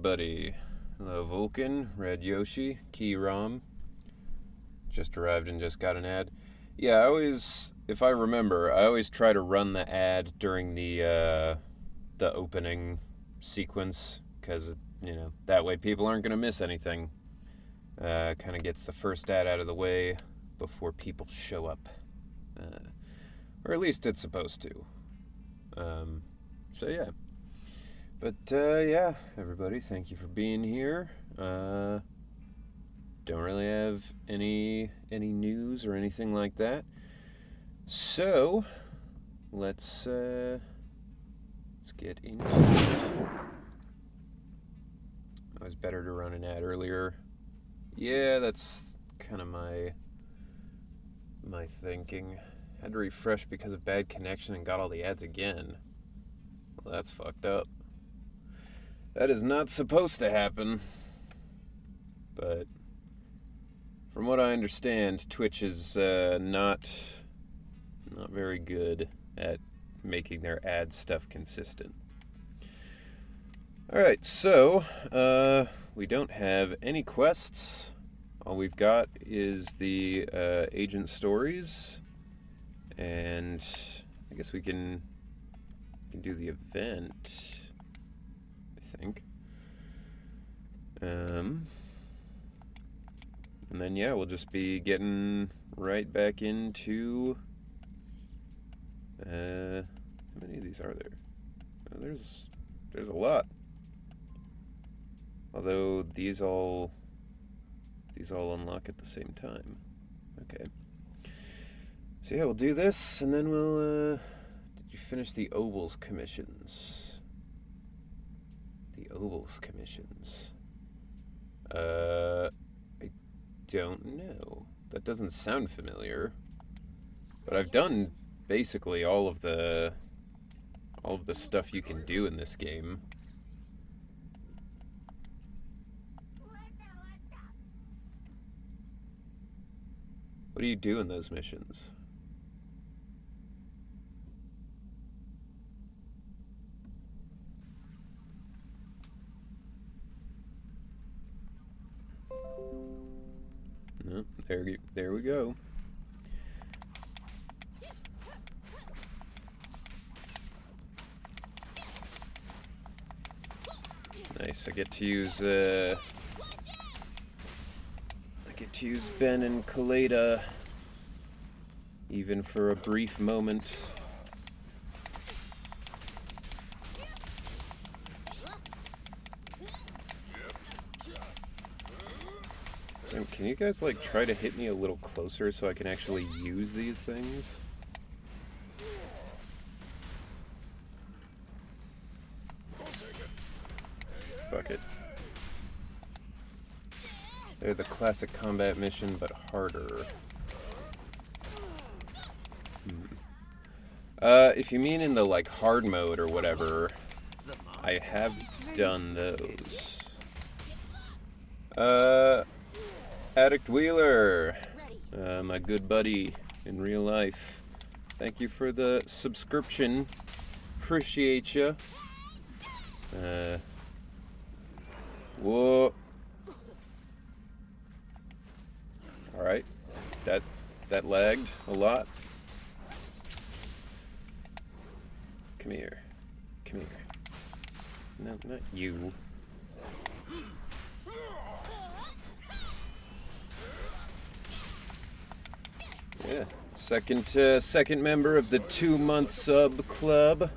everybody. Hello, Vulcan, Red Yoshi, Key Rom. Just arrived and just got an ad. Yeah, if I remember, I always try to run the ad during the opening sequence, because, that way people aren't going to miss anything. Kind of gets the first ad out of the way before people show up. Or at least it's supposed to. So yeah. But yeah, everybody, thank you for being here. Don't really have any news or anything like that. So let's get into it. It was better to run an ad earlier. Yeah, that's kind of my thinking. Had to refresh because of bad connection and got all the ads again. Well, that's fucked up. That is not supposed to happen. But from what I understand, Twitch is not very good at making their ad stuff consistent. Alright, so we don't have any quests. All we've got is the agent stories, and I guess we can do the event, I think. And then yeah, we'll just be getting right back into how many of these are there? Oh, there's a lot. Although these all unlock at the same time. Okay. So yeah, we'll do this, and then we'll did you finish the Ovals commissions? The Ovals commissions. I don't know. That doesn't sound familiar. But I've done basically all of the stuff you can do in this game. What do you do in those missions? No, there we go. Nice. I get to use Ben and Kaleda, even for a brief moment. Can you guys, try to hit me a little closer so I can actually use these things? Fuck it. They're the classic combat mission, but harder. If you mean in the, hard mode or whatever, I have done those. Addict Wheeler, my good buddy in real life. Thank you for the subscription. Appreciate ya. Whoa. Alright. That lagged a lot. Come here. Come here. No, not you. Yeah. Second member of the 2-month sub club.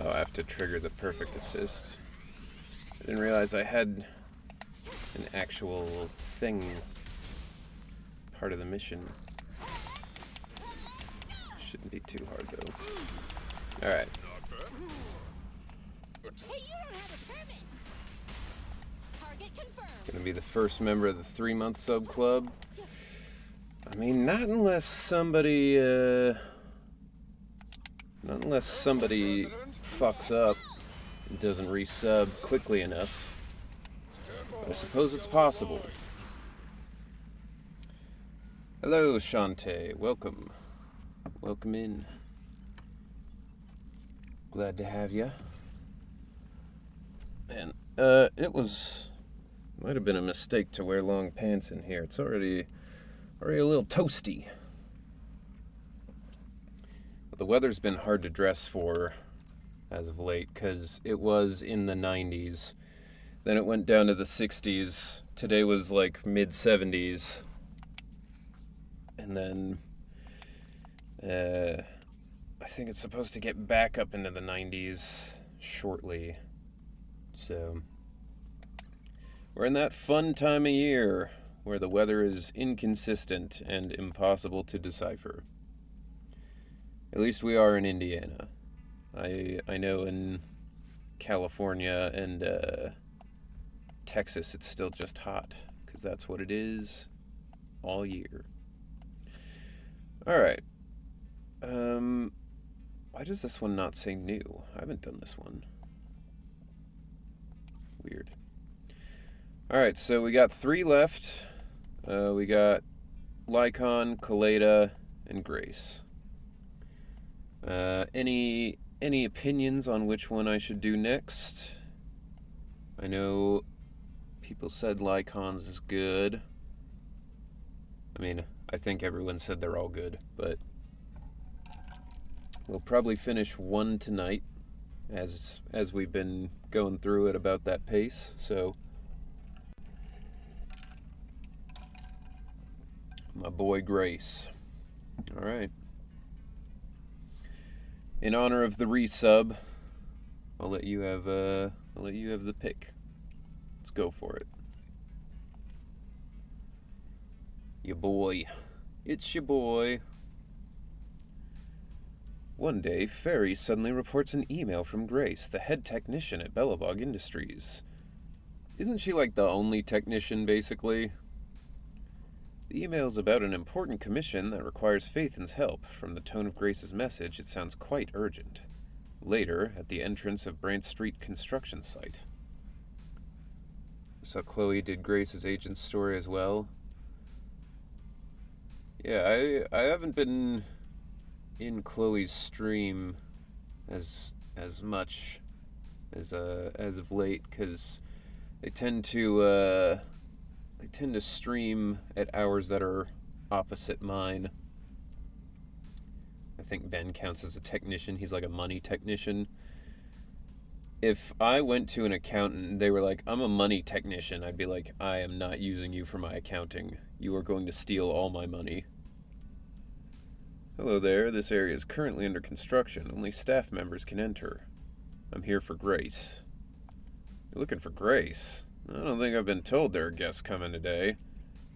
Oh, I have to trigger the perfect assist. I didn't realize I had an actual thing part of the mission. Shouldn't be too hard though. Alright. Gonna be the first member of the 3-month sub club. I mean, not unless somebody fucks up. It doesn't resub quickly enough. But I suppose it's possible. Hello, Shantae. Welcome. Welcome in. Glad to have you. And, might have been a mistake to wear long pants in here. It's already a little toasty. But the weather's been hard to dress for as of late, because it was in the 90s. Then it went down to the 60s. Today was like mid-70s. And then I think it's supposed to get back up into the 90s shortly. So we're in that fun time of year where the weather is inconsistent and impossible to decipher. At least we are in Indiana. I know in California and Texas it's still just hot, because that's what it is all year. Alright. Why does this one not say new? I haven't done this one. Weird. Alright, so we got 3 left. We got Lycon, Kaleda, and Grace. Any opinions on which one I should do next? I know people said Lycon's is good. I mean, I think everyone said they're all good, but we'll probably finish one tonight, as we've been going through at about that pace, so my boy Grace. Alright. In honor of the resub, I'll let you have the pick. Let's go for it. Your boy. It's your boy. One day, Ferry suddenly reports an email from Grace, the head technician at Bellabog Industries. Isn't she like the only technician, basically? The email's about an important commission that requires Phaethon's help. From the tone of Grace's message, it sounds quite urgent. Later, at the entrance of Brant Street construction site. So Chloe did Grace's agent's story as well. Yeah, I haven't been in Chloe's stream as much as of late, because they tend to stream at hours that are opposite mine. I think Ben counts as a technician. He's like a money technician. If I went to an accountant and they were like, I'm a money technician, I'd be like, I am not using you for my accounting. You are going to steal all my money. Hello there, this area is currently under construction. Only staff members can enter. I'm here for Grace. You're looking for Grace? I don't think I've been told there are guests coming today.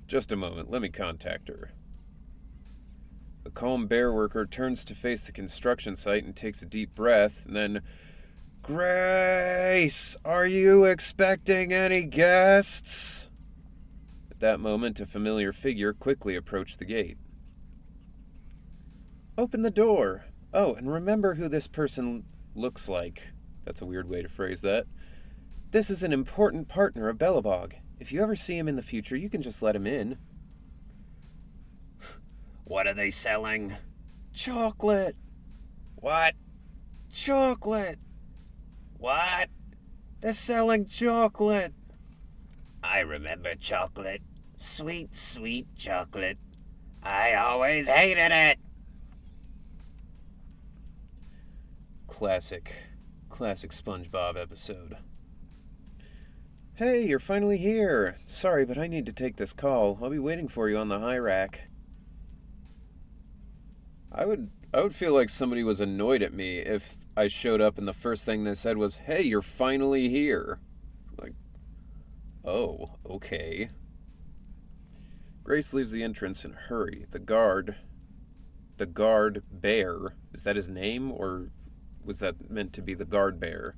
Just a moment, let me contact her. The calm bear worker turns to face the construction site and takes a deep breath, and then, Grace, are you expecting any guests? At that moment, a familiar figure quickly approached the gate. Open the door. Oh, and remember who this person looks like. That's a weird way to phrase that. This is an important partner of Bellabog. If you ever see him in the future, you can just let him in. What are they selling? Chocolate. What? Chocolate. What? They're selling chocolate. I remember chocolate. Sweet, sweet chocolate. I always hated it. Classic SpongeBob episode. Hey, you're finally here. Sorry, but I need to take this call. I'll be waiting for you on the high rack. I would feel like somebody was annoyed at me if I showed up and the first thing they said was, "Hey, you're finally here." Like, oh, okay. Grace leaves the entrance in a hurry. The guard bear, is that his name, or was that meant to be the guard bear?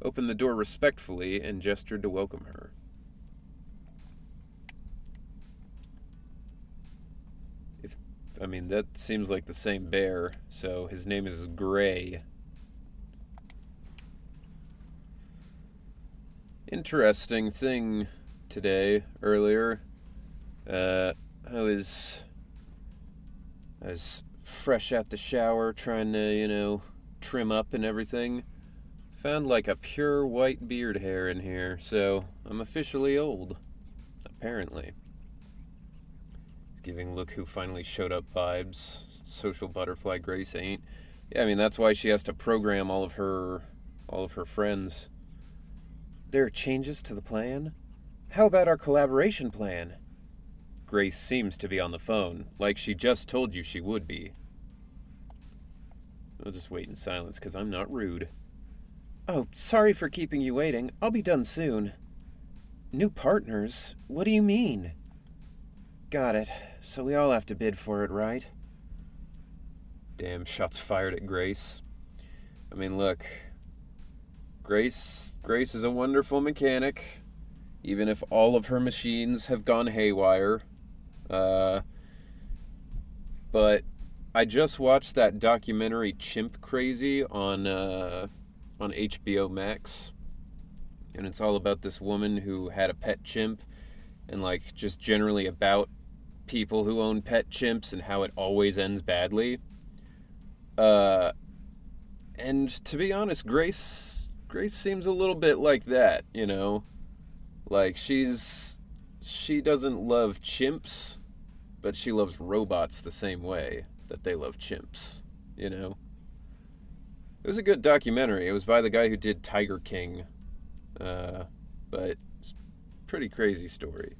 Opened the door respectfully and gestured to welcome her. That seems like the same bear, so his name is Gray. Interesting thing today, earlier. Uh, I was fresh out the shower trying to, trim up and everything. Found like a pure white beard hair in here, so I'm officially old. Apparently. It's giving look who finally showed up vibes. Social butterfly Grace ain't. Yeah, I mean that's why she has to program all of her friends. There are changes to the plan? How about our collaboration plan? Grace seems to be on the phone, like she just told you she would be. I'll just wait in silence, because I'm not rude. Oh, sorry for keeping you waiting. I'll be done soon. New partners? What do you mean? Got it. So we all have to bid for it, right? Damn, shots fired at Grace. I mean, look. Grace is a wonderful mechanic, even if all of her machines have gone haywire. But I just watched that documentary Chimp Crazy on HBO Max, and it's all about this woman who had a pet chimp, and like just generally about people who own pet chimps and how it always ends badly. And to be honest, Grace seems a little bit like that, like she doesn't love chimps, but she loves robots the same way that they love chimps, It was a good documentary. It was by the guy who did Tiger King, but it's a pretty crazy story.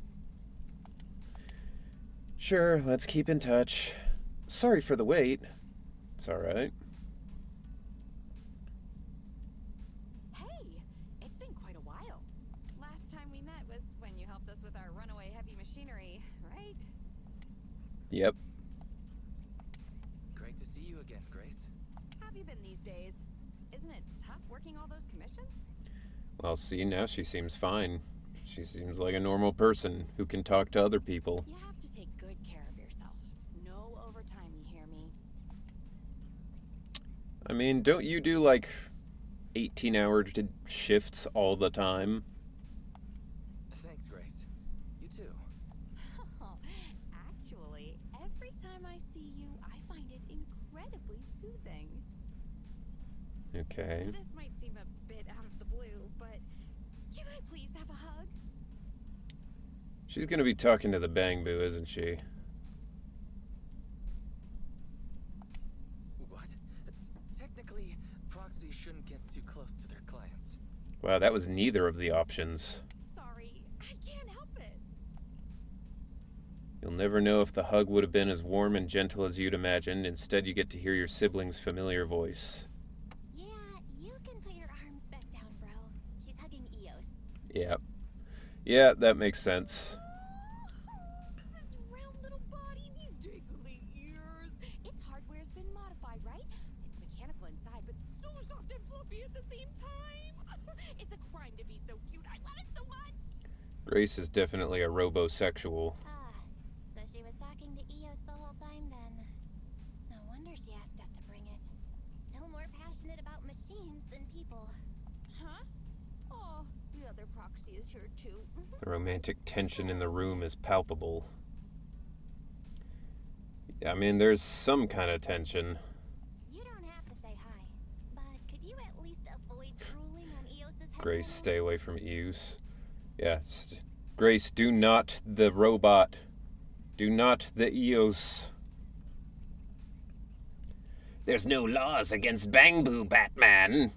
Sure, let's keep in touch. Sorry for the wait. It's alright. Hey, it's been quite a while. Last time we met was when you helped us with our runaway heavy machinery, right? Yep. Great to see you again, Grace. How have you been these days? Isn't it tough working all those commissions? Well, see, now she seems fine. She seems like a normal person who can talk to other people. You have to take good care of yourself. No overtime, you hear me? I mean, don't you do like 18-hour shifts all the time? Thanks, Grace. You too. Actually, every time I see you, I find it incredibly soothing. Okay. This might seem a bit out of the blue, but can I please have a hug? She's gonna be talking to the Bang Boo, isn't she? What? Technically, proxies shouldn't get too close to their clients. Wow, that was neither of the options. Sorry, I can't help it. You'll never know if the hug would have been as warm and gentle as you'd imagined. Instead, you get to hear your sibling's familiar voice. Yeah, you can put your arms back down, bro. She's hugging Eos. Yeah. Yeah, that makes sense. This round little body, these dangly ears. Its hardware's been modified, right? It's mechanical inside, but so soft and fluffy at the same time. It's a crime to be so cute. I love it so much. Grace is definitely a robosexual. So she was talking to Eos the whole time then. No wonder she asked us to bring it. Still more passionate about machines than people. Huh? Oh, the other proxy is here too. The romantic tension in the room is palpable. I mean, there's some kind of tension. You don't have to say hi, but could you at least avoid drooling on Eos's head? Grace, stay away from Eos. Yeah, Grace, do not the robot. Do not the Eos. There's no laws against Bang Boo, Batman.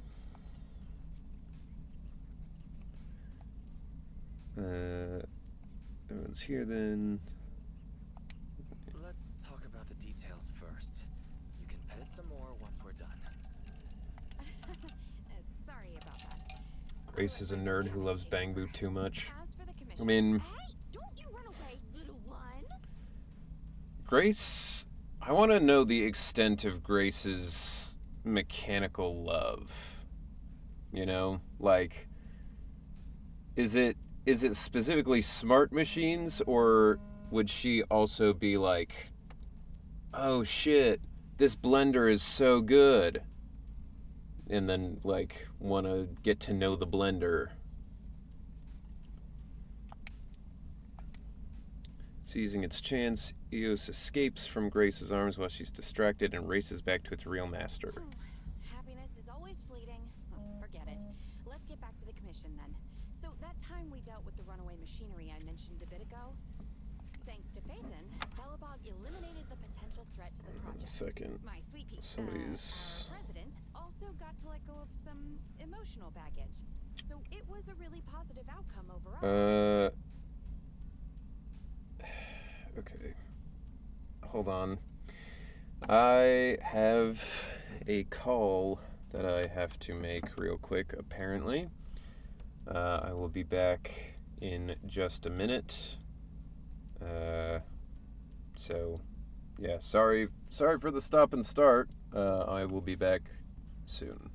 Everyone's here then. Let's talk about the details first. You can pet it some more once we're done. Sorry about that. Grace is a nerd who loves Bang Boo too much. As for the commission, I mean, hey, don't you run away, little one. Grace, I want to know the extent of Grace's mechanical love. Like, is it specifically smart machines, or would she also be like, oh shit, this blender is so good, and then like want to get to know the blender? Seizing its chance, Eos escapes from Grace's arms while she's distracted and races back to its real master. Happiness is always fleeting. Oh, forget it. Let's get back to the commission then. So that time we dealt with the runaway machinery I mentioned a bit ago, thanks to Phaethon, Belobog eliminated the potential threat to the project. Second. My sweet pea, Somebody's... our president also got to let go of some emotional baggage. So it was a really positive outcome overall. Okay. Hold on. I have a call that I have to make real quick, apparently. I will be back in just a minute. So, yeah, sorry for the stop and start. I will be back soon.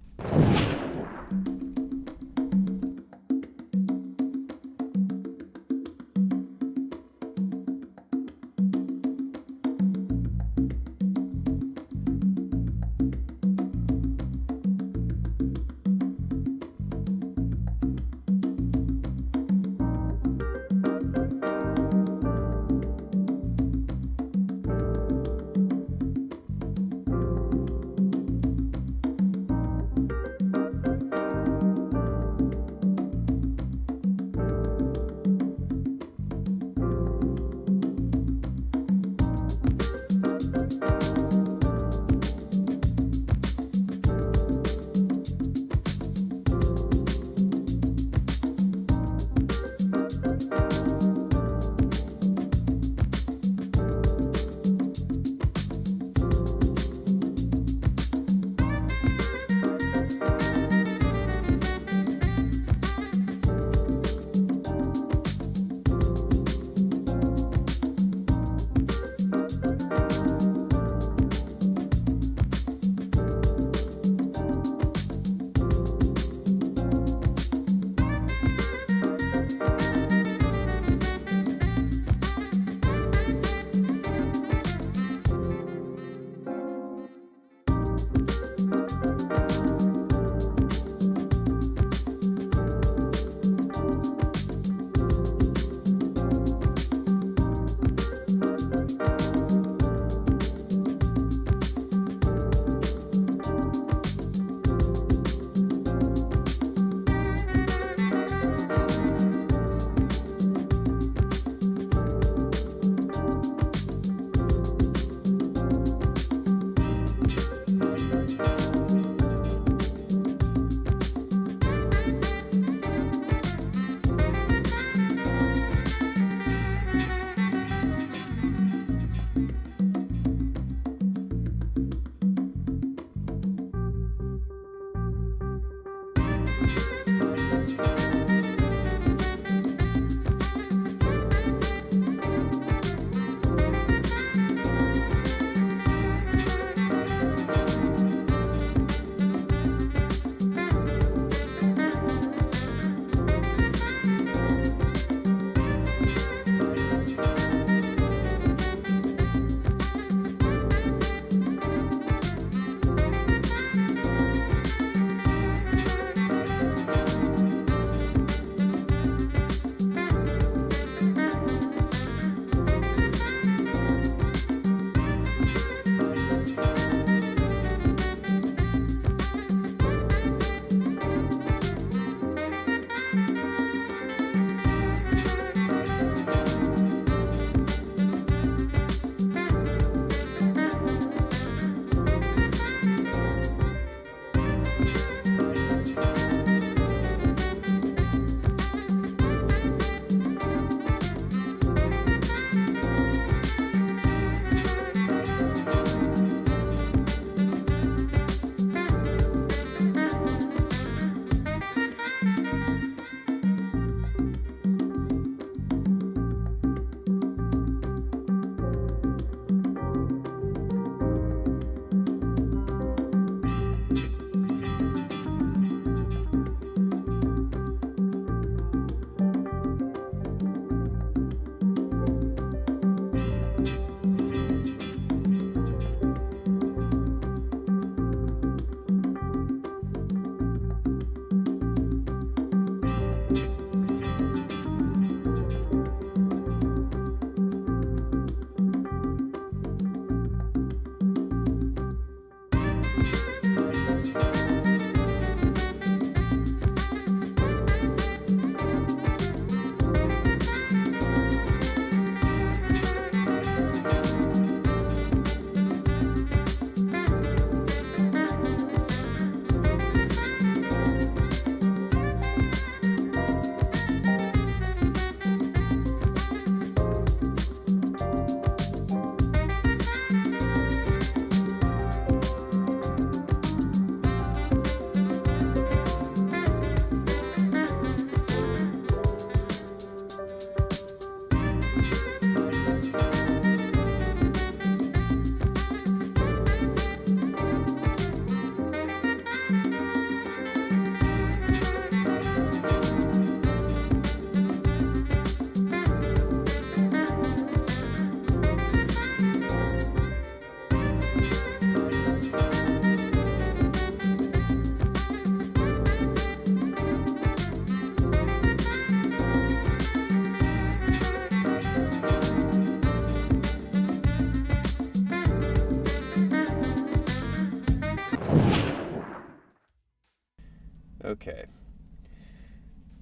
Okay.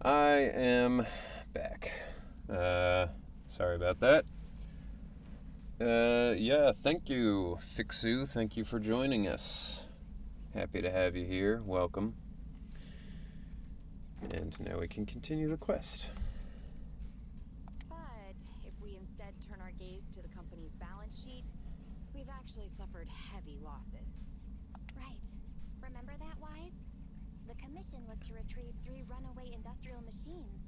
I am back. Sorry about that. Yeah, thank you, Fixu. Thank you for joining us. Happy to have you here. Welcome. And now we can continue the quest. But if we instead turn our gaze to the company's balance sheet, we've actually suffered heavy losses. Right. Remember that, Wise? The commission was to retrieve 3 runaway industrial machines.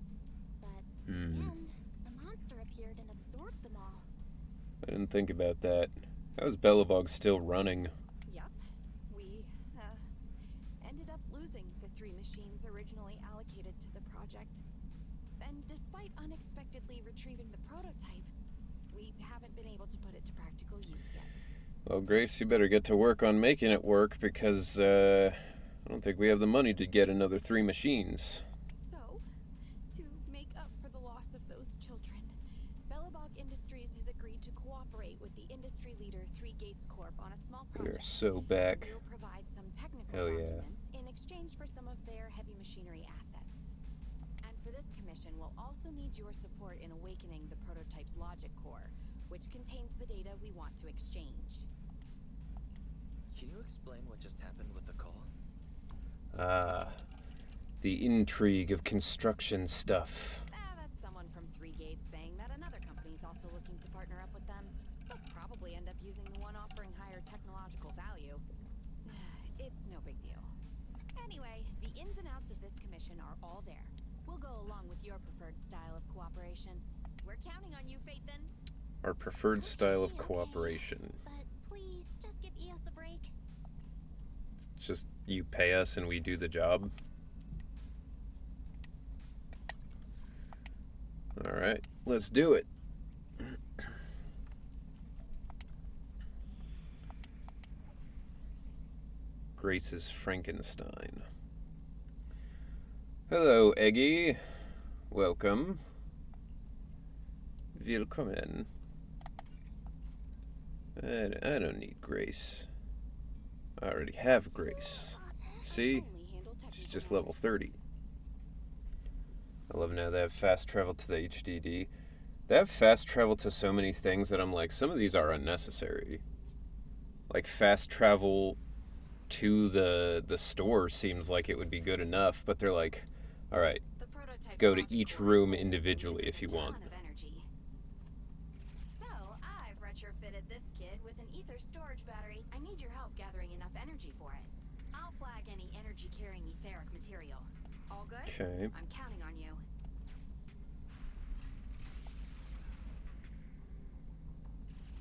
But then, the monster appeared and absorbed them all. I didn't think about that. How is Belobog still running? Yup. We, ended up losing the 3 machines originally allocated to the project. And despite unexpectedly retrieving the prototype, we haven't been able to put it to practical use yet. Well, Grace, you better get to work on making it work because, I don't think we have the money to get another 3 machines. So, to make up for the loss of those children, Belobog Industries has agreed to cooperate with the industry leader 3 Gates Corp on a small We are project. so back. We'll provide some technical Hell yeah. documents in exchange for some of their heavy machinery assets. And for this commission, we'll also need your support in awakening the prototype's logic core, which contains the data we want to exchange. Can you explain what just happened with the call? The intrigue of construction stuff. That's someone from 3 Gates saying that another company's also looking to partner up with them. They'll probably end up using the one offering higher technological value. It's no big deal. Anyway, the ins and outs of this commission are all there. We'll go along with your preferred style of cooperation. We're counting on you, Phaethon. Our preferred style of Okay. cooperation. But please, just give Eos a break. Just you pay us and we do the job. Alright, let's do it. Grace's Frankenstein. Hello, Eggy. Welcome. Willkommen. I don't need Grace. I already have Grace. See? Only handle She's technical just level matters. 30. I love now they have fast travel to the HDD. They have fast travel to so many things that I'm like, some of these are unnecessary. Like fast travel to the store seems like it would be good enough, but they're like, all right, The prototype's go to logic each core is room old and individually uses if you a want. ton of energy. So, I've retrofitted this kid with an ether storage battery. I need your help gathering enough energy for it. I'll flag any energy-carrying etheric material. All good? Okay. I'm counting on you.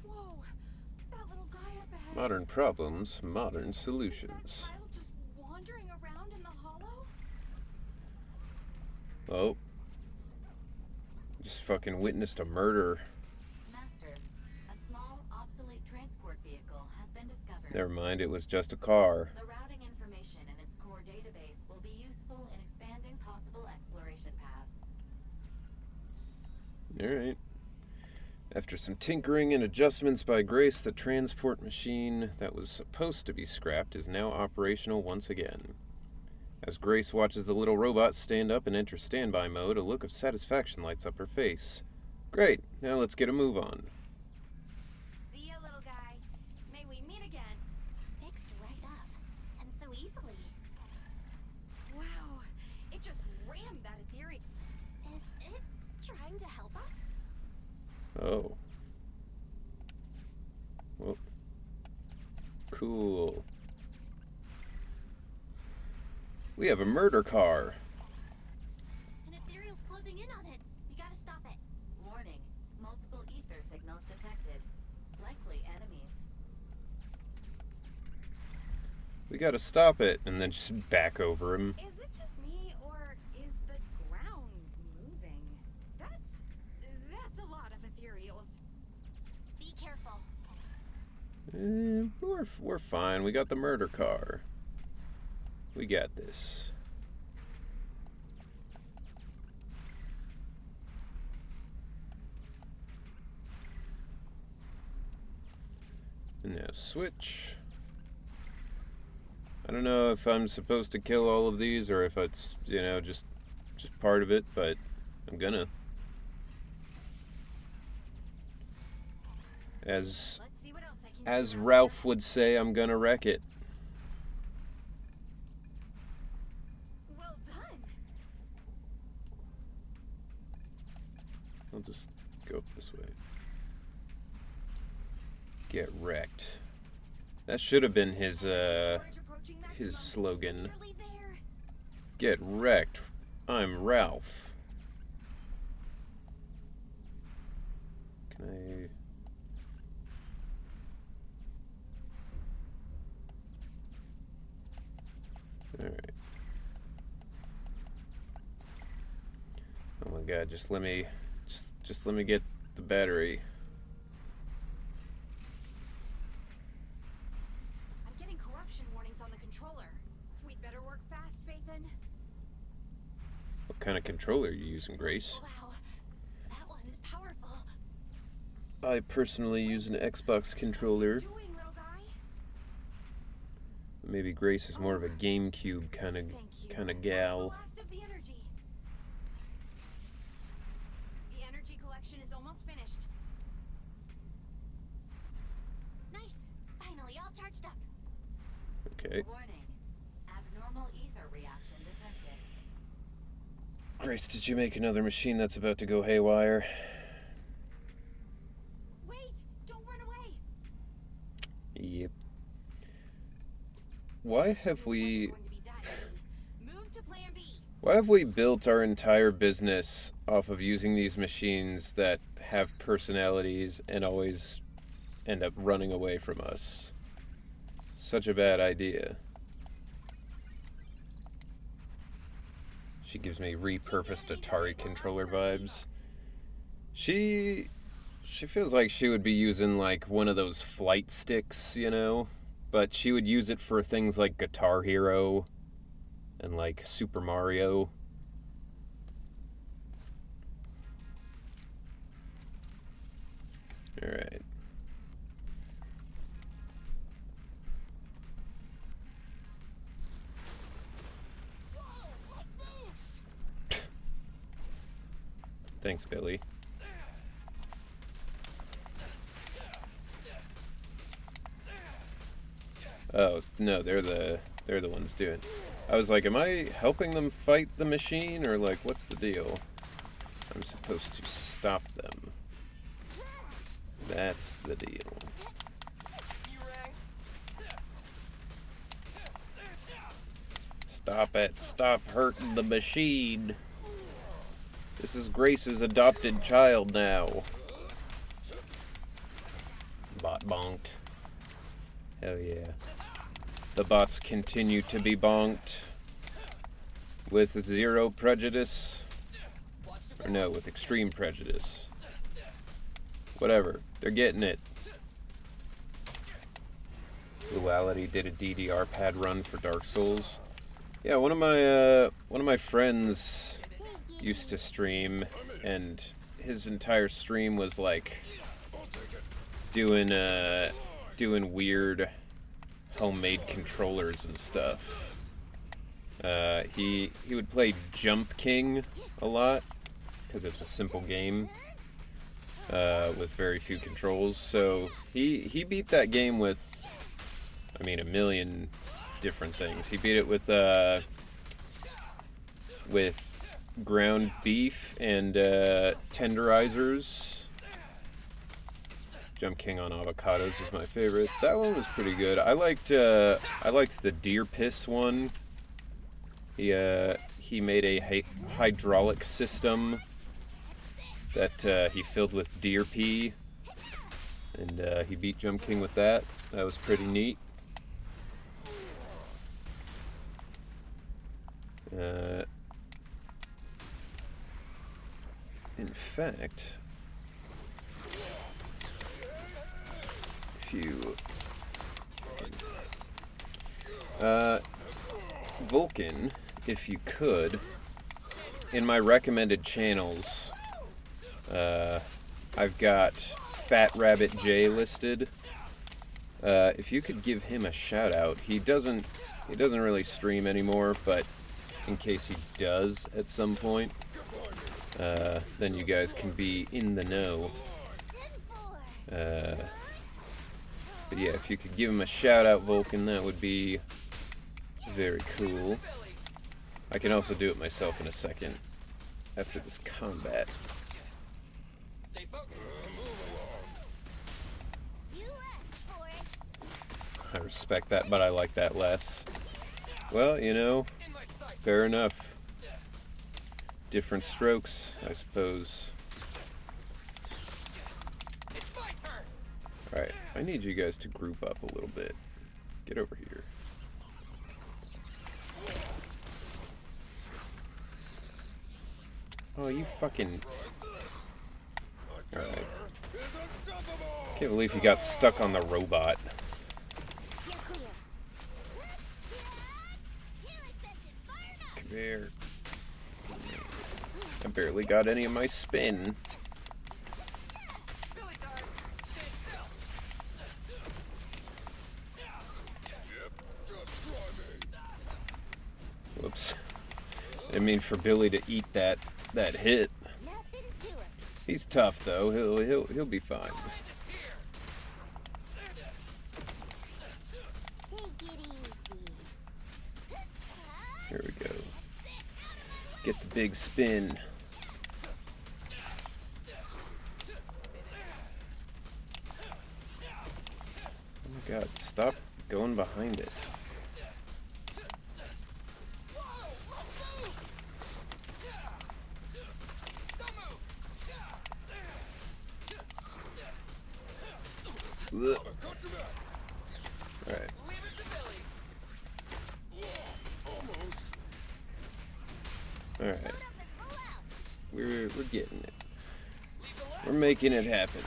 Whoa! That little guy up ahead. Modern problems, modern Is that solutions. child just wandering around in the hollow? Oh. Just fucking witnessed a murder. Master, a small, obsolete transport vehicle has been discovered. Never mind, it was just a car. The routing information in its core database will be useful in expanding possible exploration paths. Alright. After some tinkering and adjustments by Grace, the transport machine that was supposed to be scrapped is now operational once again. As Grace watches the little robot stand up and enter standby mode, a look of satisfaction lights up her face. Great, now let's get a move on. See ya, little guy. May we meet again. Fixed right up. And so easily. Wow, it just rammed that ethereal. Is it trying to help us? Oh. Well. Cool. We have a murder car. An ethereal's closing in on it. We gotta stop it. Warning, multiple ether signals detected. Likely enemies. We gotta stop it, and then just back over him. Is it just me, or is the ground moving? That's a lot of ethereals. Be careful. We're fine. We got the murder car. We got this. And now switch. I don't know if I'm supposed to kill all of these or if it's, you know, just part of it, but I'm gonna. As Let's see what else I can use around Ralph would say, I'm gonna wreck it. here. Well done. I'll just go up this way. Get wrecked. That should have been his slogan. Nearly there. Get wrecked. I'm Ralph. Can I... Alright. Oh my god, just let me get the battery. I'm getting corruption warnings on the controller. We'd better work fast, Phaethon. What kind of controller are you using, Grace? Wow, that one is powerful. I personally use an Xbox controller. Doing, little guy? Maybe Grace is more of a GameCube kind of gal. Last of the energy. The energy collection is almost finished. Nice. Finally all charged up. Okay. Warning. Abnormal ether reaction detected. Grace, did you make another machine that's about to go haywire? Wait! Don't run away! Yep. Why have we... Wasn't going to be that easy. Move to plan B. Why have we built our entire business off of using these machines that have personalities and always end up running away from us? Such a bad idea. She gives me repurposed Atari controller vibes. She feels like she would be using like one of those flight sticks, you know? But she would use it for things like Guitar Hero and like Super Mario. Alright. Thanks, Billy. Oh, no, they're the ones doing. I was like, am I helping them fight the machine, or like, what's the deal? I'm supposed to stop them. That's the deal. Stop it. Stop hurting the machine. This is Grace's adopted child now. Bot bonked. Hell yeah. The bots continue to be bonked. With zero prejudice. Or no, with extreme prejudice. Whatever. They're getting it. Duality did a DDR pad run for Dark Souls. Yeah, one of my friends used to stream, and his entire stream was like doing weird homemade controllers and stuff. He would play Jump King a lot because it's a simple game with very few controls. So he beat that game with, I mean, a million different things. He beat it with ground beef and tenderizers. Jump King on avocados is my favorite. That one was pretty good. I liked the deer piss one. He made a hydraulic system that he filled with deer pee, and he beat Jump King with that. That was pretty neat. In fact, if you Vulcan, if you could, in my recommended channels, I've got Fat Rabbit J listed. If you could give him a shout out, he doesn't really stream anymore, but in case he does at some point, then you guys can be in the know. But yeah, if you could give him a shout out, Vulcan, that would be very cool. I can also do it myself in a second after this combat. Stay focused. I respect that, but I like that less. Well, you know, fair enough. Different strokes, I suppose. Alright, I need you guys to group up a little bit. Get over here. Oh, you fucking... Alright. Can't believe he got stuck on the robot. Come here. I barely got any of my spin. Whoops. I didn't mean for Billy to eat that hit. He's tough though. He'll be fine. Here we go. Get the big spin. Oh my god, stop going behind it. Alright. Alright. We're getting it. We're making it happen.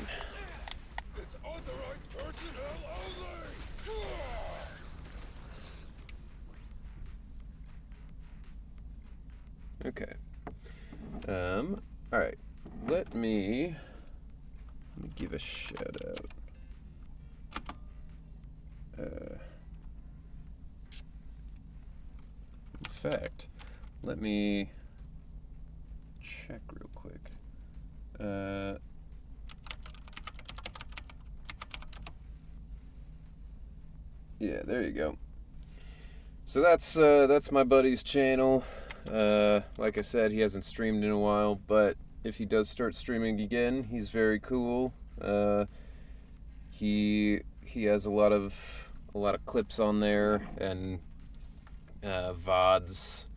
Okay. Alright. Let me give a shout out. In fact, let me check real quick. Yeah, there you go. So that's my buddy's channel. Like I said, he hasn't streamed in a while, but if he does start streaming again, he's very cool. He has a lot of clips on there and VODs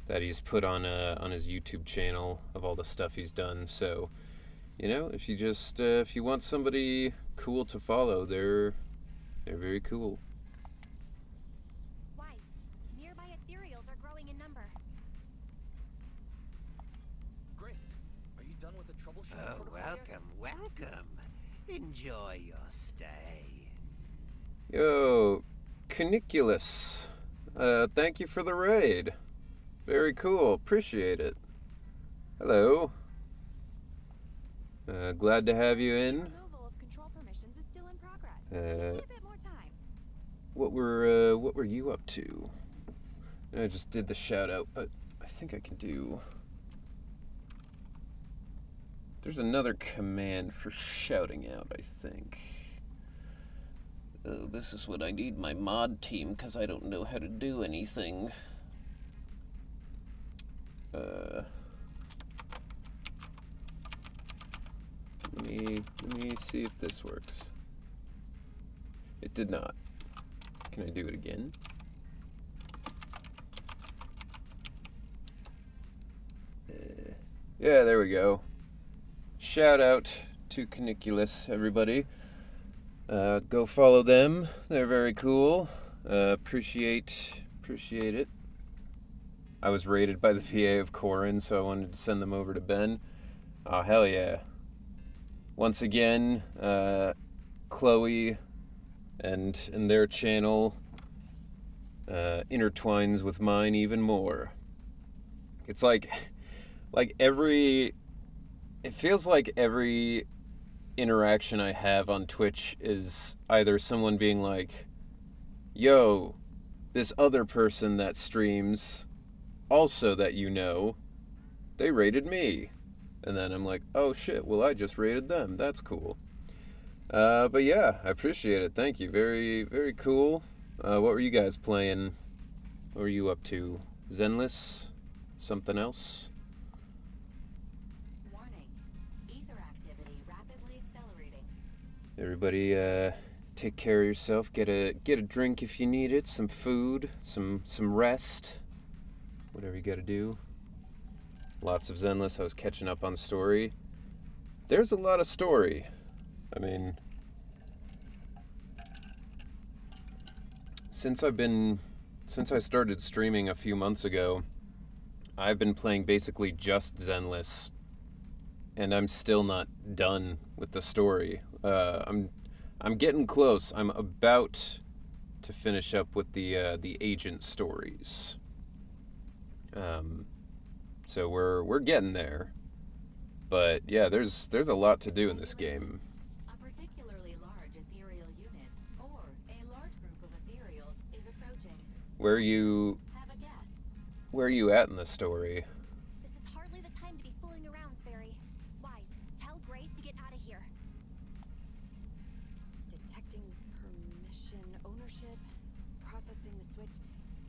that he's put on his YouTube channel of all the stuff he's done. So, you know, if you want somebody cool to follow, they're very cool. Why? Nearby ethereals are growing in number. Grace, are you done with the troubleshooting? Oh, welcome. Enjoy your stay. Yo, Caniculus. Thank you for the raid. Very cool. Appreciate it. Hello. Glad to have you in. Removal of control permissions is still in progress. Give me a bit more time. What were you up to? I just did the shout out, but I think I can do... There's another command for shouting out, I think. Oh, this is what I need my mod team, because I don't know how to do anything. Let me see if this works. It did not. Can I do it again? Yeah, there we go. Shout out to Caniculus, everybody. Go follow them. They're very cool. Appreciate it. I was raided by the VA of Corin, so I wanted to send them over to Ben. Oh, hell yeah. Once again, Chloe and their channel intertwines with mine even more. It's like every... It feels like every interaction I have on Twitch is either someone being like, yo, this other person that streams, also that you know, they rated me. And then I'm like, oh shit, well, I just rated them. That's cool. But yeah, I appreciate it. Thank you. Very, very cool. What were you guys playing? What were you up to? Zenless? Something else? Warning. Ether activity rapidly accelerating. Everybody, take care of yourself. Get a drink if you need it. Some food. Some rest. Whatever you gotta do. Lots of Zenless. I was catching up on story. There's a lot of story. I mean, since I started streaming a few months ago, I've been playing basically just Zenless, and I'm still not done with the story. I'm getting close. I'm about to finish up with the agent stories. So we're getting there. But yeah, there's a lot to do in this game. A particularly large ethereal unit, or a large group of ethereals, is approaching. Where are you Have a guess. Where are you at in the story? This is hardly the time to be fooling around, Fairy. Wise, tell Grace to get out of here. Detecting permission ownership, processing the switch,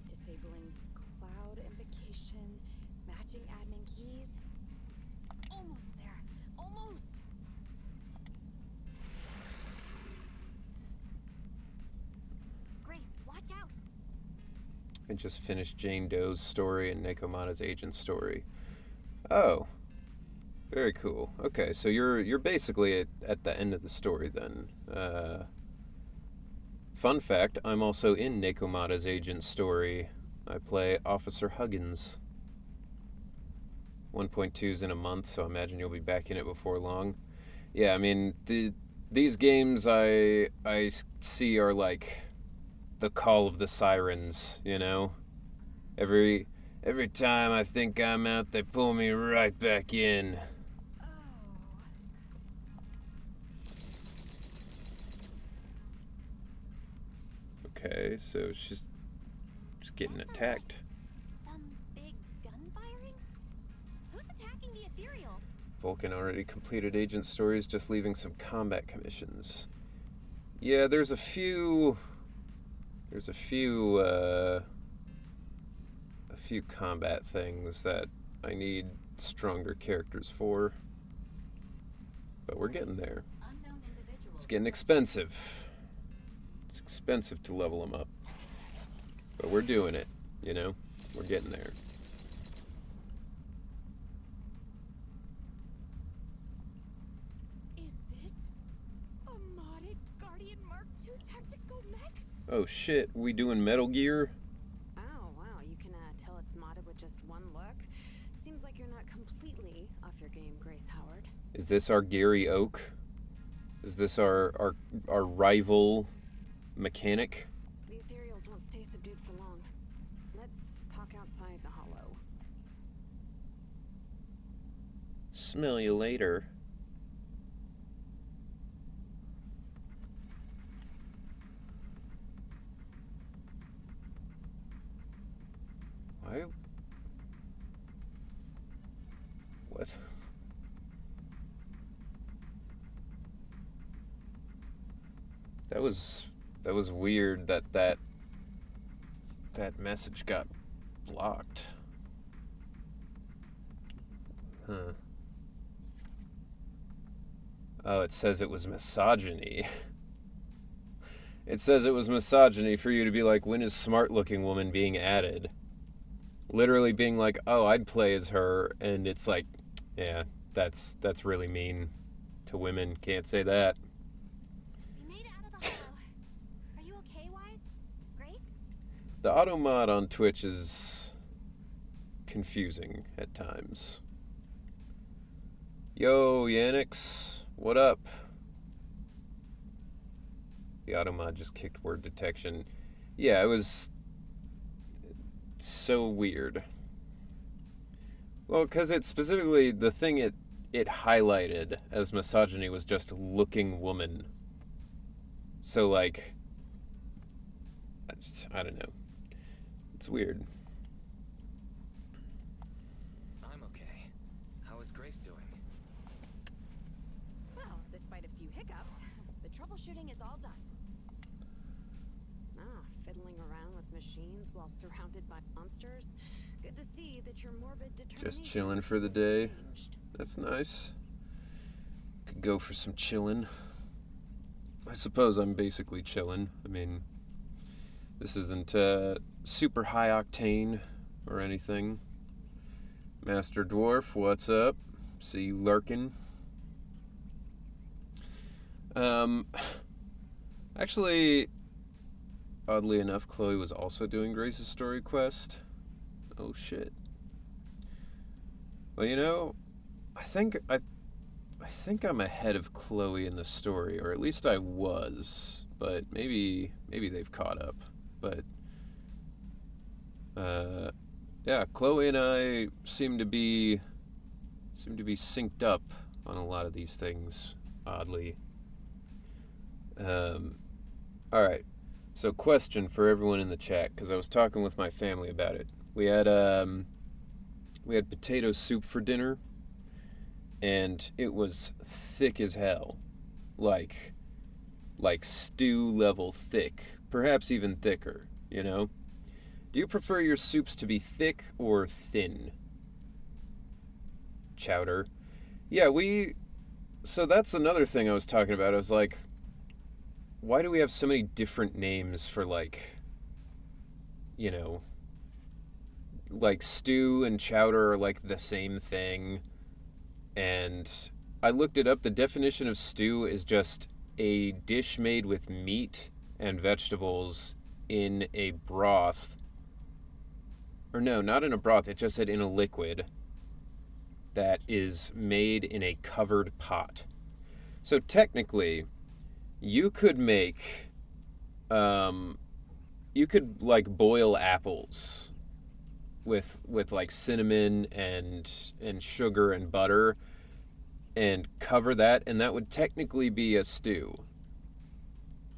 disabling cloud invocation, matching admin keys. Almost there. Almost. Grace, watch out! I just finished Jane Doe's story and Nekomata's agent story. Oh, very cool. Okay, so you're basically at the end of the story then. Fun fact: I'm also in Nekomata's agent story. I play Officer Huggins. 1.2's in a month, so I imagine you'll be back in it before long. Yeah, I mean these games I see are like the call of the sirens, you know? Every time I think I'm out, they pull me right back in. Oh. Okay, so she's getting attacked. Some big gun firing? Who's attacking the ethereals? Vulcan already completed agent stories, just leaving some combat commissions. Yeah, there's a few combat things that I need stronger characters for. But we're getting there. Unknown individuals. It's getting expensive. It's expensive to level them up. But we're doing it, you know? We're getting there. Is this a modded Guardian Mark II tactical mech? Oh shit, we doing Metal Gear? Oh, wow. You can tell it's modded with just one look. Seems like you're not completely off your game, Grace Howard. Is this our Gary Oak? Is this our rival mechanic? The ethereals won't stay subdued for long. Let's talk outside the hollow. Smell you later. Why? What? That was weird that message got blocked. Huh. Oh, it says it was misogyny. It says it was misogyny for you to be like, when is smart looking woman being added? Literally being like, oh, I'd play as her, and it's like, yeah, that's really mean to women. Can't say that. We made it out of the hollow. Are you okay, Wise? Grace? The auto mod on Twitch is confusing at times. Yo, Yannix, what up? The auto mod just kicked word detection. Yeah, it was so weird. Well, because it's specifically the thing it it highlighted as misogyny was just looking woman. So like, I don't know. It's weird. I'm okay. How is Grace doing? Well, despite a few hiccups, the troubleshooting is all done. Fiddling around with machines while surrounded by monsters. Good to see that your morbid determination Just chilling for the has day. changed. That's nice. Could go for some chilling. I suppose I'm basically chilling. I mean, this isn't super high octane or anything. Master Dwarf, what's up? See you lurking. Actually, oddly enough, Chloe was also doing Grace's story quest. Oh shit. Well, you know, I think I'm ahead of Chloe in the story, or at least I was. But maybe they've caught up. But yeah, Chloe and I seem to be synced up on a lot of these things, oddly. All right. So, question for everyone in the chat, because I was talking with my family about it. We had potato soup for dinner, and it was thick as hell, like stew level thick, perhaps even thicker. You know? Do you prefer your soups to be thick or thin? Chowder. Yeah, so that's another thing I was talking about. I was like, why do we have so many different names for, like, you know, like stew and chowder are like the same thing? And I looked it up. The definition of stew is just a dish made with meat and vegetables in a broth. Or no, not in a broth. It just said in a liquid that is made in a covered pot. So technically, you could make, you could like boil apples with like cinnamon and sugar and butter and cover that, and that would technically be a stew,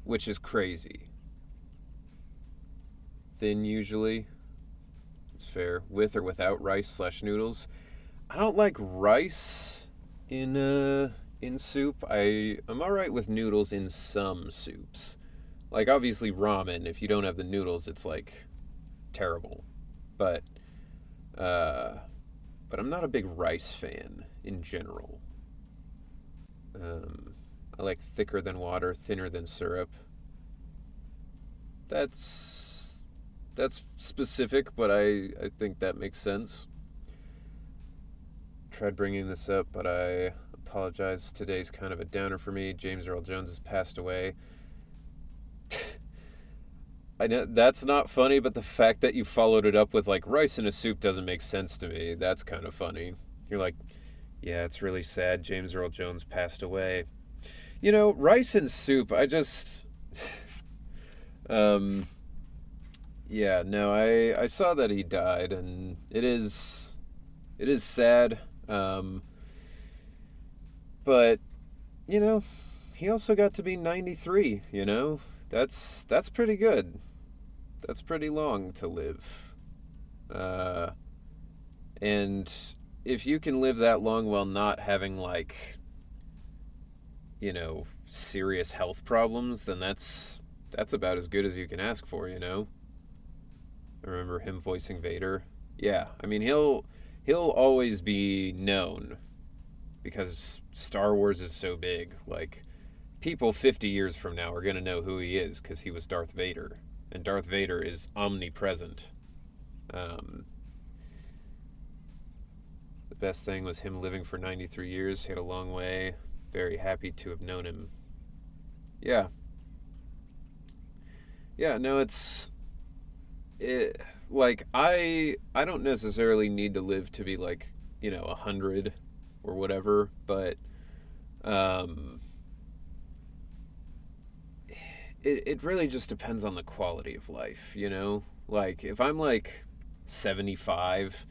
which is crazy. Thin usually. It's fair. With or without rice/noodles. I don't like rice in soup. I'm all right with noodles in some soups. Like obviously ramen. If you don't have the noodles, it's like terrible. But I'm not a big rice fan in general. I like thicker than water, thinner than syrup. That's specific, but I think that makes sense. Tried bringing this up, but I apologize. Today's kind of a downer for me. James Earl Jones has passed away. I know that's not funny, but the fact that you followed it up with like rice in a soup doesn't make sense to me. That's kind of funny. You're like, yeah, it's really sad. James Earl Jones passed away. You know, rice and soup. I just, yeah, no, I saw that he died, and it is sad. But you know, he also got to be 93. You know, that's pretty good. That's pretty long to live. And if you can live that long while not having like, you know, serious health problems, then that's about as good as you can ask for. You know. I remember him voicing Vader. Yeah, I mean he'll always be known because Star Wars is so big. Like, people 50 years from now are going to know who he is because he was Darth Vader. And Darth Vader is omnipresent. The best thing was him living for 93 years. He had a long way. Very happy to have known him. Yeah. Yeah, no, like, I don't necessarily need to live to be like, you know, 100 or whatever, but it really just depends on the quality of life, you know? Like, if I'm like 75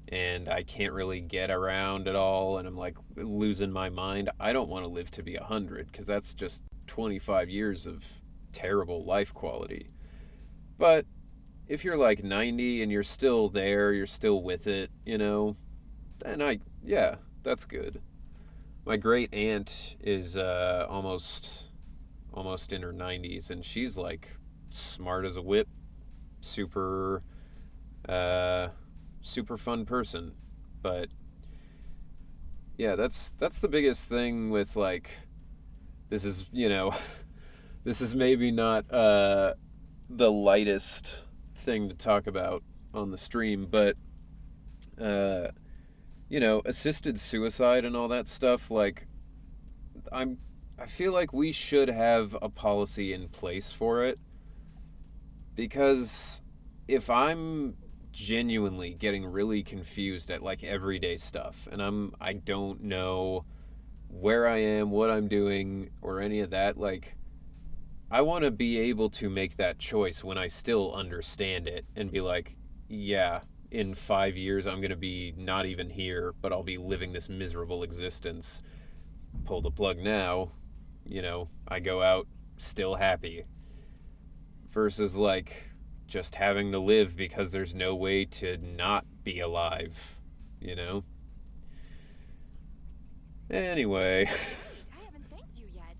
and I can't really get around at all, and I'm like losing my mind. I don't want to live to be 100 because that's just 25 years of terrible life quality. But if you're like 90 and you're still there, you're still with it, then yeah, that's good. My great aunt is almost in her 90s, and she's like smart as a whip, super uh, super fun person. But yeah, that's the biggest thing with like this is this is maybe not the lightest thing to talk about on the stream, but uh, assisted suicide and all that stuff. Like I'm I feel like we should have a policy in place for it, because if I'm genuinely getting really confused at like everyday stuff and I don't know where I am, what I'm doing or any of that, like I want to be able to make that choice when I still understand it and be like, yeah, in 5 years I'm going to be not even here, but I'll be living this miserable existence. Pull the plug now, I go out still happy, versus like just having to live because there's no way to not be alive, you know? Anyway, I haven't thanked you yet.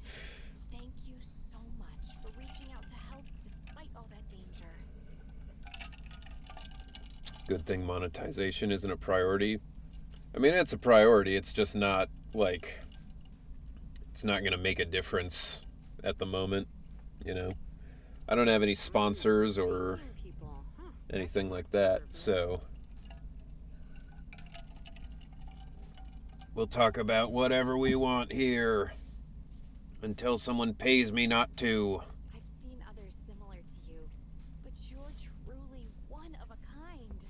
Thank you so much for reaching out to help despite all that danger. good thing monetization isn't a priority. I mean, it's a priority, it's just not like it's not going to make a difference at the moment, you know? I don't have any sponsors or People, huh? anything like that, so we'll talk about whatever we want here until someone pays me not to. I've seen others similar to you, but you're truly one of a kind.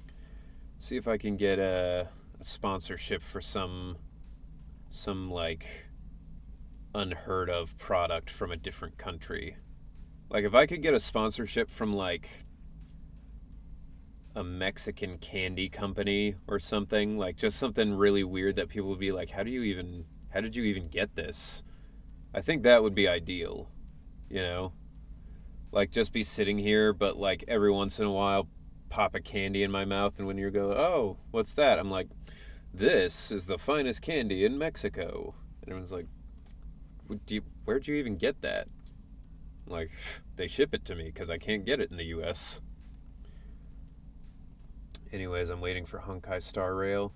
See if I can get a sponsorship for some like unheard of product from a different country. Like if I could get a sponsorship from like a Mexican candy company or something, like just something really weird that people would be like, how did you even get this? I think that would be ideal, you know? Like just be sitting here, but like every once in a while pop a candy in my mouth, and when you go, oh, what's that? I'm like, this is the finest candy in Mexico. And everyone's like, where'd you even get that? I'm like, they ship it to me because I can't get it in the US. Anyways, I'm waiting for Honkai Star Rail.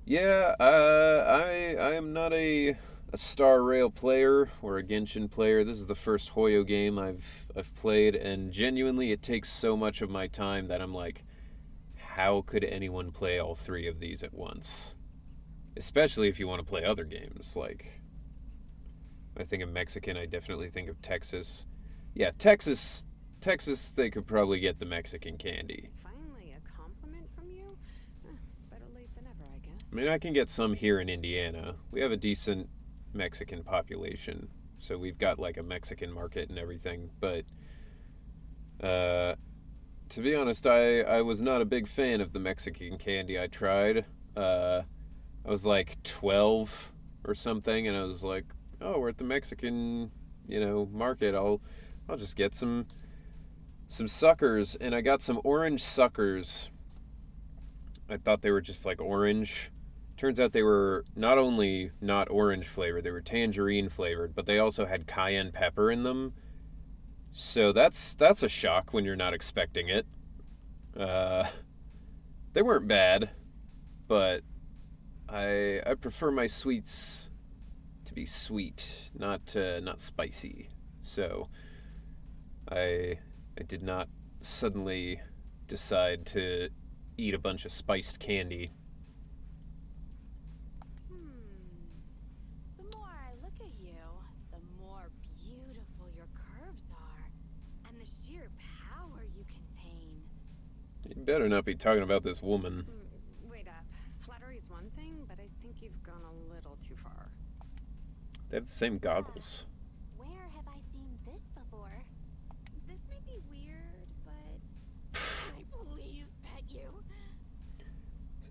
Yeah, I am not a Star Rail player or a Genshin player. This is the first Hoyo game I've played, and genuinely, it takes so much of my time that I'm like, how could anyone play all three of these at once? Especially if you want to play other games. Like, I think of Mexican, I definitely think of Texas. Yeah, Texas, they could probably get the Mexican candy. Finally, a compliment from you? Better late than ever, I guess. I mean, I can get some here in Indiana. We have a decent Mexican population, so we've got like a Mexican market and everything. But to be honest, I was not a big fan of the Mexican candy I tried. I was like 12 or something, and I was like, oh, we're at the Mexican, market. I'll just get some suckers, and I got some orange suckers. I thought they were just like orange. Turns out they were not only not orange flavored, they were tangerine flavored, but they also had cayenne pepper in them. So that's a shock when you're not expecting it. They weren't bad, but I prefer my sweets to be sweet, not spicy. So I did not suddenly decide to eat a bunch of spiced candy. The more I look at you, the more beautiful your curves are, and the sheer power you contain. You better not be talking about this woman. Wait up. Flattery's one thing, but I think you've gone a little too far. They have the same goggles. Where have I seen this before? This may be weird, but can I please pet you?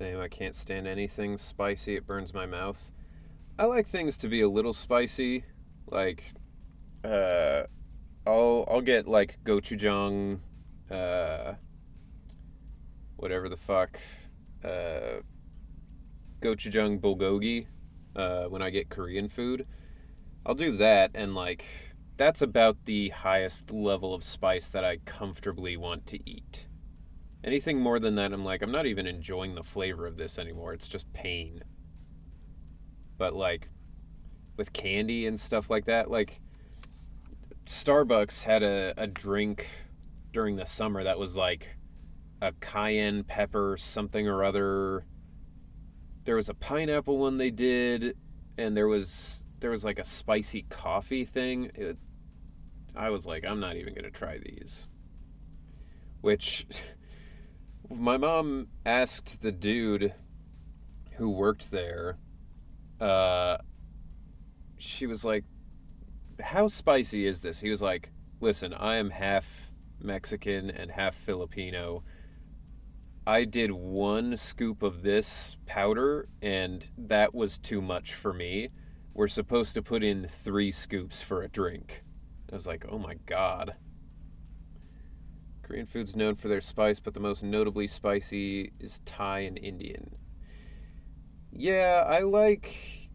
Same, I can't stand anything spicy. It burns my mouth. I like things to be a little spicy. Like, uh, I'll get like gochujang, uh, whatever the fuck, uh, gochujang bulgogi. When I get Korean food, I'll do that, and like that's about the highest level of spice that I comfortably want to eat. Anything more than that, I'm like, I'm not even enjoying the flavor of this anymore. It's just pain. But like with candy and stuff like that, like Starbucks had a drink during the summer that was like a cayenne pepper something or other. There was a pineapple one they did, and there was like a spicy coffee thing. I was like, I'm not even gonna try these. Which my mom asked the dude who worked there. Uh, she was like, "How spicy is this?" He was like, "Listen, I am half Mexican and half Filipino. I did one scoop of this powder, and that was too much for me. We're supposed to put in 3 scoops for a drink." I was like, oh my god. Korean food's known for their spice, but the most notably spicy is Thai and Indian. Yeah, I like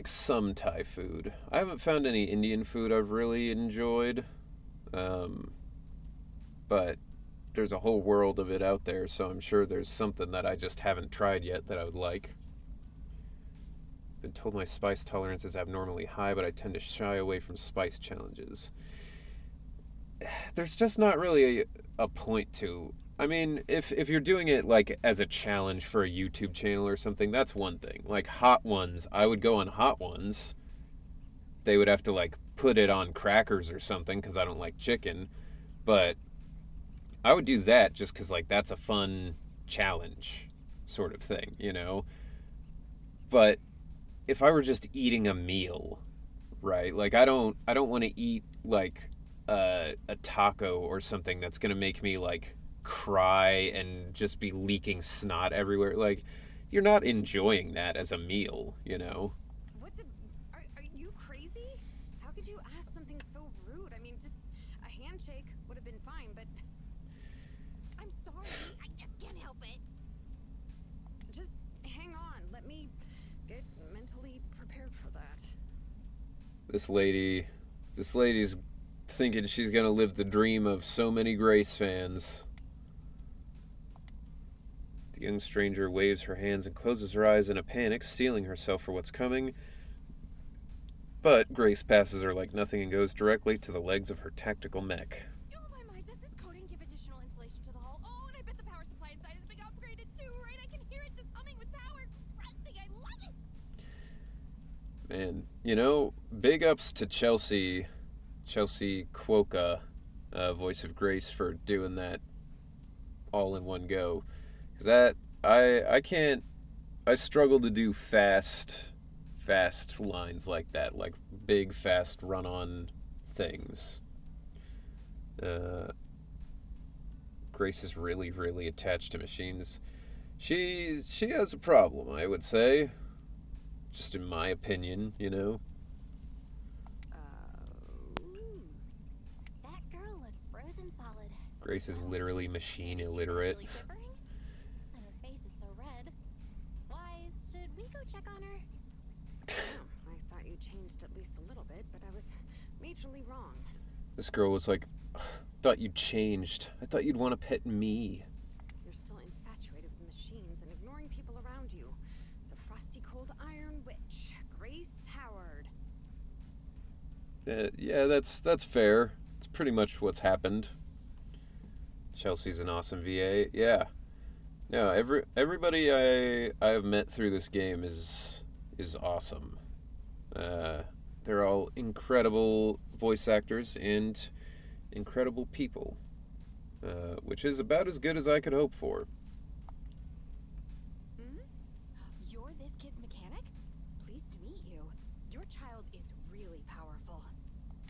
some Thai food. I haven't found any Indian food I've really enjoyed. Um, but there's a whole world of it out there, so I'm sure there's something that I just haven't tried yet that I would like. Been told my spice tolerance is abnormally high, but I tend to shy away from spice challenges. There's just not really a point to. I mean, if you're doing it like as a challenge for a YouTube channel or something, that's one thing. Like Hot Ones, I would go on Hot Ones. They would have to like put it on crackers or something because I don't like chicken, but I would do that just because like that's a fun challenge sort of thing, you know. But if I were just eating a meal, right? Like I don't want to eat like a taco or something that's gonna make me like cry and just be leaking snot everywhere. Like you're not enjoying that as a meal, you know. What the? Are you crazy? How could you ask something so rude? I mean, just a handshake would have been fine, but I'm sorry. I just can't help it. Just hang on. Let me get mentally prepared for that. This lady's thinking she's gonna live the dream of so many Grace fans. The young stranger waves her hands and closes her eyes in a panic, steeling herself for what's coming. But Grace passes her like nothing and goes directly to the legs of her tactical mech. Oh my, does this coating give additional insulation to the hull? Oh, and I bet the power supply inside is being upgraded too, right? I can hear it just humming with power. Grunting, I love it. Man, big ups to Chelsea Cuoca, voice of Grace, for doing that all in one go. Because that, I can't, I struggle to do fast lines like that, like big, fast run on things. Uh, Grace is really, really attached to machines. She has a problem, I would say. Just in my opinion, you know. That girl looks frozen solid. Grace is literally machine She's illiterate. actually quivering, and her face is so red. Wise, should we go check on her? Oh, I thought you changed at least a little bit, but I was majorly wrong. This girl was like, thought you'd changed. I thought you'd want to pet me. You're still infatuated with machines and ignoring people around you. The frosty cold iron witch, Grace Howard. Yeah, that's fair. It's pretty much what's happened. Chelsea's an awesome VA. Yeah. No, everybody I have met through this game is awesome. They're all incredible voice actors and incredible people, which is about as good as I could hope for. You're this kid's mechanic? Pleased to meet you. Your child is really powerful.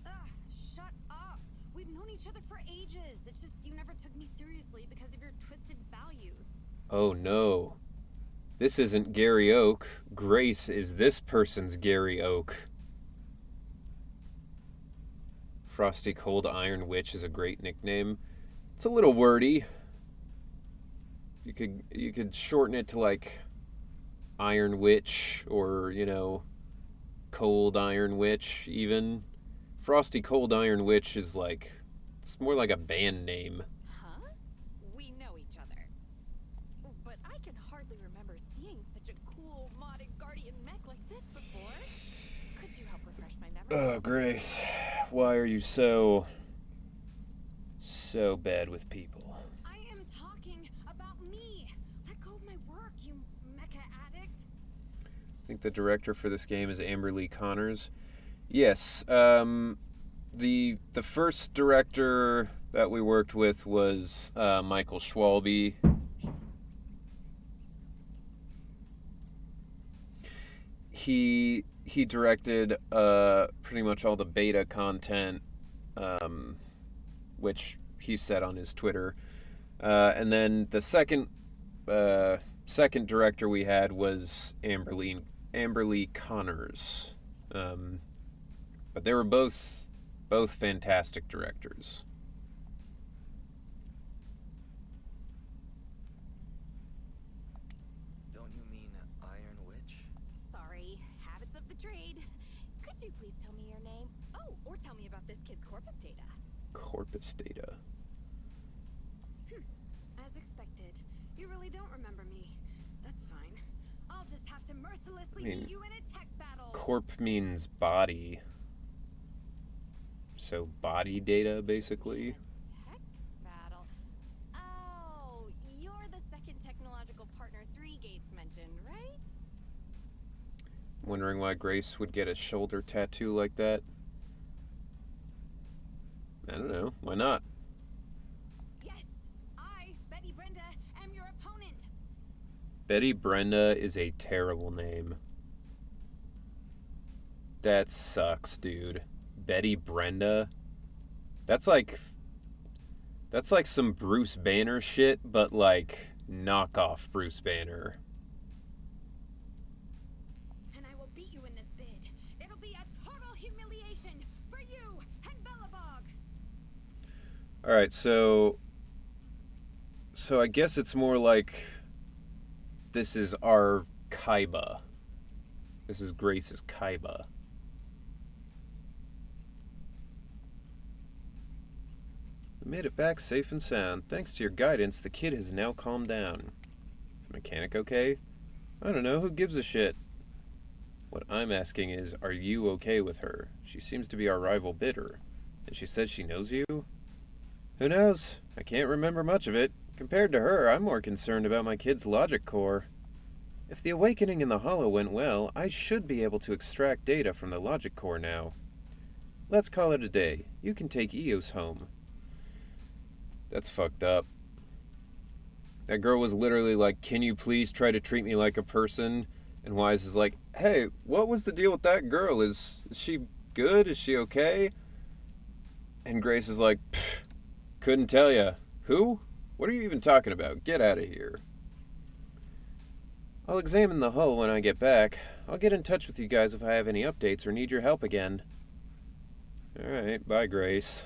Ugh, shut up. We've known each other for ages. It's just you never took me seriously because of your twisted values. Oh no. This isn't Gary Oak. Grace is this person's Gary Oak. Frosty Cold Iron Witch is a great nickname. It's a little wordy. You could shorten it to like Iron Witch, or, you know, Cold Iron Witch even. Frosty Cold Iron Witch is like, it's more like a band name. Huh? We know each other. But I can hardly remember seeing such a cool modded guardian mech like this before. Could you help refresh my memory? Oh, Grace, why are you so bad with people? I am talking about me. Let go of my work, you mecha addict. I think the director for this game is Amber Lee Connors. Yes, the first director that we worked with was Michael Schwalbe. He directed pretty much all the beta content, which he said on his Twitter. And then the second director we had was Amber Lee Connors. But they were both fantastic directors. Don't you mean Iron Witch? Sorry, habits of the trade. Could you please tell me your name? Oh, or tell me about this kid's corpus data. Corpus data. As expected. You really don't remember me. That's fine. I'll just have to mercilessly meet you in a tech battle. Corp means body. So body data, basically. Tech battle. Oh, you're the second technological partner 3 Gates mentioned, right? Wondering why Grace would get a shoulder tattoo like that? I don't know. Why not? Yes, I, Betty Brenda, am your opponent. Betty Brenda is a terrible name. That sucks, dude. Betty Brenda? That's like some Bruce Banner shit, but like knockoff Bruce Banner. And I will beat you in this bid. It'll be a total humiliation for you and Bellabog. Alright, so I guess it's more like this is our Kaiba. This is Grace's Kaiba. We made it back safe and sound. Thanks to your guidance, the kid has now calmed down. Is the mechanic okay? I don't know. Who gives a shit? What I'm asking is, are you okay with her? She seems to be our rival bidder. And she says she knows you? Who knows? I can't remember much of it. Compared to her, I'm more concerned about my kid's logic core. If the awakening in the hollow went well, I should be able to extract data from the logic core now. Let's call it a day. You can take Eos home. That's fucked up. That girl was literally like, can you please try to treat me like a person? And Wise is like, hey, what was the deal with that girl? Is she good? Is she okay? And Grace is like, couldn't tell ya. Who? What are you even talking about? Get out of here. I'll examine the hull when I get back. I'll get in touch with you guys if I have any updates or need your help again. Alright, bye, Grace.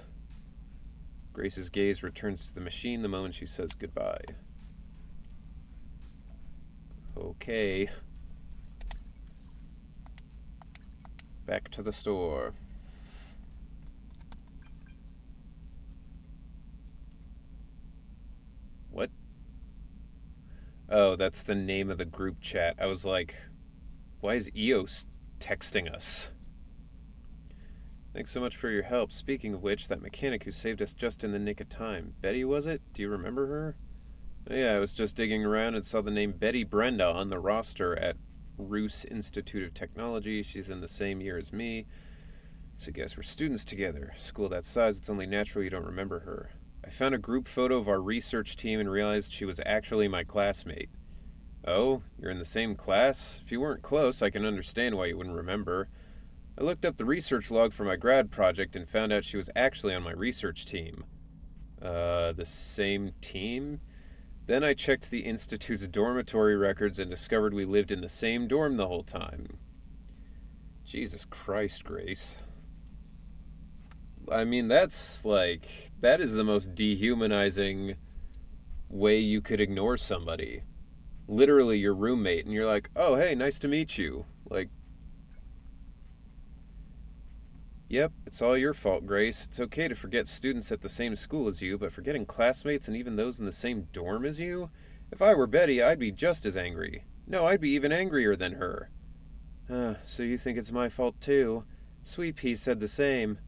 Grace's gaze returns to the machine the moment she says goodbye. Okay. Back to the store. What? Oh, that's the name of the group chat. I was like, why is Eos texting us? Thanks so much for your help. Speaking of which, that mechanic who saved us just in the nick of time. Betty, was it? Do you remember her? Oh, yeah, I was just digging around and saw the name Betty Brenda on the roster at Roos Institute of Technology. She's in the same year as me. So guess we're students together. School that size, it's only natural you don't remember her. I found a group photo of our research team and realized she was actually my classmate. Oh, you're in the same class? If you weren't close, I can understand why you wouldn't remember. I looked up the research log for my grad project and found out she was actually on my research team. The same team? Then I checked the Institute's dormitory records and discovered we lived in the same dorm the whole time. Jesus Christ, Grace. I mean, that is the most dehumanizing way you could ignore somebody. Literally your roommate, and you're like, oh, hey, nice to meet you. Like, yep, it's all your fault, Grace. It's okay to forget students at the same school as you, but forgetting classmates and even those in the same dorm as you? If I were Betty, I'd be just as angry. No, I'd be even angrier than her. So you think it's my fault too? Sweet Pea said the same.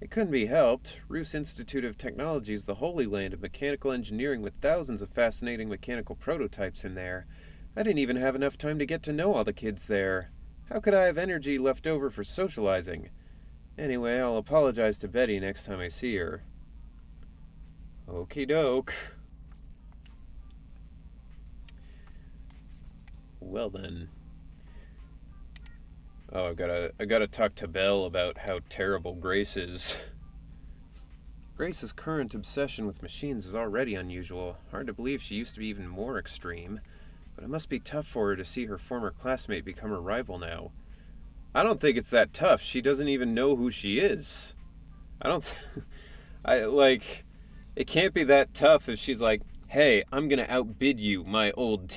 It couldn't be helped. Roos Institute of Technology is the holy land of mechanical engineering with thousands of fascinating mechanical prototypes in there. I didn't even have enough time to get to know all the kids there. How could I have energy left over for socializing? Anyway, I'll apologize to Betty next time I see her. Okie doke. Well then. Oh, I gotta talk to Belle about how terrible Grace is. Grace's current obsession with machines is already unusual. Hard to believe she used to be even more extreme. But it must be tough for her to see her former classmate become her rival now. I don't think it's that tough. She doesn't even know who she is. It can't be that tough if she's like, hey, I'm gonna outbid you, my old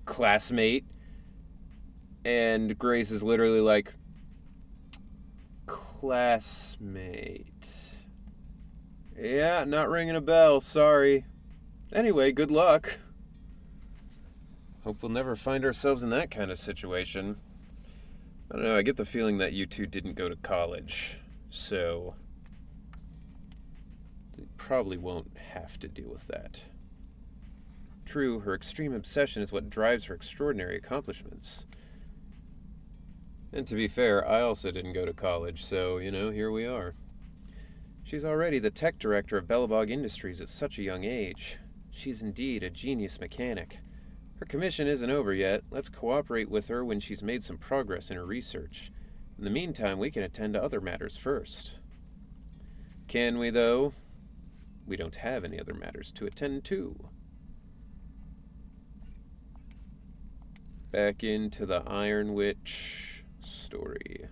classmate. And Grace is literally like, classmate. Yeah, not ringing a bell, sorry. Anyway, good luck. Hope we'll never find ourselves in that kind of situation. I don't know, I get the feeling that you two didn't go to college, so they probably won't have to deal with that. True, her extreme obsession is what drives her extraordinary accomplishments. And to be fair, I also didn't go to college, so, here we are. She's already the tech director of Bellabog Industries at such a young age. She's indeed a genius mechanic. Her commission isn't over yet. Let's cooperate with her when she's made some progress in her research. In the meantime, we can attend to other matters first. Can we, though? We don't have any other matters to attend to. Back into the Iron Witch story.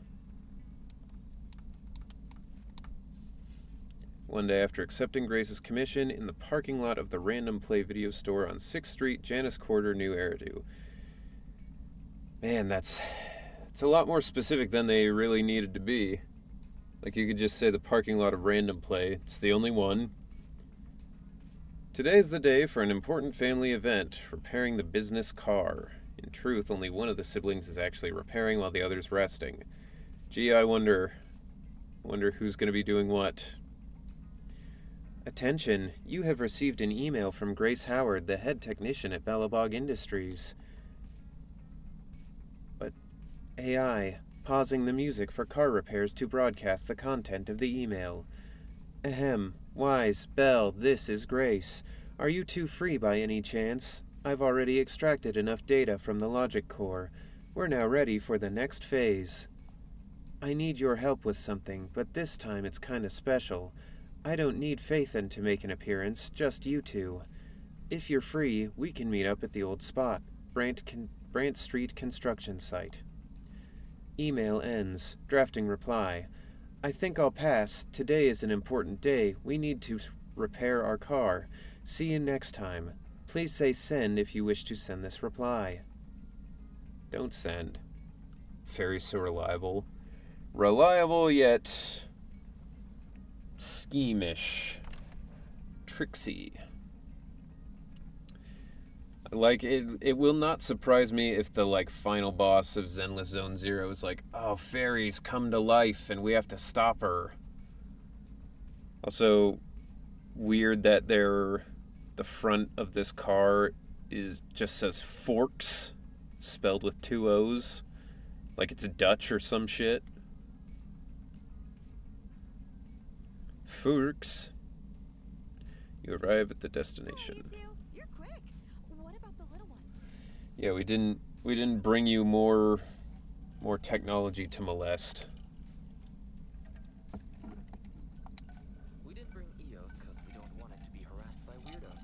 One day after accepting Grace's commission, in the parking lot of the Random Play video store on 6th Street, Janice Quarter, New Eridu. Man, it's a lot more specific than they really needed to be. Like, you could just say the parking lot of Random Play. It's the only one. Today's the day for an important family event, repairing the business car. In truth, only one of the siblings is actually repairing while the other's resting. Gee, I wonder who's going to be doing what. Attention, you have received an email from Grace Howard, the head technician at Bellabog Industries. But AI, pausing the music for car repairs to broadcast the content of the email. Ahem, Wise, Belle, this is Grace. Are you two free by any chance? I've already extracted enough data from the logic core. We're now ready for the next phase. I need your help with something, but this time it's kinda special. I don't need Phaethon to make an appearance, just you two. If you're free, we can meet up at the old spot, Brant Street construction site. Email ends. Drafting reply. I think I'll pass. Today is an important day. We need to repair our car. See you next time. Please say send if you wish to send this reply. Don't send. Very so reliable. Reliable yet schemish. Tricksy. Like, it will not surprise me if the, final boss of Zenless Zone Zero is like, oh, fairies come to life and we have to stop her. Also, weird that the front of this car just says Forks, spelled with 2 O's. Like it's Dutch or some shit. Forks. You arrive at the destination. Oh, you two? You're quick. What about the little one? Yeah, we didn't bring you more technology to molest. We didn't bring EOS because we don't want it to be harassed by weirdos.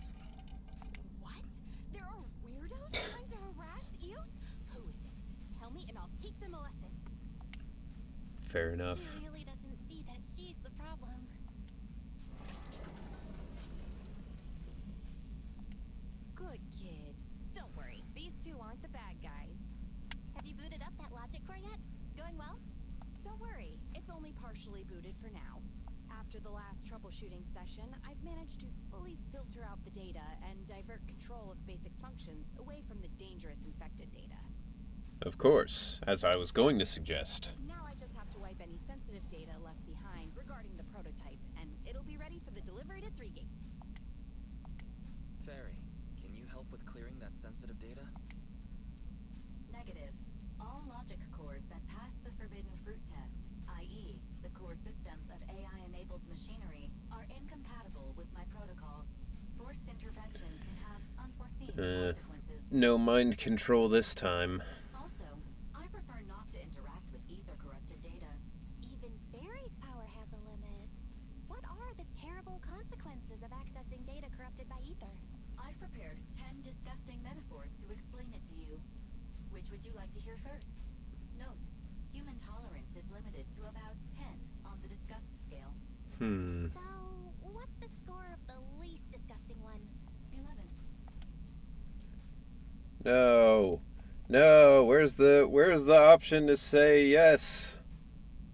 What? Fair enough. She really doesn't see that she's the problem. Good kid. Don't worry, these two aren't the bad guys. Have you booted up that logic core yet? Going well? Don't worry, it's only partially booted for now. After the last troubleshooting session, I've managed to fully filter out the data and divert control of basic functions away from the dangerous infected data. Of course, as I was going to suggest. Now I just have to wipe any sensitive data left behind regarding the prototype, and it'll be ready for the delivery to 3 gates. Fairy, can you help with clearing that sensitive data? Negative. All logic cores that pass the forbidden fruit test, i.e., the core systems of AI-enabled machinery, are incompatible with my protocols. Forced intervention can have unforeseen consequences. No mind control this time. Also, I prefer not to interact with ether-corrupted data. Even Barry's power has a limit. What are the terrible consequences of accessing data corrupted by ether? I've prepared 10 disgusting metaphors to explain it to you. Which would you like to hear first? Note, human tolerance is limited to about 10 on the disgust scale. So, what's the score of the least disgusting one? 11. No. No, where's the option to say yes?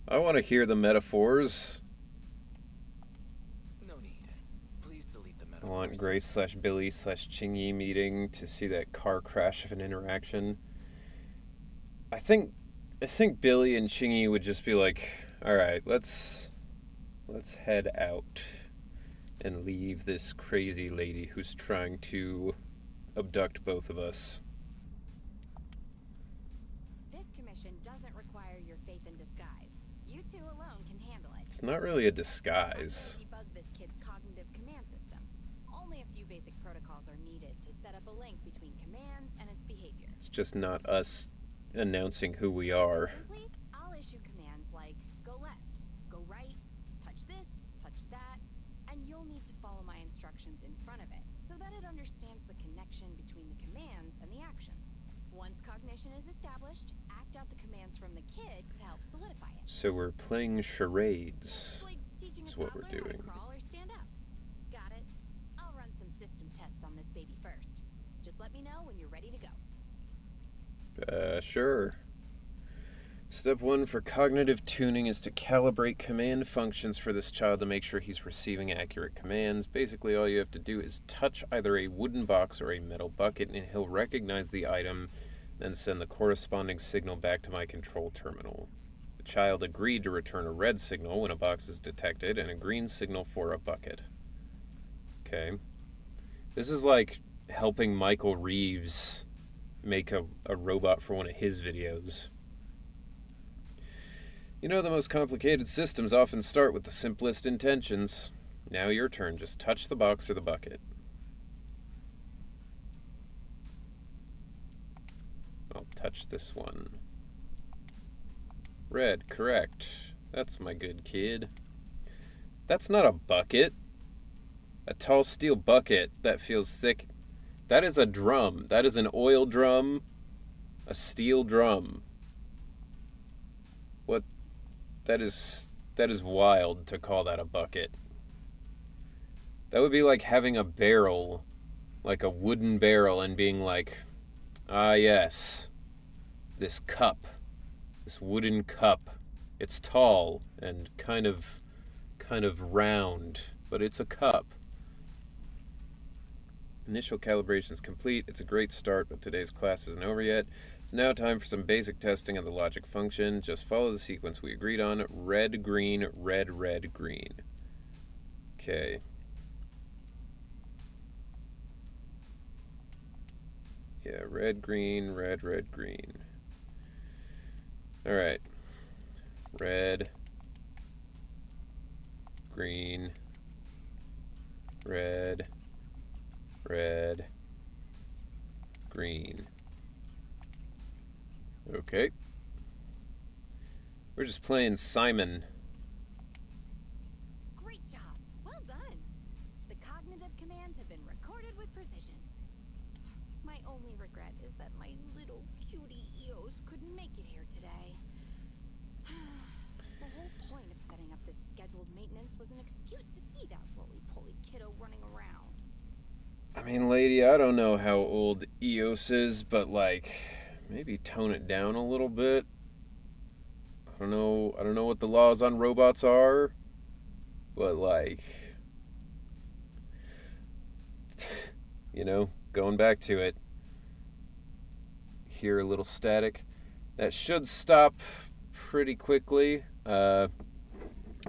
I want to hear the metaphors. No need. Please delete the I metaphors. want Grace/Billy/Chingy meeting to see that car crash of an interaction. I think Billy and Chingy would just be like, all right, let's head out and leave this crazy lady who's trying to abduct both of us. This commission doesn't require your faith in disguise. You two alone can handle it. It's not really a I'm disguise. gonna debug this kid's cognitive command system. Only a few basic protocols are needed to set up a link between commands and its behavior. It's just not us announcing who we are. Simply, I'll issue commands like go left, go right, touch this, touch that, and you'll need to follow my instructions in front of it so that it understands the connection between the commands and the actions. Once cognition is established, act out the commands from the kid to help solidify it. So we're playing charades. It's like teaching a That's what we're toddler how to doing. crawl or stand up. Got it? I'll run some system tests on this baby first. Just let me know when you're ready to go. Sure. Step 1 for cognitive tuning is to calibrate command functions for this child to make sure he's receiving accurate commands. Basically, all you have to do is touch either a wooden box or a metal bucket, and he'll recognize the item, then send the corresponding signal back to my control terminal. The child agreed to return a red signal when a box is detected, and a green signal for a bucket. Okay. This is like helping Michael Reeves make a robot for one of his videos. You know, the most complicated systems often start with the simplest intentions. Now your turn. Just touch the box or the bucket. I'll touch this one. Red, correct. That's my good kid. That's not a bucket. A tall steel bucket that feels thick. That is a drum. That is an oil drum. A steel drum. What? That is wild to call that a bucket. That would be like having a barrel, like a wooden barrel, and being like, ah yes, this cup, this wooden cup. It's tall and kind of round, but it's a cup. Initial calibration's complete. It's a great start, but today's class isn't over yet. It's now time for some basic testing of the logic function. Just follow the sequence we agreed on. Red, green, red, red, green. Okay. Yeah, red, green, red, red, green. Alright. Red, green, red, red, green. Okay. We're just playing Simon. Great job. Well done. The cognitive commands have been recorded with precision. My only regret is that my little cutie Eos couldn't make it here today. whole point of setting up this scheduled maintenance was an excuse to see that roly-poly kiddo running around. I mean, lady, I don't know how old EOS is, but like, maybe tone it down a little bit. I don't know what the laws on robots are, but like, going back to it, hear a little static. That should stop pretty quickly. I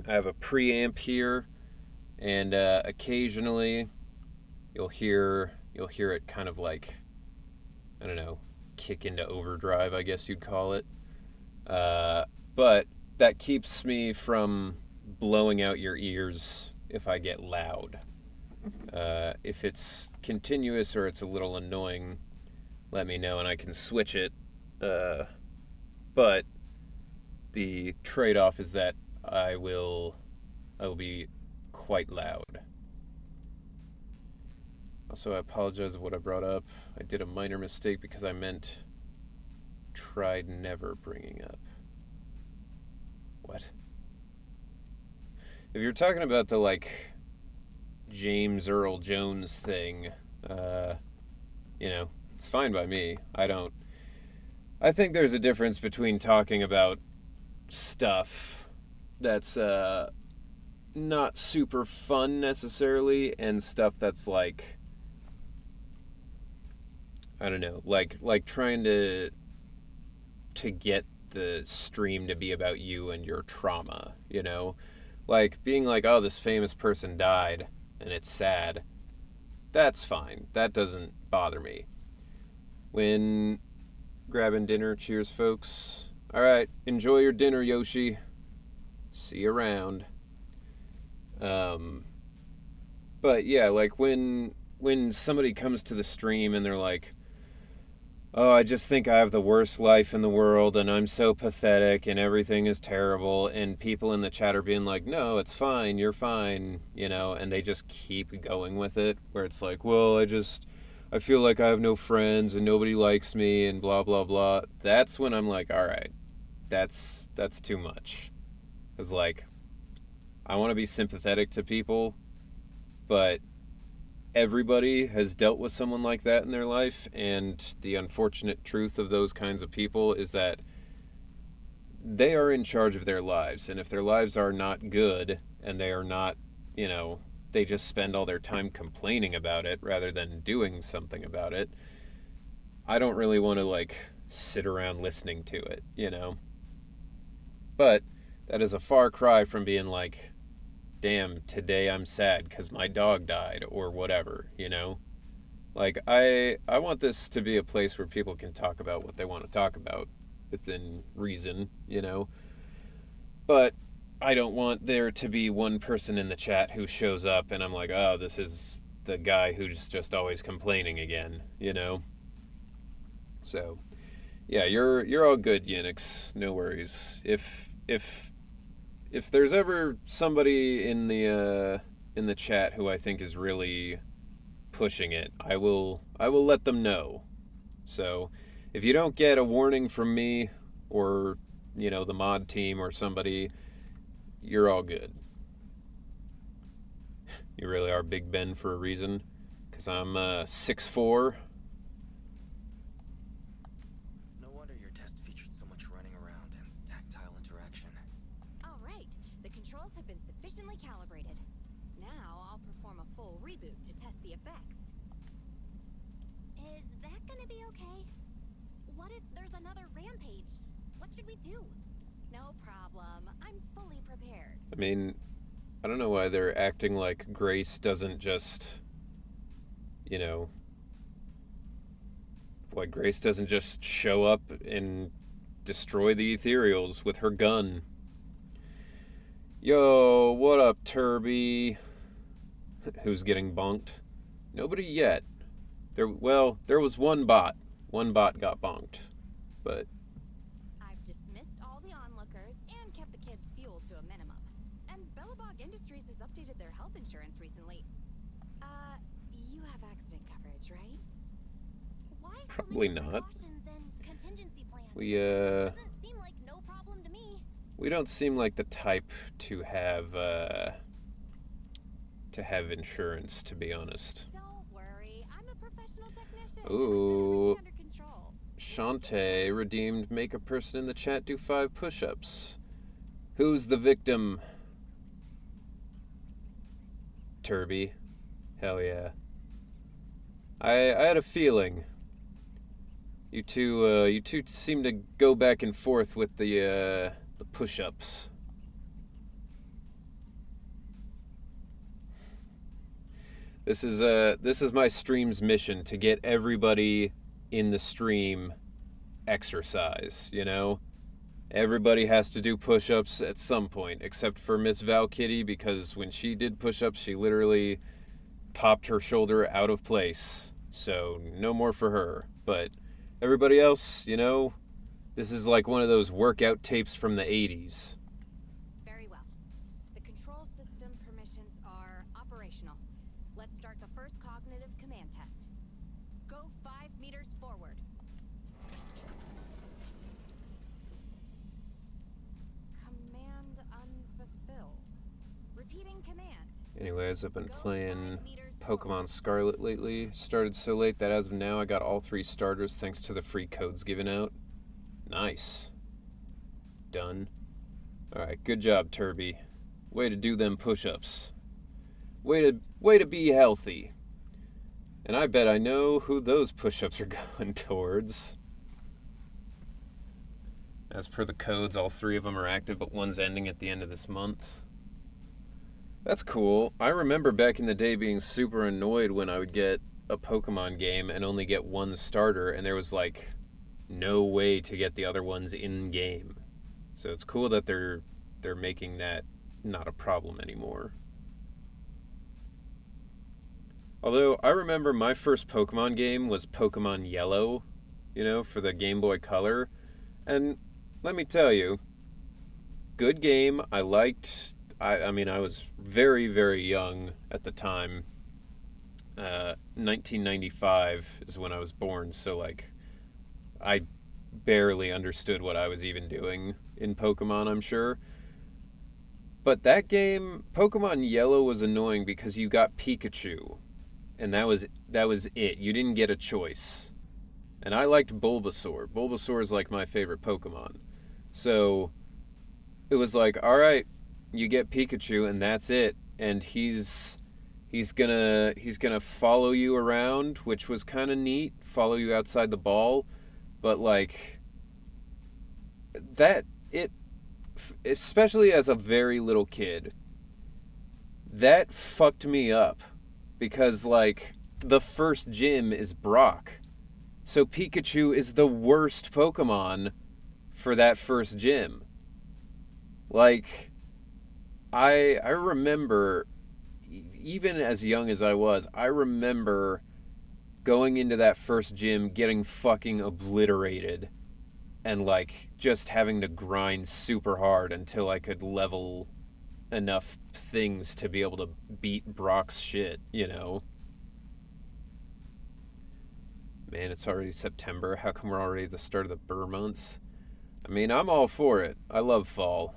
have a preamp here, and occasionally you'll hear it kind of like, I don't know, kick into overdrive, I guess you'd call it. But that keeps me from blowing out your ears if I get loud. If it's continuous or it's a little annoying, let me know and I can switch it. But the trade-off is that I will be quite loud. Also, I apologize for what I brought up. I did a minor mistake because I meant tried never bringing up. What? If you're talking about the, like, James Earl Jones thing, it's fine by me. I think there's a difference between talking about stuff that's, not super fun necessarily, and stuff that's like, I don't know, like trying to get the stream to be about you and your trauma, Like being like, oh, this famous person died and it's sad. That's fine. That doesn't bother me. When grabbing dinner, cheers, folks. All right, enjoy your dinner, Yoshi. See you around. But yeah, like when somebody comes to the stream and they're like, oh, I just think I have the worst life in the world and I'm so pathetic and everything is terrible, and people in the chat are being like, no, it's fine, you're fine, and they just keep going with it, where it's like, well, I feel like I have no friends and nobody likes me and blah, blah, blah. That's when I'm like, all right, that's too much. Because, like, I want to be sympathetic to people, but everybody has dealt with someone like that in their life, and the unfortunate truth of those kinds of people is that they are in charge of their lives, and if their lives are not good and they are not, they just spend all their time complaining about it rather than doing something about it, I don't really want to, like, sit around listening to it, But that is a far cry from being like, damn, today I'm sad because my dog died or whatever, Like, I want this to be a place where people can talk about what they want to talk about within reason, But I don't want there to be one person in the chat who shows up and I'm like, oh, this is the guy who's just always complaining again, So, yeah, you're all good, Yinix. No worries. If there's ever somebody in the chat who I think is really pushing it, I will let them know. So, if you don't get a warning from me or, the mod team or somebody, you're all good. You really are Big Ben for a reason, because I'm 6'4". No wonder your test featured so much running around and tactile interaction. All right, the controls have been sufficiently calibrated. Now I'll perform a full reboot to test the effects. Is that gonna be okay? What if there's another rampage? What should we do? No problem. I'm fully prepared. I mean, I don't know why they're acting like Grace doesn't just, why Grace doesn't just show up and destroy the Ethereals with her gun. Yo, what up, Turby? Who's getting bonked? Nobody yet. There was one bot. One bot got bonked. But I've dismissed all the onlookers and kept the kids' fuel to a minimum. And Bellabog Industries has updated their health insurance recently. You have accident coverage, right? Why so Probably many not. precautions and contingency plans? we Doesn't seem like no problem to me. We don't seem like the type to have insurance, to be honest. Don't worry, I'm a professional technician. Ooh. I've got everything under control. Shantae redeemed make a person in the chat do 5 push-ups. Who's the victim? Turby. Hell yeah. I had a feeling. You two seem to go back and forth with the push-ups. This is my stream's mission, to get everybody in the stream exercise, you know? Everybody has to do push-ups at some point, except for Miss Val Kitty, because when she did push-ups, she literally popped her shoulder out of place. So no more for her. But everybody else, you know, this is like one of those workout tapes from the 80s. Very well. The control system permissions are operational. Let's start the first cognitive command test. Go 5 meters forward. Command unfulfilled. Repeating command. Anyways, I've been playing Pokemon Scarlet lately. Started so late that as of now I got all 3 starters thanks to the free codes given out. Nice. Done. Alright, good job, Turby. Way to do them push-ups. Way to be healthy. And I bet I know who those push-ups are going towards. As per the codes, all 3 of them are active, but one's ending at the end of this month. That's cool. I remember back in the day being super annoyed when I would get a Pokemon game and only get 1 starter, and there was like no way to get the other ones in game. So it's cool that they're making that not a problem anymore. Although I remember my first Pokemon game was Pokemon Yellow, you know, for the Game Boy Color, and let me tell you, good game. I liked. I mean, I was very, very young at the time. 1995 is when I was born, so like, I barely understood what I was even doing in Pokemon, I'm sure. But that game, Pokemon Yellow, was annoying because you got Pikachu, and that was it. You didn't get a choice. And I liked Bulbasaur. Bulbasaur is like my favorite Pokemon. So it was like, all right, you get Pikachu, and that's it. And he's gonna follow you around, which was kind of neat. Follow you outside the ball, but like that, it, especially as a very little kid, that fucked me up because like the first gym is Brock, so Pikachu is the worst Pokemon for that first gym. Like, I remember, even as young as I was, I remember going into that first gym getting fucking obliterated and like just having to grind super hard until I could level enough things to be able to beat Brock's shit, you know? Man, it's already September. How come we're already at the start of the Burr months? I mean, I'm all for it. I love fall.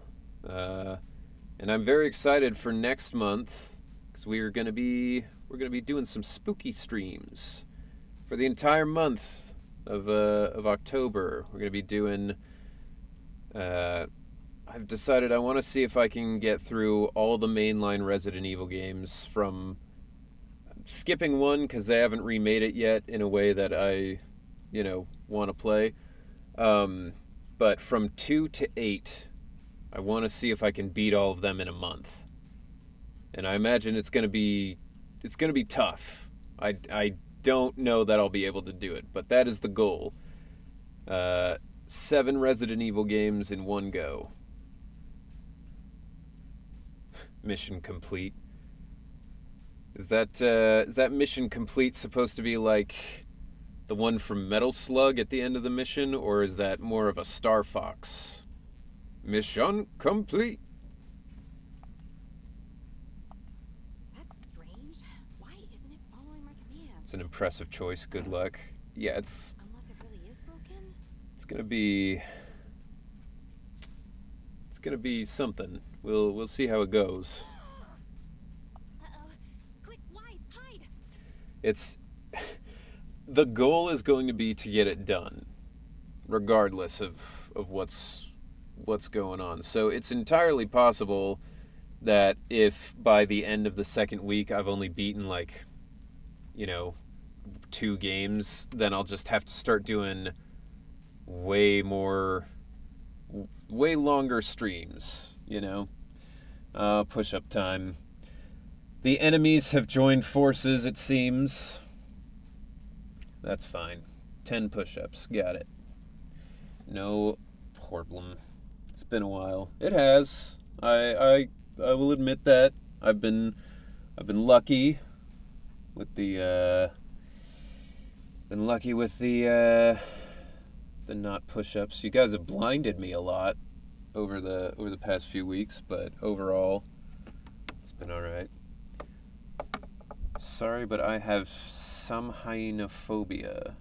And I'm very excited for next month because we're gonna be doing some spooky streams for the entire month of October. We're gonna be doing. I've decided I want to see if I can get through all the mainline Resident Evil games from skipping one because they haven't remade it yet in a way that I, want to play. But from 2 to 8, I want to see if I can beat all of them in a month. And I imagine it's gonna be tough. I don't know that I'll be able to do it, but that is the goal. 7 Resident Evil games in one go. Mission complete. Is that mission complete supposed to be like the one from Metal Slug at the end of the mission, or is that more of a Star Fox? Mission complete. That's strange. Why isn't it following my commands? It's an impressive choice. Good luck. Yeah, Unless it really is broken? it's it's gonna be something. We'll see how it goes. Uh-oh. Quick, Wise, hide! It's the goal is going to be to get it done, regardless of what's going on. So it's entirely possible that if by the end of the second week I've only beaten like, 2 games, then I'll just have to start doing way more, way longer streams, push up time. The enemies have joined forces, it seems. That's fine. 10 push ups, got it. No problem. It's been a while. It has. I will admit that. I've been lucky with the the not push-ups. You guys have blinded me a lot over the past few weeks, but overall it's been all right. Sorry, but I have some hyenophobia.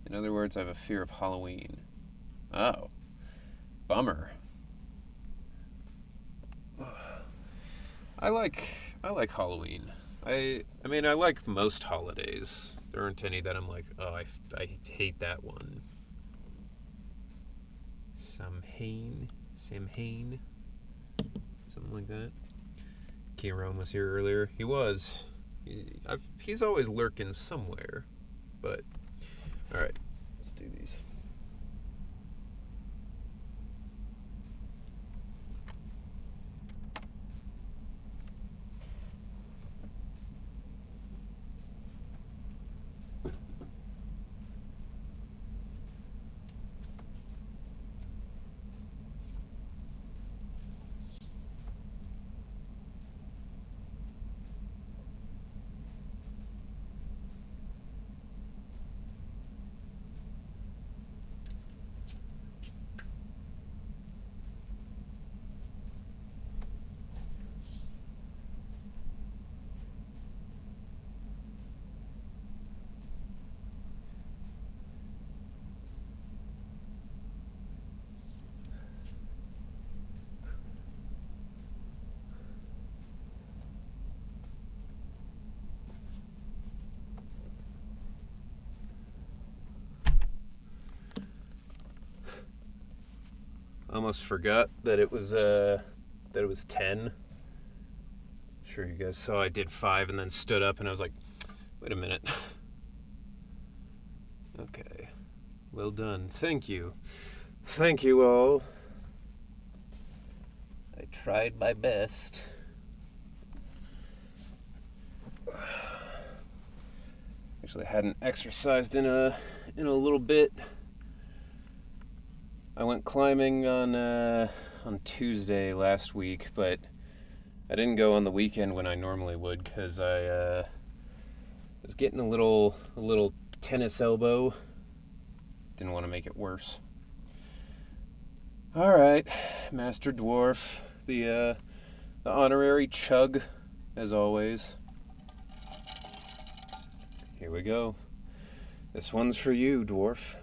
In other words, I have a fear of Halloween. Oh. Bummer. I like Halloween. I mean, I like most holidays. There aren't any that I'm like, oh, I hate that one. Samhain, something like that. Kieran was here earlier. He was. He's always lurking somewhere. But all right, let's do these. Almost forgot that it was 10. Sure you guys saw I did 5 and then stood up and I was like, wait a minute. Okay. Well done. Thank you. Thank you all. I tried my best. Actually, I hadn't exercised in a little bit. I went climbing on Tuesday last week, but I didn't go on the weekend when I normally would because I was getting a little tennis elbow. Didn't want to make it worse. All right, Master Dwarf, the honorary chug, as always. Here we go. This one's for you, Dwarf.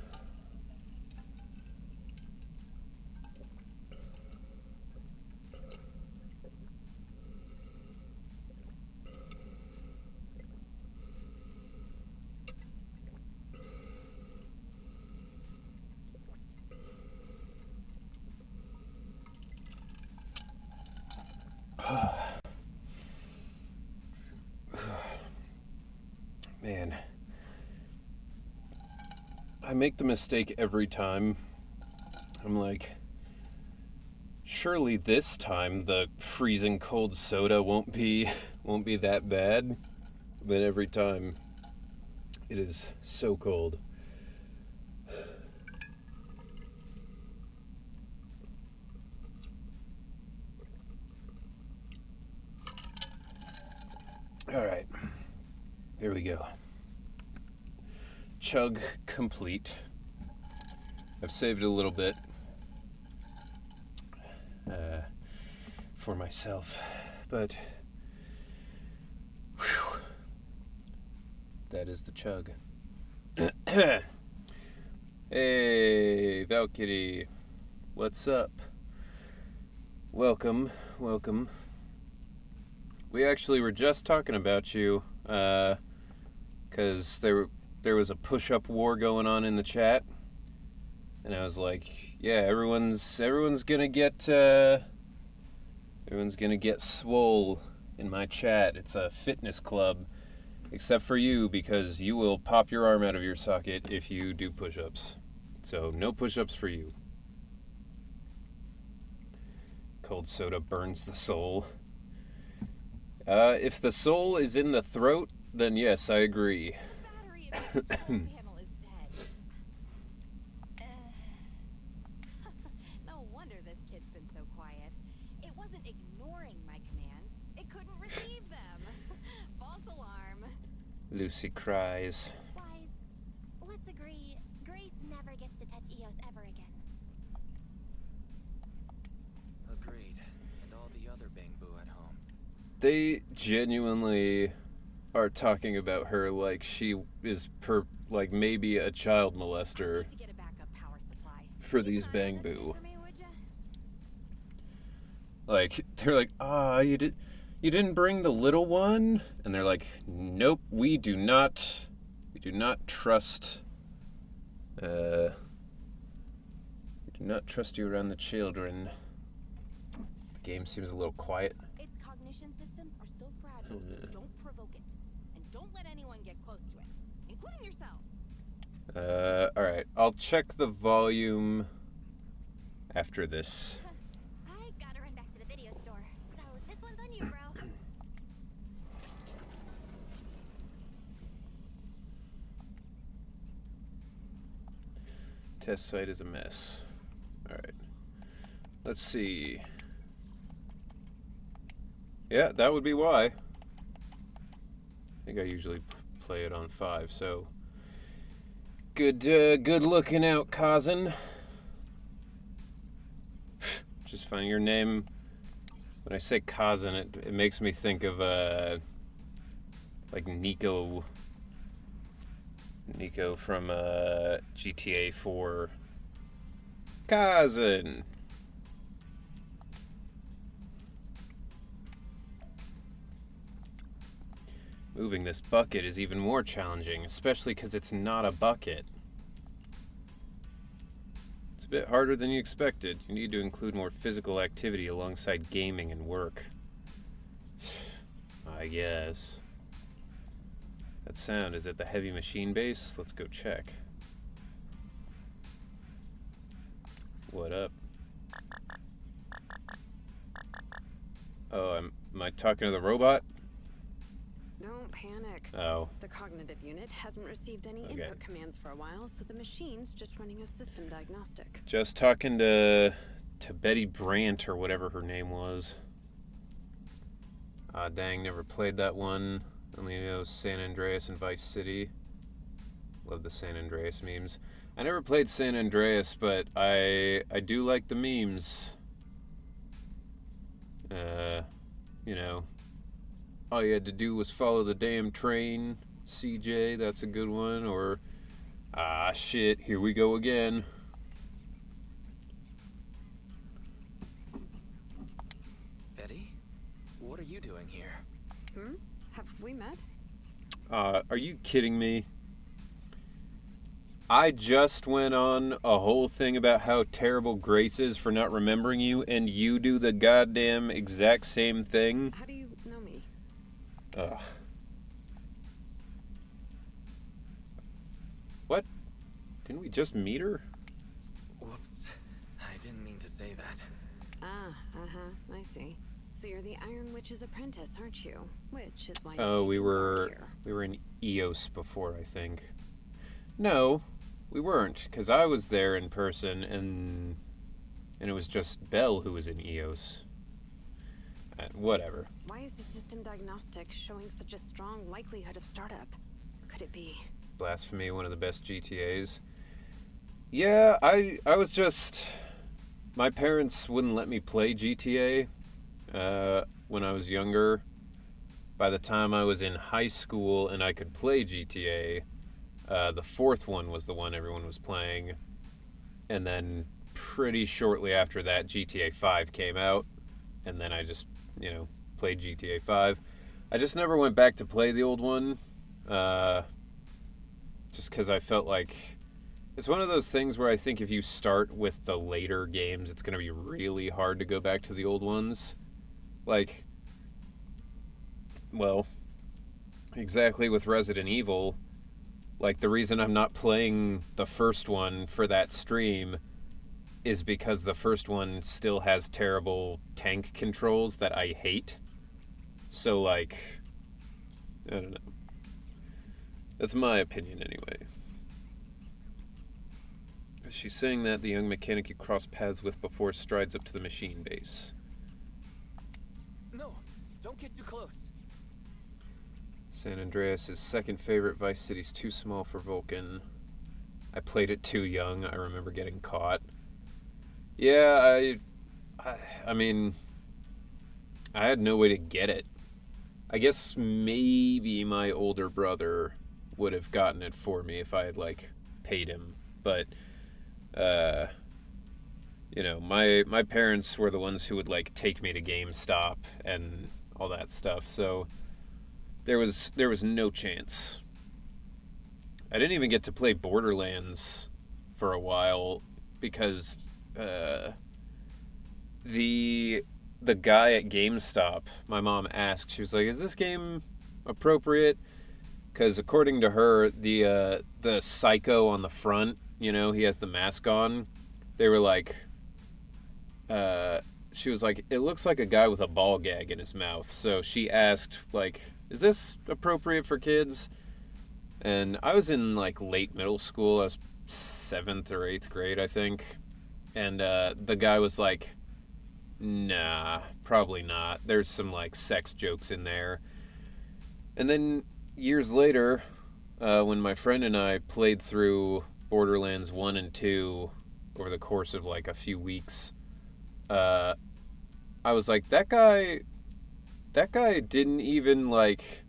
Man, I make the mistake every time. I'm like, surely this time the freezing cold soda won't be that bad. But every time it is so cold. All right, there we go. Chug complete. I've saved a little bit for myself, but whew, that is the chug. Hey, Valkyrie, what's up? Welcome, welcome. We actually were just talking about you, because there was a push-up war going on in the chat, and I was like, yeah, everyone's gonna get swole in my chat. It's a fitness club, except for you, because you will pop your arm out of your socket if you do push-ups. So no push-ups for you. Cold soda burns the soul. If the soul is in the throat, then yes, I agree. Battery in the control panel is dead. No wonder this kid's been so quiet. It wasn't ignoring my commands. It couldn't receive them. False alarm. Lucy cries. Wise, let's agree, Grace never gets to touch Eos ever again. Agreed. And all the other Bang Boo at home. They genuinely are talking about her like she is like maybe a child molester To get a backup power supply. for these Sign Bang this Boo. for me, would ya? Like they're like, you didn't bring the little one, and they're like, nope, we do not trust. We do not trust you around the children. The game seems a little quiet. Its cognition systems are still fragile, so don't provoke it. And don't let anyone get close to it, including yourselves. Alright, I'll check the volume after this. I gotta run back to the video store. So this one's on you, bro. Test site is a mess. Alright. Let's see. Yeah, that would be why. I think I usually play it on 5, so good looking out, Kazan. Just finding your name. When I say Kazan, it makes me think of like Nico from GTA 4. Kazan. Moving this bucket is even more challenging, especially because it's not a bucket. It's a bit harder than you expected. You need to include more physical activity alongside gaming and work. I guess. That sound, is it the heavy machine base? Let's go check. What up? Oh, am I talking to the robot? Don't panic. Oh. The cognitive unit hasn't received any Okay. input commands for a while, so the machine's just running a system diagnostic. Just talking to Betty Brant or whatever her name was. Dang, never played that one. Only know San Andreas and Vice City. Love the San Andreas memes. I never played San Andreas, but I do like the memes. You know, all you had to do was follow the damn train. CJ, that's a good one. Or, shit, here we go again. Eddie? What are you doing here? Have we met? Are you kidding me? I just went on a whole thing about how terrible Grace is for not remembering you, and you do the goddamn exact same thing? How do you know me? Ugh. What? Didn't we just meet her? Whoops. I didn't mean to say that. I see. So you're the Iron Witch's apprentice, aren't you? Which is why Oh, you're we keeping guard were here. in EOS before, I think. No, we weren't, because I was there in person, and it was just Belle who was in EOS. Whatever. Why is the system diagnostic showing such a strong likelihood of startup? Could it be? Blasphemy, one of the best GTAs. Yeah, I was just... My parents wouldn't let me play GTA when I was younger. By the time I was in high school and I could play GTA, the fourth one was the one everyone was playing. And then pretty shortly after that, GTA 5 came out. and then I just, played GTA 5. I just never went back to play the old one, just because I felt like it's one of those things where I think if you start with the later games, it's going to be really hard to go back to the old ones. Like, well, exactly with Resident Evil, like the reason I'm not playing the first one for that stream is because the first one still has terrible tank controls that I hate. So, like, I don't know. That's my opinion anyway. She's saying that the young mechanic you cross paths with before strides up to the machine base. No, don't get too close. San Andreas' second favorite. Vice City's too small for Vulcan. I played it too young. I remember getting caught. Yeah, I mean, I had no way to get it. I guess maybe my older brother would have gotten it for me if I had, like, paid him. But, my parents were the ones who would, like, take me to GameStop and all that stuff. So there was no chance. I didn't even get to play Borderlands for a while because the guy at GameStop, my mom asked, she was like, "Is this game appropriate?" Because according to her, the psycho on the front, he has the mask on. They were like, she was like, "It looks like a guy with a ball gag in his mouth." So she asked, like, "Is this appropriate for kids?" And I was in, like, late middle school. I was 7th or 8th grade, I think. And the guy was like, "Nah, probably not. There's some, like, sex jokes in there." And then years later, when my friend and I played through Borderlands 1 and 2 over the course of, like, a few weeks, I was like, that guy didn't even, like,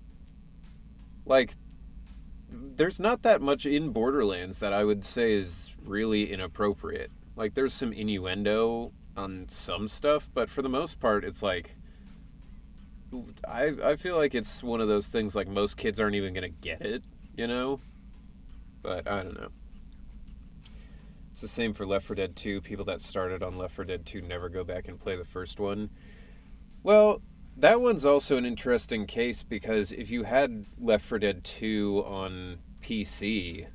there's not that much in Borderlands that I would say is really inappropriate. Like, there's some innuendo on some stuff, but for the most part, it's like, I feel like it's one of those things, like, most kids aren't even gonna get it, But I don't know. It's the same for Left 4 Dead 2. People that started on Left 4 Dead 2 never go back and play the first one. Well, that one's also an interesting case because if you had Left 4 Dead 2 on PC,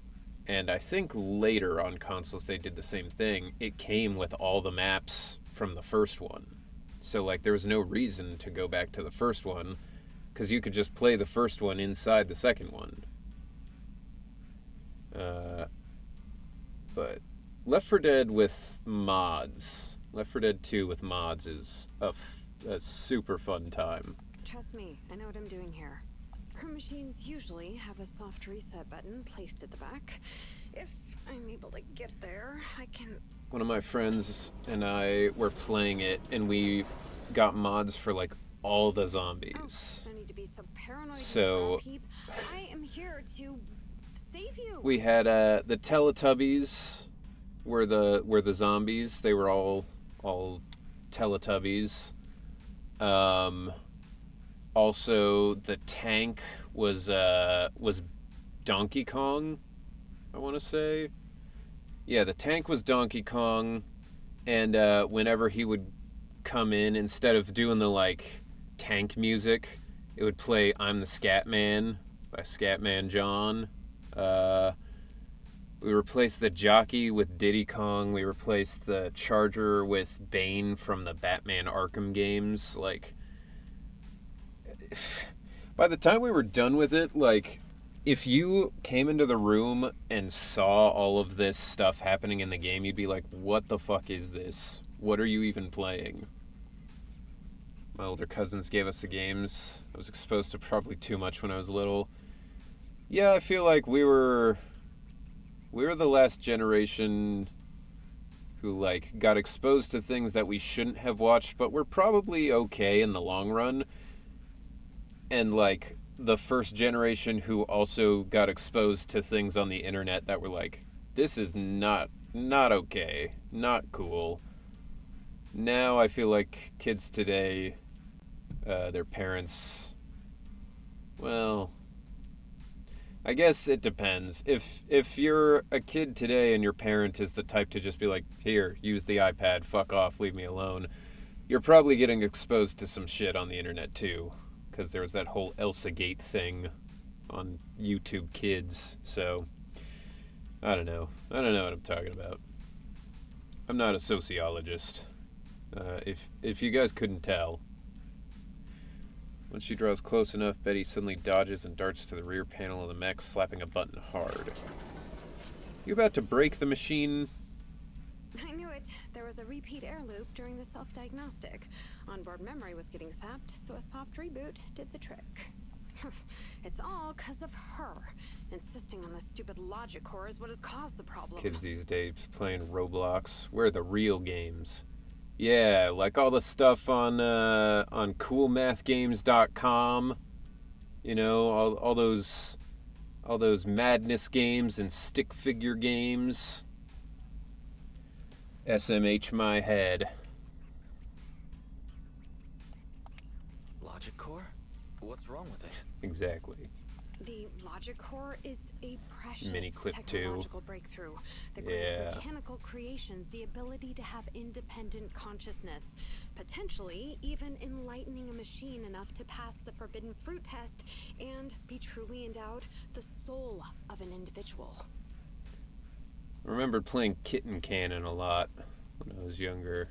and I think later on consoles they did the same thing, it came with all the maps from the first one. So, like, there was no reason to go back to the first one because you could just play the first one inside the second one. But Left 4 Dead with mods, Left 4 Dead 2 with mods is a super fun time. Trust me, I know what I'm doing here. Her machines usually have a soft reset button placed at the back. If I'm able to get there, I can... One of my friends and I were playing it, and we got mods for, like, all the zombies. Oh, no need to be so paranoid. So I am here to save you. We had the Teletubbies were the zombies. They were all Teletubbies. Also, the tank was Donkey Kong, I want to say. Yeah, the tank was Donkey Kong, and whenever he would come in, instead of doing the, like, tank music, it would play "I'm the Scat Man" by Scatman John. We replaced the jockey with Diddy Kong. We replaced the charger with Bane from the Batman Arkham games. Like, by the time we were done with it, like, if you came into the room and saw all of this stuff happening in the game, you'd be like, what the fuck is this? What are you even playing? My older cousins gave us the games. I was exposed to probably too much when I was little. Yeah, I feel like we were the last generation who, like, got exposed to things that we shouldn't have watched, but were probably okay in the long run. And, like, the first generation who also got exposed to things on the internet that were like, this is not okay, not cool. now I feel like kids today, their parents, well, I guess it depends. If you're a kid today and your parent is the type to just be like, "Here, use the iPad, fuck off, leave me alone," you're probably getting exposed to some shit on the internet too, because there was that whole Elsa Gate thing on YouTube Kids. So I don't know. I don't know what I'm talking about. I'm not a sociologist. If you guys couldn't tell. When she draws close enough, Betty suddenly dodges and darts to the rear panel of the mech, slapping a button hard. You about to break the machine? I knew it. There was a repeat air loop during the self-diagnostic. Onboard memory was getting sapped, so a soft reboot did the trick. It's all because of her. Insisting on the stupid logic core is what has caused the problem. Kids these days playing Roblox. Where are the real games? Yeah, like all the stuff on coolmathgames.com. You know, all those madness games and stick figure games. SMH my head. Logic core? What's wrong with it? Exactly. The logic core is a precious Mini clip technological breakthrough that grants mechanical creations the ability to have independent consciousness, potentially even enlightening a machine enough to pass the forbidden fruit test and be truly endowed the soul of an individual. I remembered playing Kitten Cannon a lot when I was younger.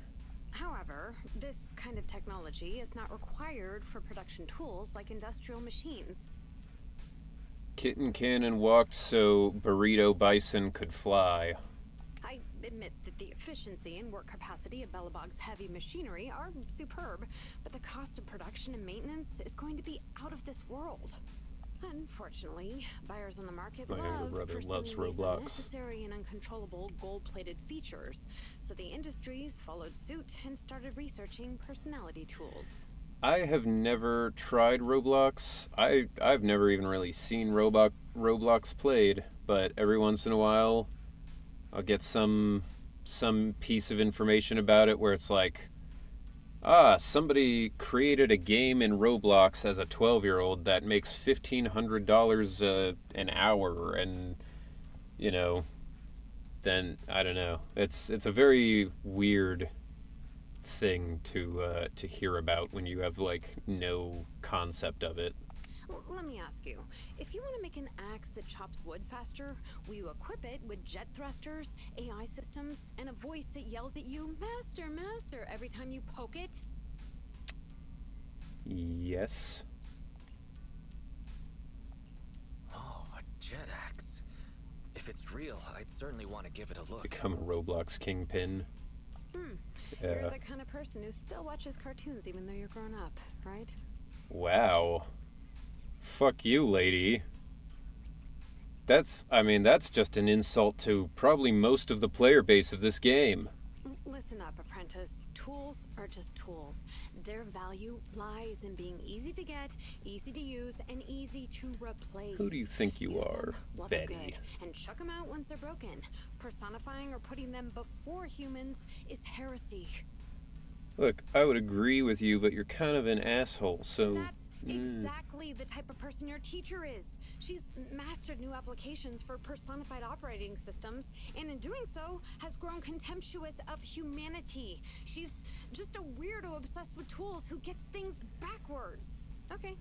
However, this kind of technology is not required for production tools like industrial machines. Kitten Cannon walked so Burrito Bison could fly. I admit that the efficiency and work capacity of Belobog's heavy machinery are superb, but the cost of production and maintenance is going to be out of this world. Unfortunately, buyers on the market My younger love brother pursuing loves these Roblox. unnecessary and uncontrollable gold-plated features, so the industries followed suit and started researching personality tools. I have never tried Roblox. I've never even really seen Roblox played, but every once in a while I'll get some piece of information about it where it's like, somebody created a game in Roblox as a 12-year-old that makes $1,500 an hour, and you know, then I don't know. It's a very weird thing to hear about when you have like no concept of it. Let me ask you, if you want to make an axe that chops wood faster, will you equip it with jet thrusters, AI systems, and a voice that yells at you, "Master, Master," every time you poke it? Yes. Oh, a jet axe. If it's real, I'd certainly want to give it a look. Become a Roblox kingpin. You're Yeah. the kind of person who still watches cartoons even though you're grown up, right? Wow. Fuck you, lady. That's just an insult to probably most of the player base of this game. Listen up, apprentice. Tools are just tools. Their value lies in being easy to get, easy to use, and easy to replace. Who do you think you Use are, them while they're Betty? good, and chuck them out once they're broken. Personifying or putting them before humans is heresy. Look, I would agree with you, but you're kind of an asshole, so... That's exactly the type of person your teacher is. She's mastered new applications for personified operating systems, and in doing so, has grown contemptuous of humanity. She's just a weirdo obsessed with tools who gets things backwards. Okay.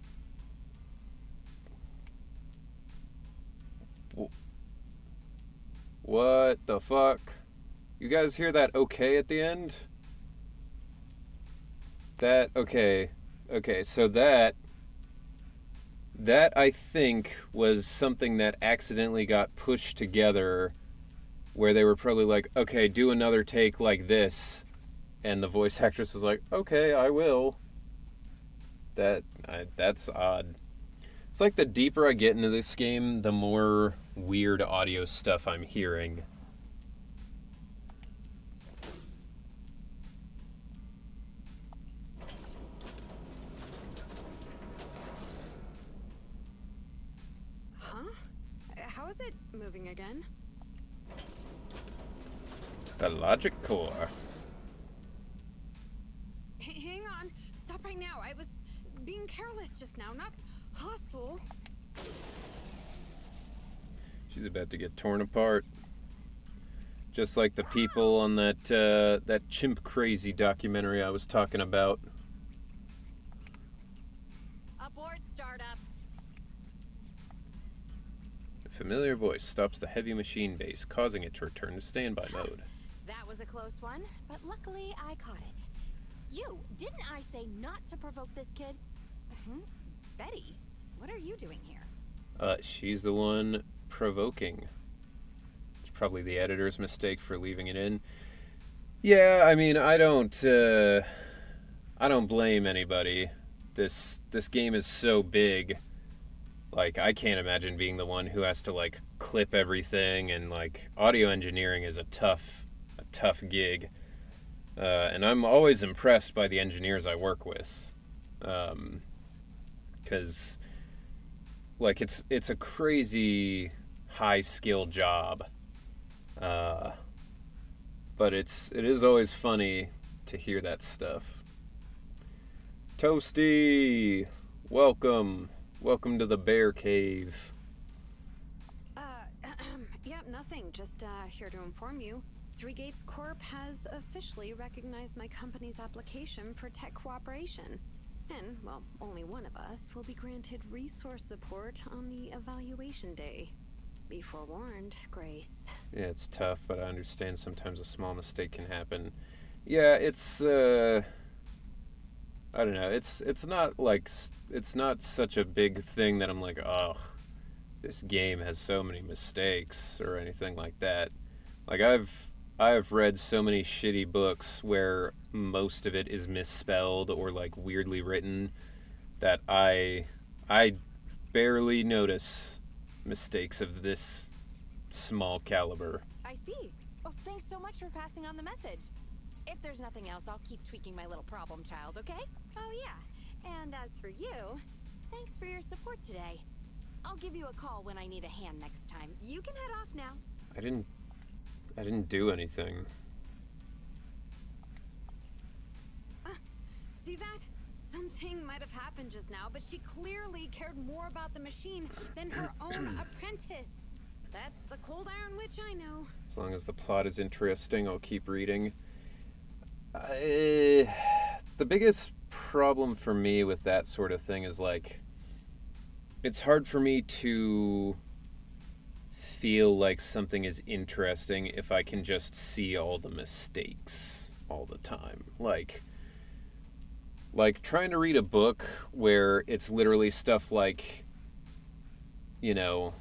What the fuck? You guys hear that okay at the end? Okay, so that I think was something that accidentally got pushed together, where they were probably like, okay, do another take like this, and the voice actress was like, okay, I will. That's odd. It's like the deeper I get into this game, the more weird audio stuff I'm hearing. Huh? How is it moving again? The logic core. right now. I was being careless just now, not hostile. She's about to get torn apart. Just like the people on that Chimp Crazy documentary I was talking about. Aboard, startup. A familiar voice stops the heavy machine base, causing it to return to standby mode. That was a close one, but luckily I caught it. Didn't I say not to provoke this kid? Betty, what are you doing here? She's the one provoking. It's probably the editor's mistake for leaving it in. Yeah, I mean, I don't blame anybody. This game is so big. Like, I can't imagine being the one who has to, like, clip everything, and, like, audio engineering is a tough gig. And I'm always impressed by the engineers I work with. Because, like, it's a crazy high-skill job. But it is always funny to hear that stuff. Toasty! Welcome to the bear cave. Yeah, nothing. Just here to inform you. Three Gates Corp has officially recognized my company's application for tech cooperation. And, well, only one of us will be granted resource support on the evaluation day. Be forewarned, Grace. Yeah, it's tough, but I understand sometimes a small mistake can happen. Yeah, it's I don't know. It's not such a big thing that I'm like, oh, this game has so many mistakes or anything like that. Like I've read so many shitty books where most of it is misspelled or like weirdly written that I barely notice mistakes of this small caliber. I see. Well, thanks so much for passing on the message. If there's nothing else, I'll keep tweaking my little problem child, okay? Oh, yeah. And as for you, thanks for your support today. I'll give you a call when I need a hand next time. You can head off now. I didn't do anything. See that? Something might have happened just now, but she clearly cared more about the machine than her own apprentice. That's the Cold Iron Witch I know. As long as the plot is interesting, I'll keep reading. The biggest problem for me with that sort of thing is, like, it's hard for me to feel like something is interesting if I can just see all the mistakes all the time. Like trying to read a book where it's literally stuff like, you know,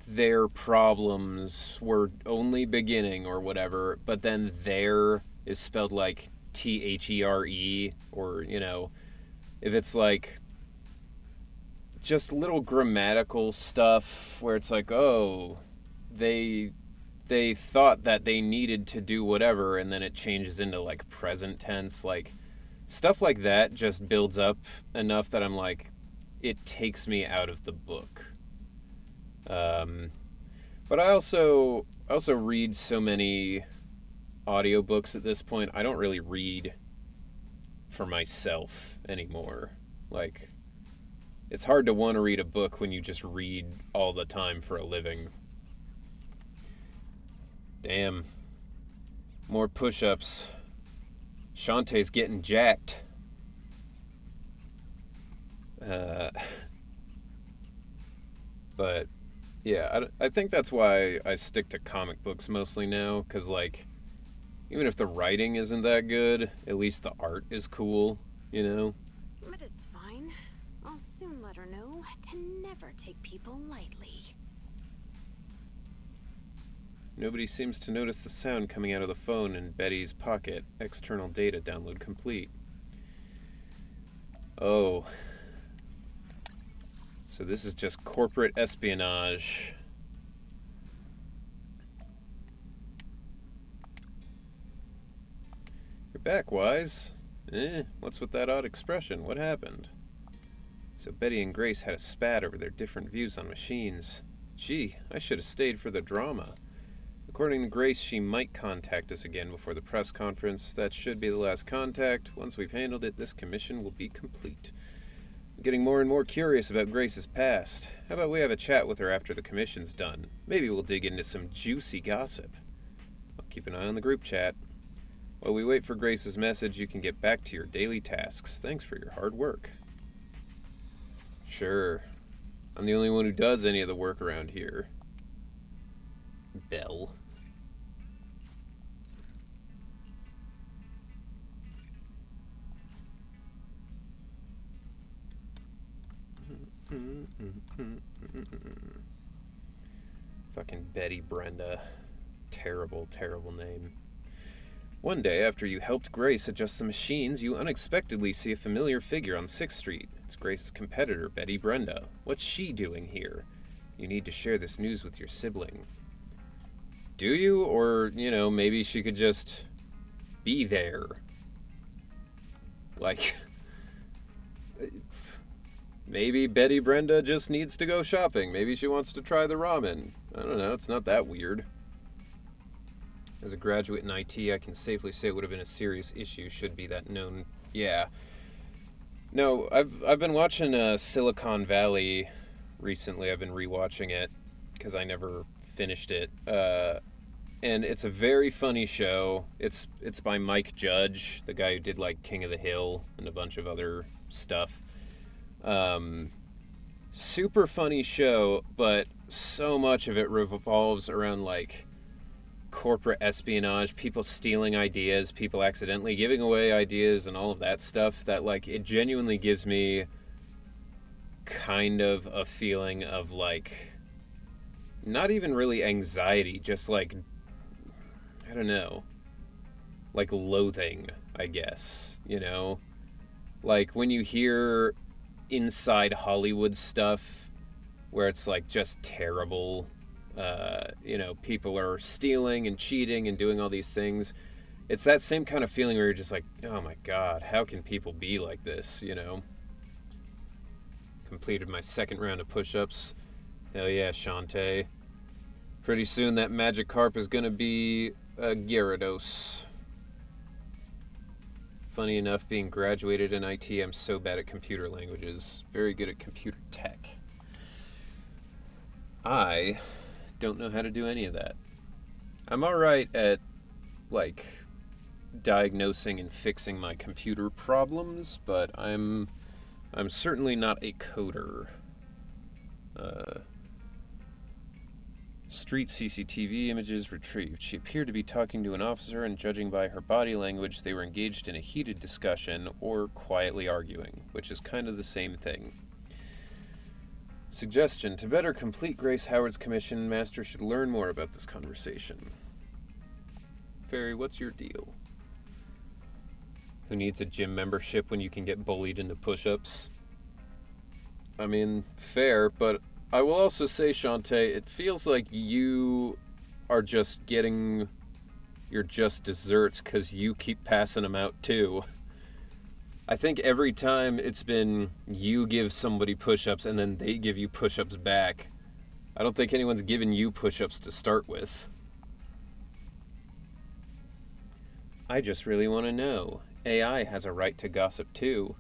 their problems were only beginning or whatever, but then there is spelled like THERE, or, you know, if it's like just little grammatical stuff where it's like, oh, they thought that they needed to do whatever, and then it changes into like present tense, like stuff like that just builds up enough that I'm like, it takes me out of the book. But I also read so many audiobooks at this point. I don't really read for myself anymore. Like, it's hard to want to read a book when you just read all the time for a living. Damn. More push-ups. Shantae's getting jacked. But yeah, I think that's why I stick to comic books mostly now, because, like, even if the writing isn't that good, at least the art is cool, you know? But it's fine. I'll soon let her know to never take people lightly. Nobody seems to notice the sound coming out of the phone in Betty's pocket. External data download complete. Oh. So this is just corporate espionage. You're back, Wise. What's with that odd expression? What happened? So Betty and Grace had a spat over their different views on machines. Gee, I should have stayed for the drama. The According to Grace, she might contact us again before the press conference. That should be the last contact. Once we've handled it, this commission will be complete. I'm getting more and more curious about Grace's past. How about we have a chat with her after the commission's done? Maybe we'll dig into some juicy gossip. I'll keep an eye on the group chat. While we wait for Grace's message, you can get back to your daily tasks. Thanks for your hard work. Sure. I'm the only one who does any of the work around here. Belle. Fucking Betty Brenda. Terrible, terrible name. One day, after you helped Grace adjust the machines, you unexpectedly see a familiar figure on 6th Street. It's Grace's competitor, Betty Brenda. What's she doing here? You need to share this news with your sibling. Do you? Or, maybe she could just be there. Like, maybe Betty Brenda just needs to go shopping. Maybe she wants to try the ramen. I don't know, it's not that weird. As a graduate in IT, I can safely say it would have been a serious issue should be that known. Yeah. No, I've been watching Silicon Valley recently. I've been rewatching it because I never finished it. And it's a very funny show. It's by Mike Judge, the guy who did like King of the Hill and a bunch of other stuff. Super funny show, but so much of it revolves around like corporate espionage, people stealing ideas, people accidentally giving away ideas and all of that stuff, that like it genuinely gives me kind of a feeling of like not even really anxiety, just like I don't know, like loathing, I guess, like when you hear inside Hollywood stuff where it's like just terrible. People are stealing and cheating and doing all these things. It's that same kind of feeling where you're just like, oh my god, how can people be like this, Completed my 2nd round of push-ups. Hell yeah, Shantae. Pretty soon that Magikarp is gonna be a Gyarados. Funny enough, being graduated in IT, I'm so bad at computer languages. Very good at computer tech. I don't know how to do any of that. I'm alright at, like, diagnosing and fixing my computer problems, but I'm certainly not a coder. Street CCTV images retrieved. She appeared to be talking to an officer, and judging by her body language, they were engaged in a heated discussion or quietly arguing, which is kind of the same thing. Suggestion: to better complete Grace Howard's commission, Master should learn more about this conversation. Fairy, what's your deal? Who needs a gym membership when you can get bullied into push-ups? I mean, fair, but I will also say, Shantae, it feels like you are just getting your just desserts because you keep passing them out too. I think every time it's been you give somebody push-ups and then they give you push-ups back. I don't think anyone's given you push-ups to start with. I just really want to know. AI has a right to gossip too.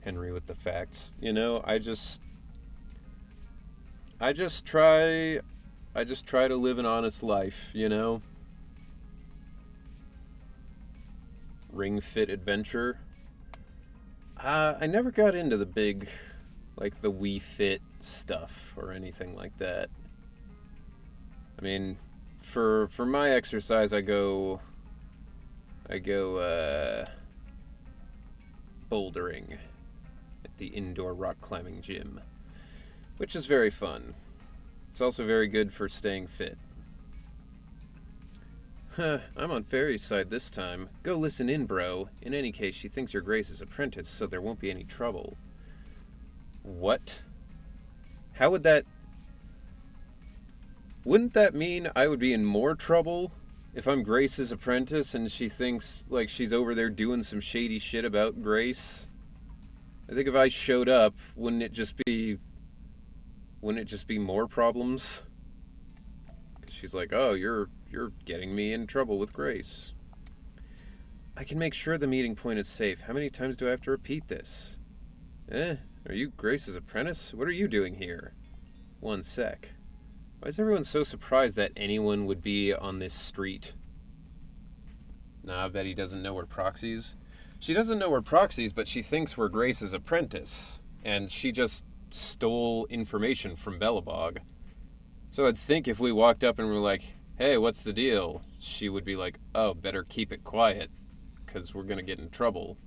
Henry with the facts. I just try to live an honest life, Ring Fit Adventure. I never got into the big, like the Wii Fit stuff or anything like that. I mean, for my exercise, I go bouldering at the indoor rock climbing gym, which is very fun. It's also very good for staying fit. Huh, I'm on Fairy's side this time. Go listen in, bro. In any case, she thinks you're Grace's apprentice, so there won't be any trouble. What? How would that... Wouldn't that mean I would be in more trouble if I'm Grace's apprentice and she thinks like she's over there doing some shady shit about Grace? I think if I showed up, wouldn't it just be more problems? She's like, "Oh, you're getting me in trouble with Grace." I can make sure the meeting point is safe. How many times do I have to repeat this? Are you Grace's apprentice? What are you doing here? One sec. Why is everyone so surprised that anyone would be on this street? Nah, Betty doesn't know we're proxies. She doesn't know we're proxies, but she thinks we're Grace's apprentice. And she just stole information from Bellabog. So I'd think if we walked up and were like, "Hey, what's the deal?" she would be like, "Oh, better keep it quiet, because we're going to get in trouble."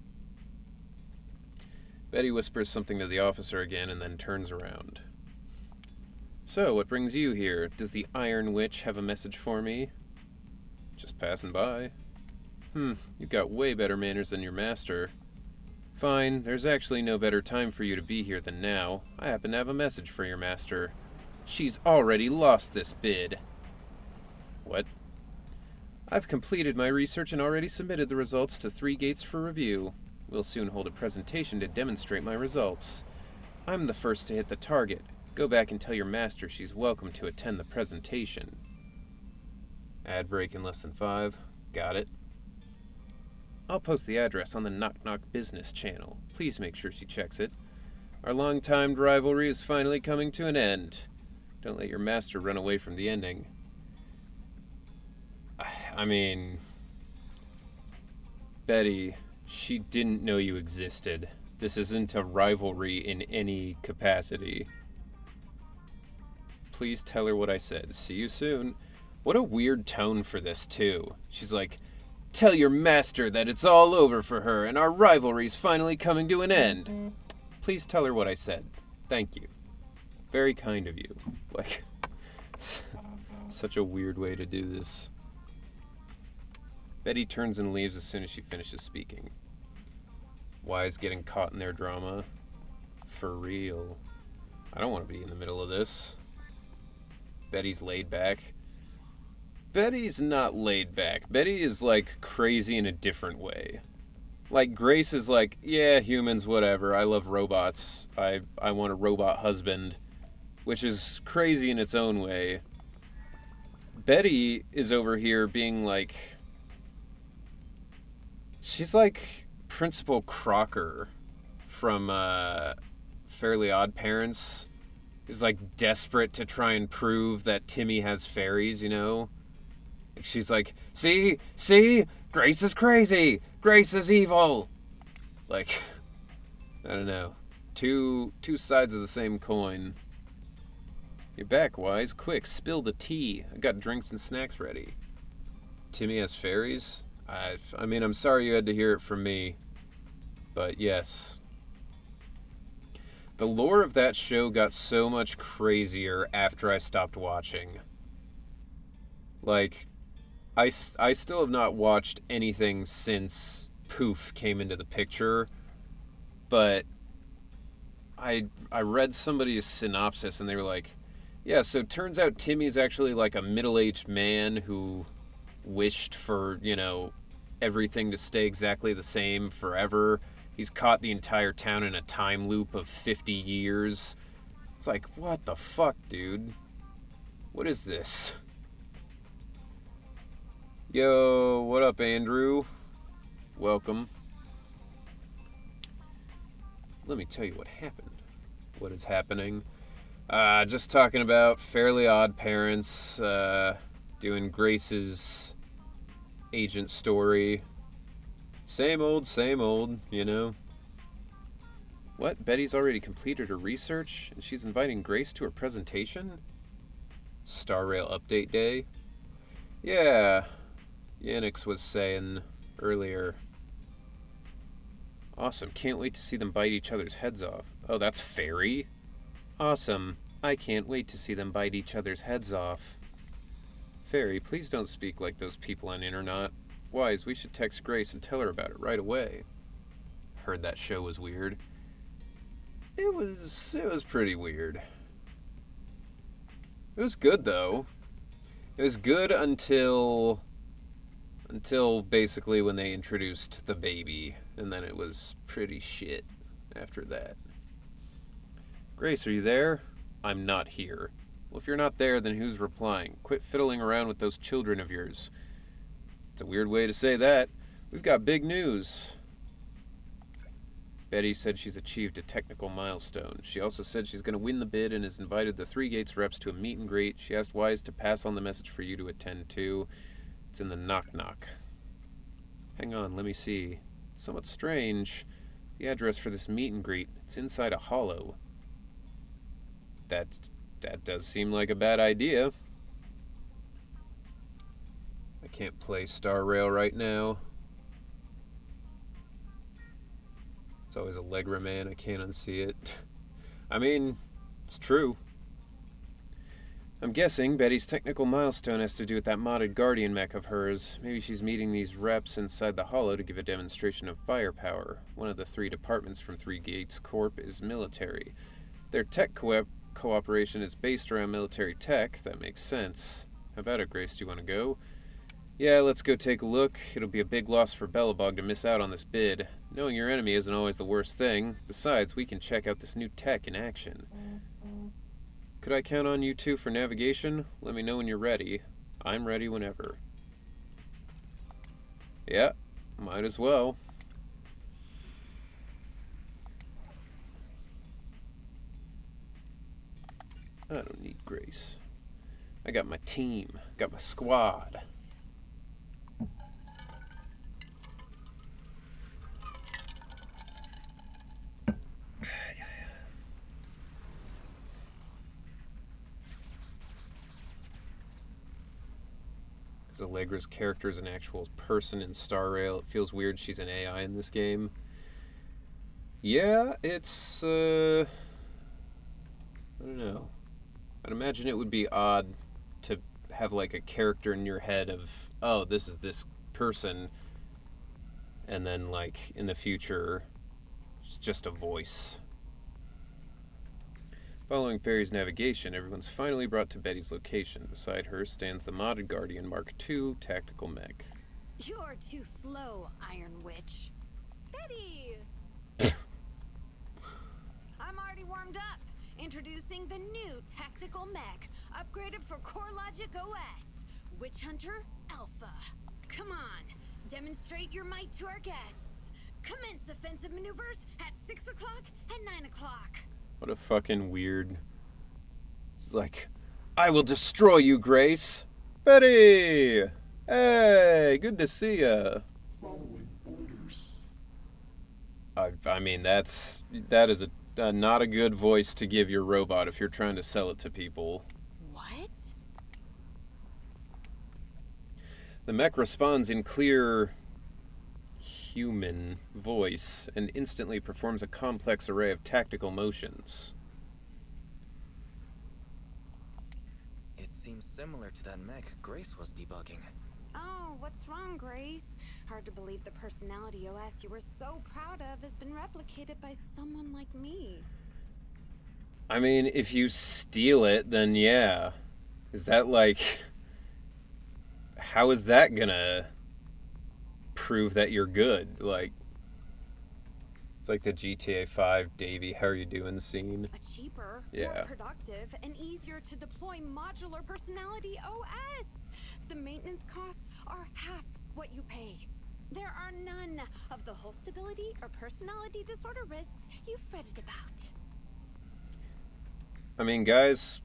Betty whispers something to the officer again and then turns around. "So, what brings you here? Does the Iron Witch have a message for me?" "Just passing by." You've got way better manners than your master." "Fine, there's actually no better time for you to be here than now. I happen to have a message for your master. She's already lost this bid." "What?" "I've completed my research and already submitted the results to 3 gates for review. We'll soon hold a presentation to demonstrate my results. I'm the first to hit the target. Go back and tell your master she's welcome to attend the presentation." Ad break in less than 5. Got it. "I'll post the address on the Knock Knock Business channel. Please make sure she checks it. Our long-timed rivalry is finally coming to an end. Don't let your master run away from the ending." I mean, Betty, she didn't know you existed. This isn't a rivalry in any capacity. "Please tell her what I said. See you soon." What a weird tone for this, too. She's like, "Tell your master that it's all over for her and our rivalry's finally coming to an end." "Please tell her what I said. Thank you. Very kind of you." Like, such a weird way to do this. Betty turns and leaves as soon as she finishes speaking. Wise getting caught in their drama? For real. I don't want to be in the middle of this. Betty's laid back. Betty's not laid back. Betty is like crazy in a different way. Like Grace is like, yeah, humans, whatever. I love robots. I want a robot husband, which is crazy in its own way. Betty is over here being like, she's like Principal Crocker from Fairly Odd Parents. Is like desperate to try and prove that Timmy has fairies, you know? She's like, see, Grace is crazy, Grace is evil. Like, I don't know, two sides of the same coin. You're back, Wise. Quick, spill the tea. I got drinks and snacks ready. Timmy has fairies? I mean, I'm sorry you had to hear it from me, but yes. The lore of that show got so much crazier after I stopped watching. Like, I still have not watched anything since Poof came into the picture, but I read somebody's synopsis and they were like, yeah, so it turns out Timmy's actually like a middle-aged man who wished for, you know, everything to stay exactly the same forever. He's caught the entire town in a time loop of 50 years. It's like, what the fuck, dude? What is this? Yo, what up, Andrew? Welcome. Let me tell you what happened. What is happening? Just talking about Fairly Odd Parents, doing Grace's agent story. Same old, you know. What? Betty's already completed her research, and she's inviting Grace to her presentation? Star Rail Update Day? Yeah, Yannick's was saying earlier. Awesome, can't wait to see them bite each other's heads off. Oh, that's fairy? Awesome, I can't wait to see them bite each other's heads off. Fairy, please don't speak like those people on Internet. Wise, we should text Grace and tell her about it right away. Heard that show was weird. It was pretty weird. It was good though. It was good until basically when they introduced the baby, and then it was pretty shit after that. Grace, are you there? I'm not here. Well, if you're not there, then who's replying? Quit fiddling around with those children of yours. It's a weird way to say that. We've got big news. Betty said she's achieved a technical milestone. She also said she's going to win the bid and has invited the Three Gates reps to a meet and greet. She asked Wise to pass on the message for you to attend to. It's in the knock-knock. Hang on, let me see. It's somewhat strange. The address for this meet and greet. It's inside a hollow. That does seem like a bad idea. I can't play Star Rail right now. It's always Allegra Man. I can't unsee it. I mean, it's true. I'm guessing Betty's technical milestone has to do with that modded Guardian mech of hers. Maybe she's meeting these reps inside the hollow to give a demonstration of firepower. One of the 3 departments from Three Gates Corp is military. Their tech cooperation is based around military tech. That makes sense. How about it, Grace? Do you want to go? Yeah, let's go take a look. It'll be a big loss for Bellabog to miss out on this bid. Knowing your enemy isn't always the worst thing. Besides, we can check out this new tech in action. Could I count on you two for navigation? Let me know when you're ready. I'm ready whenever. Yeah, might as well. I don't need Grace. I got my team. Got my squad. Because Allegra's character is an actual person in Star Rail. It feels weird she's an AI in this game. Yeah, it's, I don't know. I'd imagine it would be odd to have like a character in your head of, oh, this is this person, and then like in the future, it's just a voice. Following Fairy's navigation, everyone's finally brought to Betty's location. Beside her stands the modded Guardian Mark II tactical mech. You're too slow, Iron Witch. Betty! I'm already warmed up. Introducing the new tactical mech, upgraded for CoreLogic OS. Witch Hunter Alpha. Come on, demonstrate your might to our guests. Commence offensive maneuvers at 6 o'clock and 9 o'clock. What a fucking weird... It's like, I will destroy you, Grace. Betty! Hey, good to see ya. Following orders. I mean, that is a not a good voice to give your robot if you're trying to sell it to people. What? The mech responds in clear human voice and instantly performs a complex array of tactical motions. It seems similar to that mech Grace was debugging. Oh, what's wrong, Grace? Hard to believe the personality OS you were so proud of has been replicated by someone like me. I mean, if you steal it, then yeah. Is that like... How is that gonna prove that you're good? Like... It's like the GTA 5 Davey, how are you doing scene. A cheaper, Yeah. more productive, and easier to deploy modular personality OS. The maintenance costs are half what you pay. There are none of the whole stability or personality disorder risks you fretted about. I mean, guys,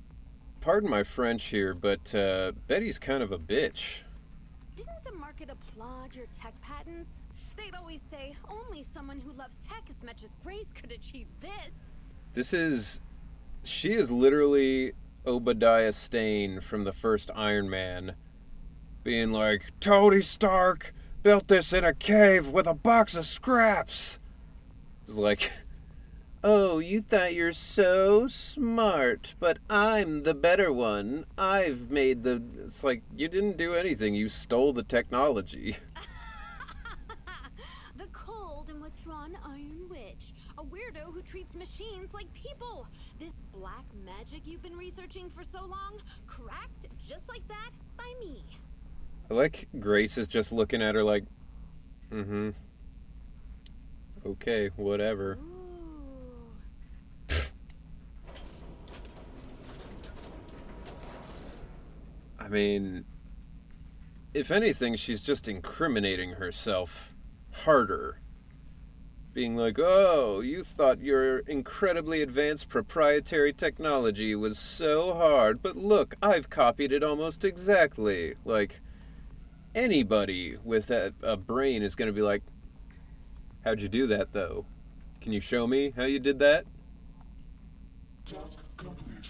pardon my French here, but Betty's kind of a bitch. Didn't the market applaud your tech patents? They'd always say only someone who loves tech as much as Grace could achieve this. She is literally Obadiah Stane from the first Iron Man, being like, Tony Stark built this in a cave with a box of scraps. It's like, oh, you thought you're so smart, but I'm the better one. I've made the... It's like, you didn't do anything. You stole the technology. The cold and withdrawn Iron Witch, a weirdo who treats machines like people. This black magic you've been researching for so long, cracked just like that by me. I like Grace is just looking at her like, mm-hmm. Okay, whatever. Ooh. mean, if anything, she's just incriminating herself harder. Being like, oh, you thought your incredibly advanced proprietary technology was so hard, but look, I've copied it almost exactly. Like, anybody with a brain is going to be like, how'd you do that, though? Can you show me how you did that? Task complete.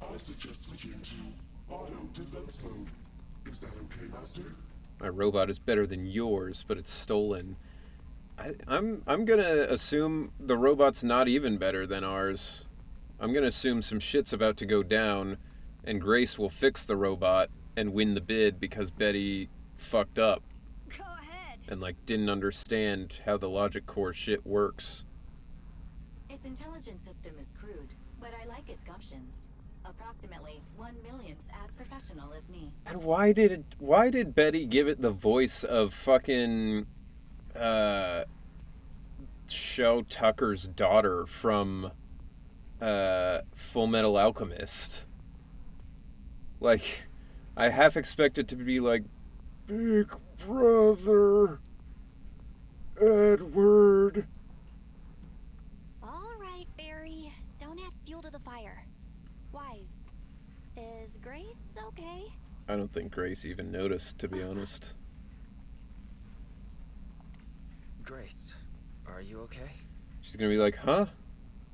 I suggest switching to auto defense mode. Is that okay, Master? My robot is better than yours, but it's stolen. I'm gonna assume the robot's not even better than ours. I'm gonna assume some shit's about to go down, and Grace will fix the robot and win the bid because Betty fucked up Go ahead. and like didn't understand how the logic core shit works. Its intelligence system is crude, but I like its gumption. Approximately 1/1,000th as professional as me. And why did Betty give it the voice of fucking Show Tucker's daughter from Full Metal Alchemist? Like, I half expect it to be like, Big Brother Edward. All right, Barry. Don't add fuel to the fire. Wise. Is Grace okay? I don't think Grace even noticed, to be honest. Grace, are you okay? She's gonna be like, huh?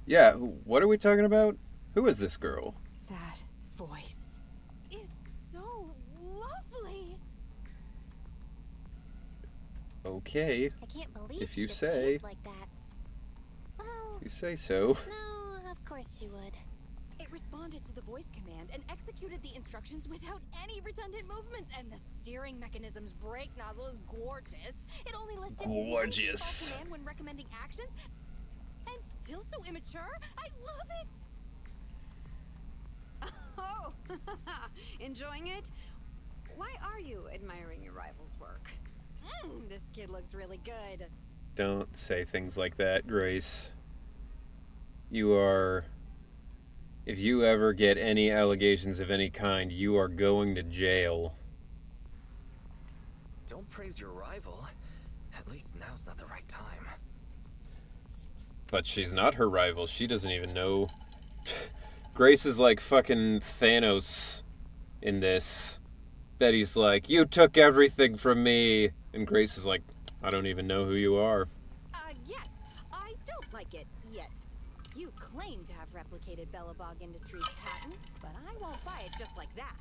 Yeah, what are we talking about? Who is this girl? That voice is so lovely. Okay, I can't believe If she you just say. behaved like that. Well, you say so. no, of course she would. It responded to the voice command and executed the instructions without any redundant movements, and the steering mechanism's brake nozzle is gorgeous. It only listed one Gorgeous. default command when recommending actions, and still so immature. I love it. Oh, enjoying it? Why are you admiring your rival's work? This kid looks really good. Don't say things like that, Grace. You are... If you ever get any allegations of any kind, you are going to jail. Don't praise your rival. At least now's not the right time. But she's not her rival. She doesn't even know. Grace is like fucking Thanos in this. Betty's like, you took everything from me. And Grace is like, I don't even know who you are. Yes, I don't like it yet. You claim to have replicated Bellabog Industries' patent, but I won't buy it just like that.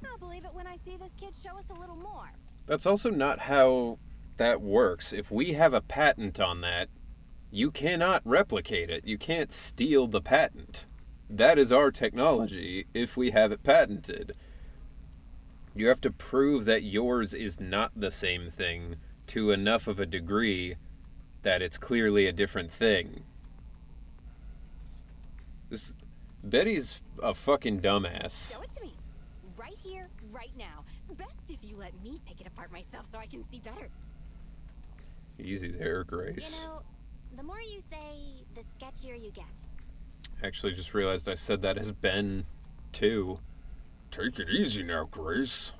I'll believe it when I see this kid show us a little more. That's also not how that works. If we have a patent on that, you cannot replicate it. You can't steal the patent. That is our technology if we have it patented. You have to prove that yours is not the same thing to enough of a degree that it's clearly a different thing. This Betty's a fucking dumbass. Show it to me. Right here, right now. Best if you let me take it apart myself so I can see better. Easy there, You Grace. know, the more you say, the sketchier you get. Actually just realized I said that as Ben, too. Take it easy now, Grace.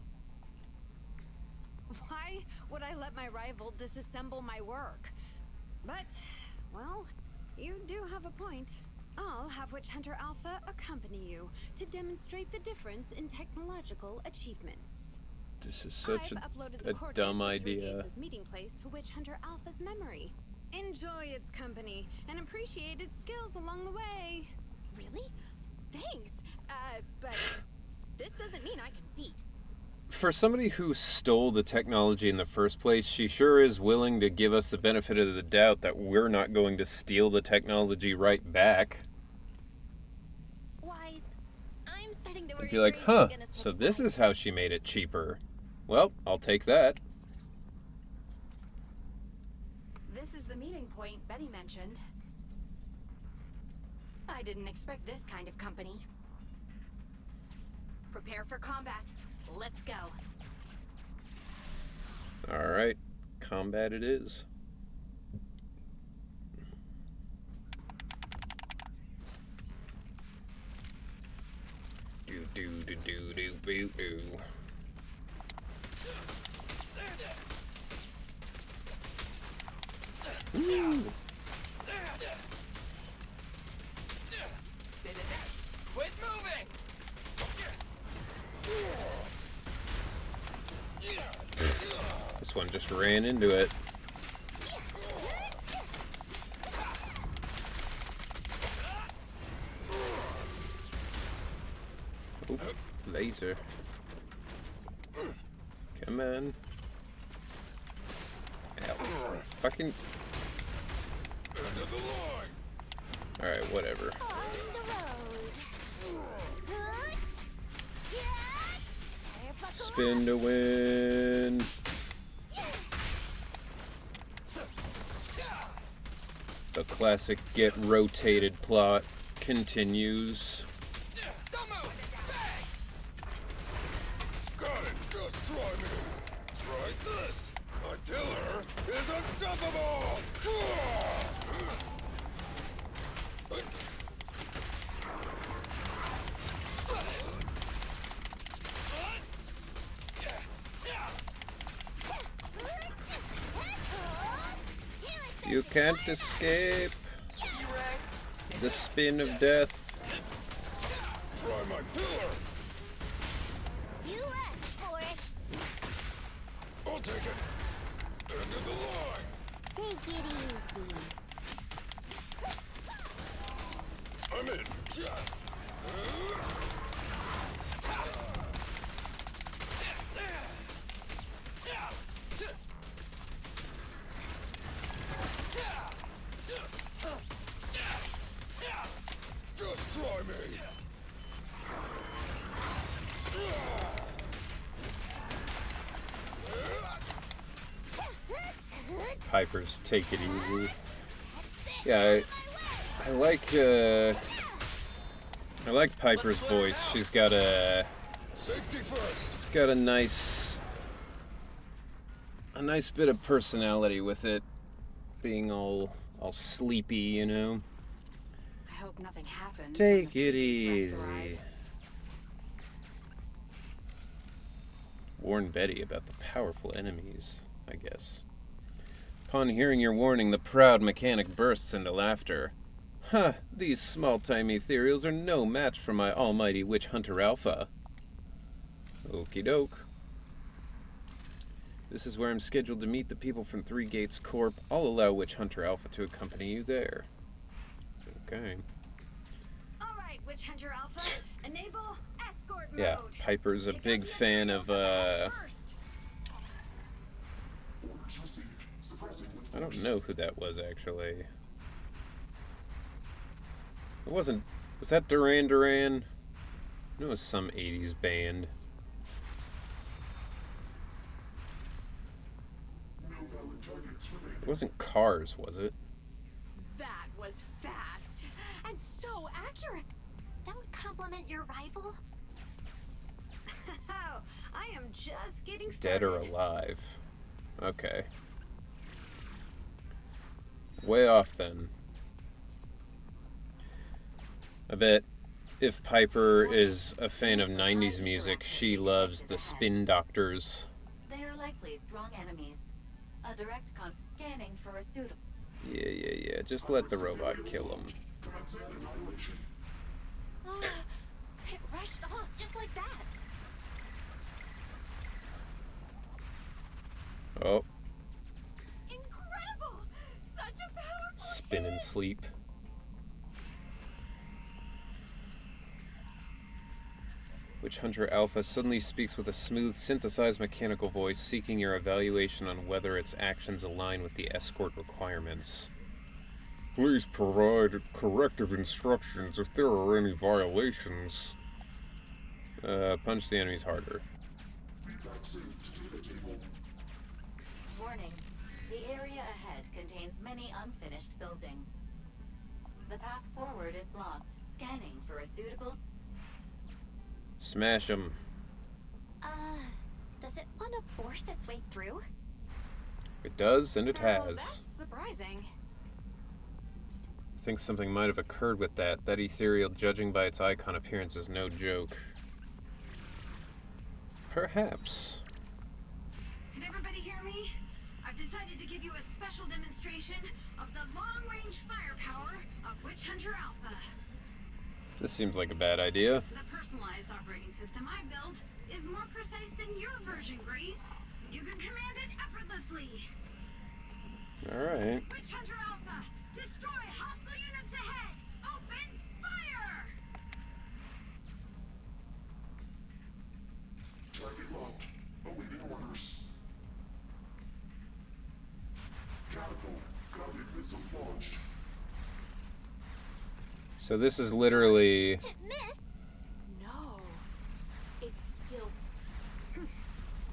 Why would I let my rival disassemble my work? But, well, you do have a point. I'll have Witch Hunter Alpha accompany you to demonstrate the difference in technological achievements. This is such I've uploaded a the coordinates dumb of Three idea. Gates' meeting place to Witch Hunter Alpha's memory. Enjoy its company and appreciate its skills along the way. Really? Thanks. But this doesn't mean I concede. For somebody who stole the technology in the first place, she sure is willing to give us the benefit of the doubt that we're not going to steal the technology right back. Wise, I'm starting to worry. And be like, Grace is huh, gonna so switch this sides. is how she made it cheaper. Well, I'll take that. This is the meeting point Betty mentioned. I didn't expect this kind of company. Prepare for combat. Let's go. Alright, combat it is. Do do do do do do do. Woo. Quit moving! This one just ran into it. Oop, laser. Come on. Ow. Fucking. Alright, whatever. Spin to win. The classic get rotated plot continues. Got it, just try me. Try this. My killer is unstoppable. You can't escape the spin of death. Try my killer. You asked for it. I'll take it. End of the line. Take it easy. I'm in. Just try me. Piper's take it easy. Yeah, I like Piper's voice. She's got a Safety first. she's got a nice bit of personality with it, being all sleepy, you know. I hope nothing happens. Take when it the T-Rex easy. arrive. Warn Betty about the powerful enemies, I guess. Upon hearing your warning, the proud mechanic bursts into laughter. Huh, these small-time ethereals are no match for my almighty witch hunter alpha. Okie doke. This is where I'm scheduled to meet the people from Three Gates Corp. I'll allow Witch Hunter Alpha to accompany you there. Okay. Alright, Witch Hunter Alpha, enable escort Yeah, mode. Piper's a Take big out the fan of, Ethereals first. Orders received. Suppressing with I don't force. know who that was, actually. It wasn't... Was that Duran Duran? It was some 80s band. No valid targets remain. It wasn't Cars, was it? That was fast and so accurate. Don't compliment your rival. Oh, I am just getting Dead started. or alive. Okay. Way off then. I bet if Piper is a fan of 90s music, she loves the Spin Doctors. They are likely strong enemies. A direct scanning for a suitable. Yeah. Just let the robot kill him. Commencing annihilation. Oh, it rushed off just like that. Oh, Incredible! Such a powerful spin and sleep. Witch Hunter Alpha suddenly speaks with a smooth, synthesized mechanical voice, seeking your evaluation on whether its actions align with the escort requirements. Please provide corrective instructions if there are any violations. Punch the enemies harder. Feedback saved to data table. Warning. The area ahead contains many unfinished buildings. The path forward is blocked. Scanning for a suitable. Smash them. Does it want to force its way through? It does, and it Oh, has. that's surprising. I think something might have occurred with that. That ethereal, judging by its icon appearance, is no joke. Perhaps. Can everybody hear me? I've decided to give you a special demonstration of the long-range firepower of Witch Hunter Alpha. This seems like a bad idea. The personalized operating system I built is more precise than your version, Grace. You can command it effortlessly. Alright. Witch Hunter Alpha, destroy hostile units ahead. Open fire! Target locked. Awaiting orders. Catapult. Guided missile launched. So this is literally... It missed. No. It's still.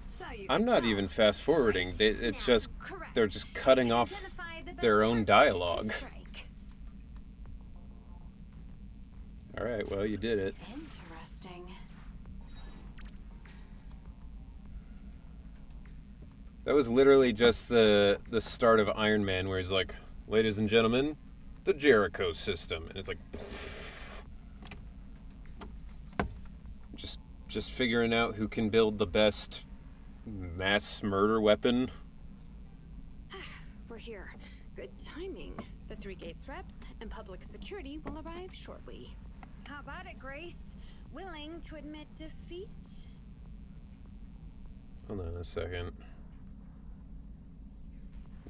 So you I'm can not tell. even fast forwarding. It's just Correct. they're just cutting You can off identify the best their own target to dialogue. strike. Alright, well, you did it. Interesting. That was literally just the start of Iron Man, where he's like, ladies and gentlemen, the Jericho system. And it's like... Just figuring out who can build the best mass murder weapon. We're here. Good timing. The 3 gates reps and public security will arrive shortly. How about it, Grace? Willing to admit defeat? Hold on a second.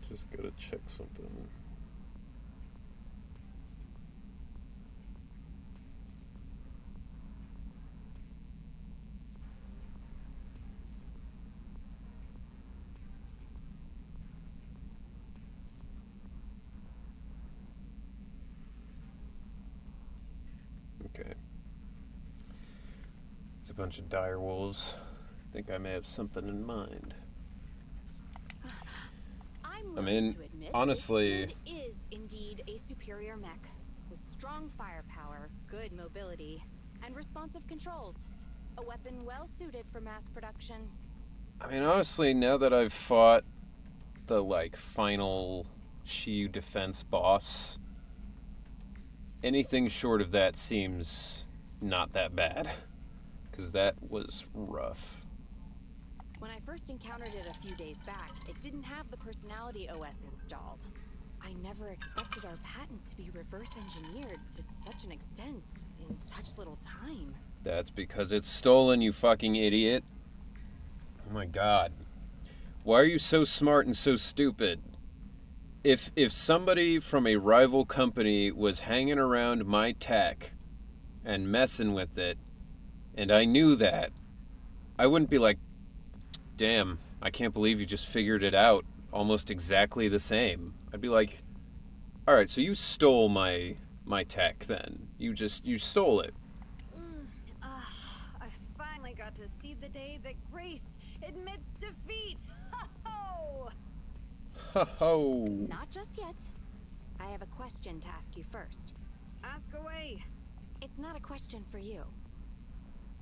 Just gotta check something. Okay. It's a bunch of dire wolves. I think I may have something in mind. I'm I willing mean, to admit honestly... this kid is indeed a superior mech with strong firepower, good mobility, and responsive controls. A weapon well suited for mass production. I mean, honestly, now that I've fought the, final Shiyu defense boss, anything short of that seems not that bad. Because that was rough. When I first encountered it a few days back, it didn't have the personality OS installed. I never expected our patent to be reverse engineered to such an extent in such little time. That's because it's stolen, you fucking idiot. Oh my god. Why are you so smart and so stupid? If somebody from a rival company was hanging around my tech and messing with it, and I knew that, I wouldn't be like, damn, I can't believe you just figured it out almost exactly the same. I'd be like, alright, so you stole my tech then. You stole it. I finally got to see the day that Grace admits defeat. Ho-ho! Ho ho. Not just yet. I have a question to ask you first. Ask away. It's not a question for you.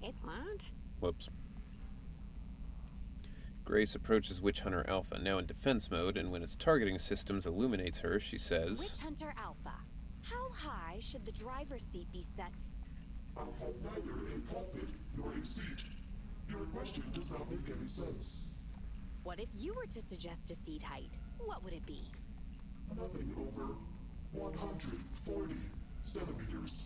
It's what? Whoops. Grace approaches Witch Hunter Alpha, now in defense mode, and when its targeting systems illuminates her, she says... Witch Hunter Alpha, how high should the driver's seat be set? I have neither a pulpit nor a seat. Your question does not make any sense. What if you were to suggest a seat height? What would it be? Nothing over 140 centimeters.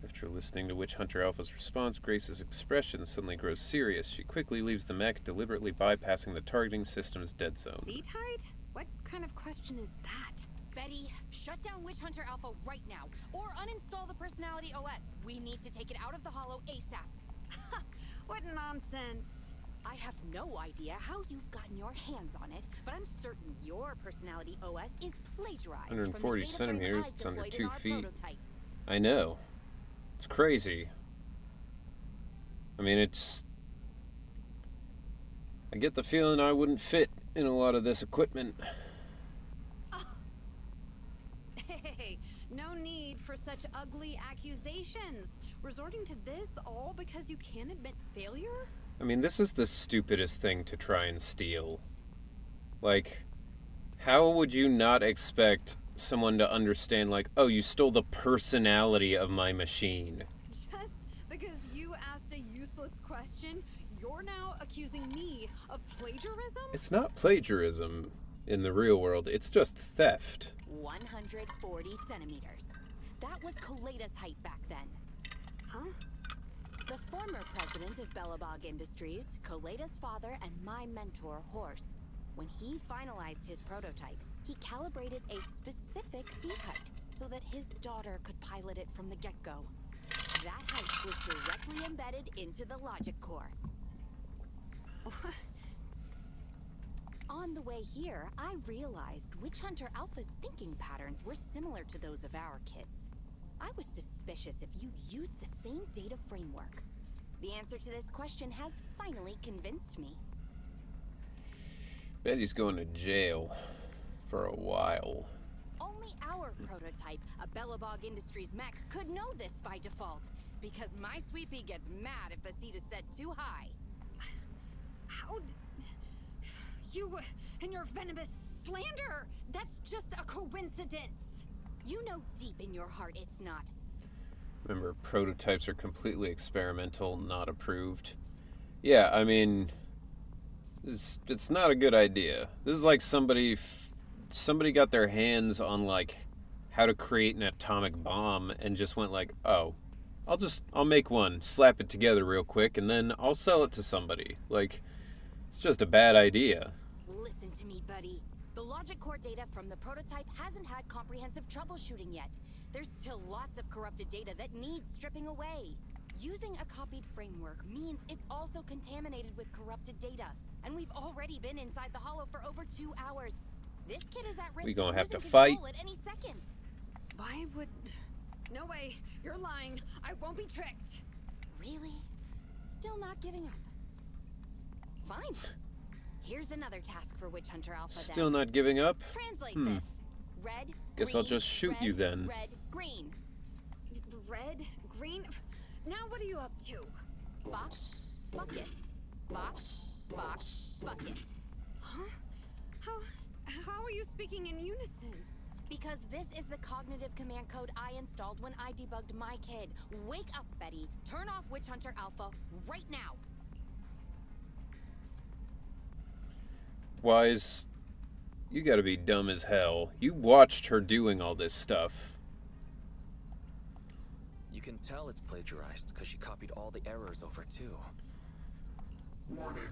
After listening to Witch Hunter Alpha's response, Grace's expression suddenly grows serious. She quickly leaves the mech, deliberately bypassing the targeting system's dead zone. Seat height? What kind of question is that? Betty, shut down Witch Hunter Alpha right now, or uninstall the Personality OS. We need to take it out of the Hollow ASAP. What nonsense. I have no idea how you've gotten your hands on it, but I'm certain your Personality OS is plagiarized 140 from the data frame centimeters, I've it's under deployed 2 in our feet. prototype. I know. It's crazy. I mean, I get the feeling I wouldn't fit in a lot of this equipment. Hey, no need for such ugly accusations. Resorting to this all because you can't admit failure? I mean, this is the stupidest thing to try and steal. Like, how would you not expect someone to understand, like, oh, you stole the personality of my machine? Just because you're now accusing me of plagiarism? It's not plagiarism in the real world, it's just theft. 140 centimeters. That was Koleda's height back then. Huh? The former president of Bellabog Industries, Koleda's father, and my mentor, Horse. When he finalized his prototype, he calibrated a specific seat height so that his daughter could pilot it from the get-go. That height was directly embedded into the logic core. On the way here, I realized Witch Hunter Alpha's thinking patterns were similar to those of our kids. I was suspicious if you used the same data framework. The answer to this question has finally convinced me. Betty's going to jail for a while. Only our prototype, a Bellabog Industries mech, could know this by default. Because my sweet pea gets mad if the seat is set too high. How you and your venomous slander? That's just a coincidence. You know deep in your heart it's not. Remember, prototypes are completely experimental, not approved. Yeah, I mean, it's not a good idea. This is like somebody got their hands on like how to create an atomic bomb and just went like, oh, I'll make one, slap it together real quick, and then I'll sell it to somebody. Like, it's just a bad idea. Listen to me, buddy. The logic core data from the prototype hasn't had comprehensive troubleshooting yet. There's still lots of corrupted data that needs stripping away. Using a copied framework means it's also contaminated with corrupted data. And we've already been inside the hollow for over 2 hours. This kid is at risk We gonna of have to losing fight. control at any second. Why would... No way. You're lying. I won't be tricked. Really? Still not giving up? Fine. Here's another task for Witch Hunter Alpha then. Still not giving up? Translate this. Red, Guess green, I'll just shoot red, you then. Red, green. Red, green... Now what are you up to? Box, bucket. Box, box, bucket. Huh? How are you speaking in unison? Because this is the cognitive command code I installed when I debugged my kid. Wake up, Betty. Turn off Witch Hunter Alpha right now. Wise, you gotta be dumb as hell. You watched her doing all this stuff. You can tell it's plagiarized because she copied all the errors over too. Warning.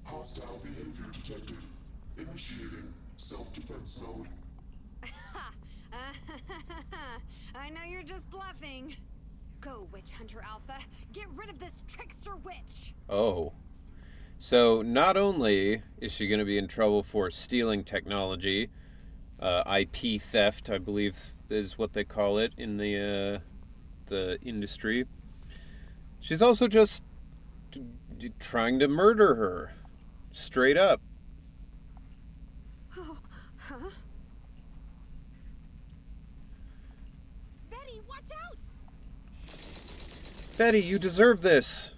Hostile behavior detected. Initiating self-defense mode. I know you're just bluffing. Go, Witch Hunter Alpha. Get rid of this trickster witch. Oh. So not only is she going to be in trouble for stealing technology, IP theft, I believe is what they call it in the industry, she's also just trying to murder her. Straight up. Oh, huh? Betty, watch out! Betty, you deserve this.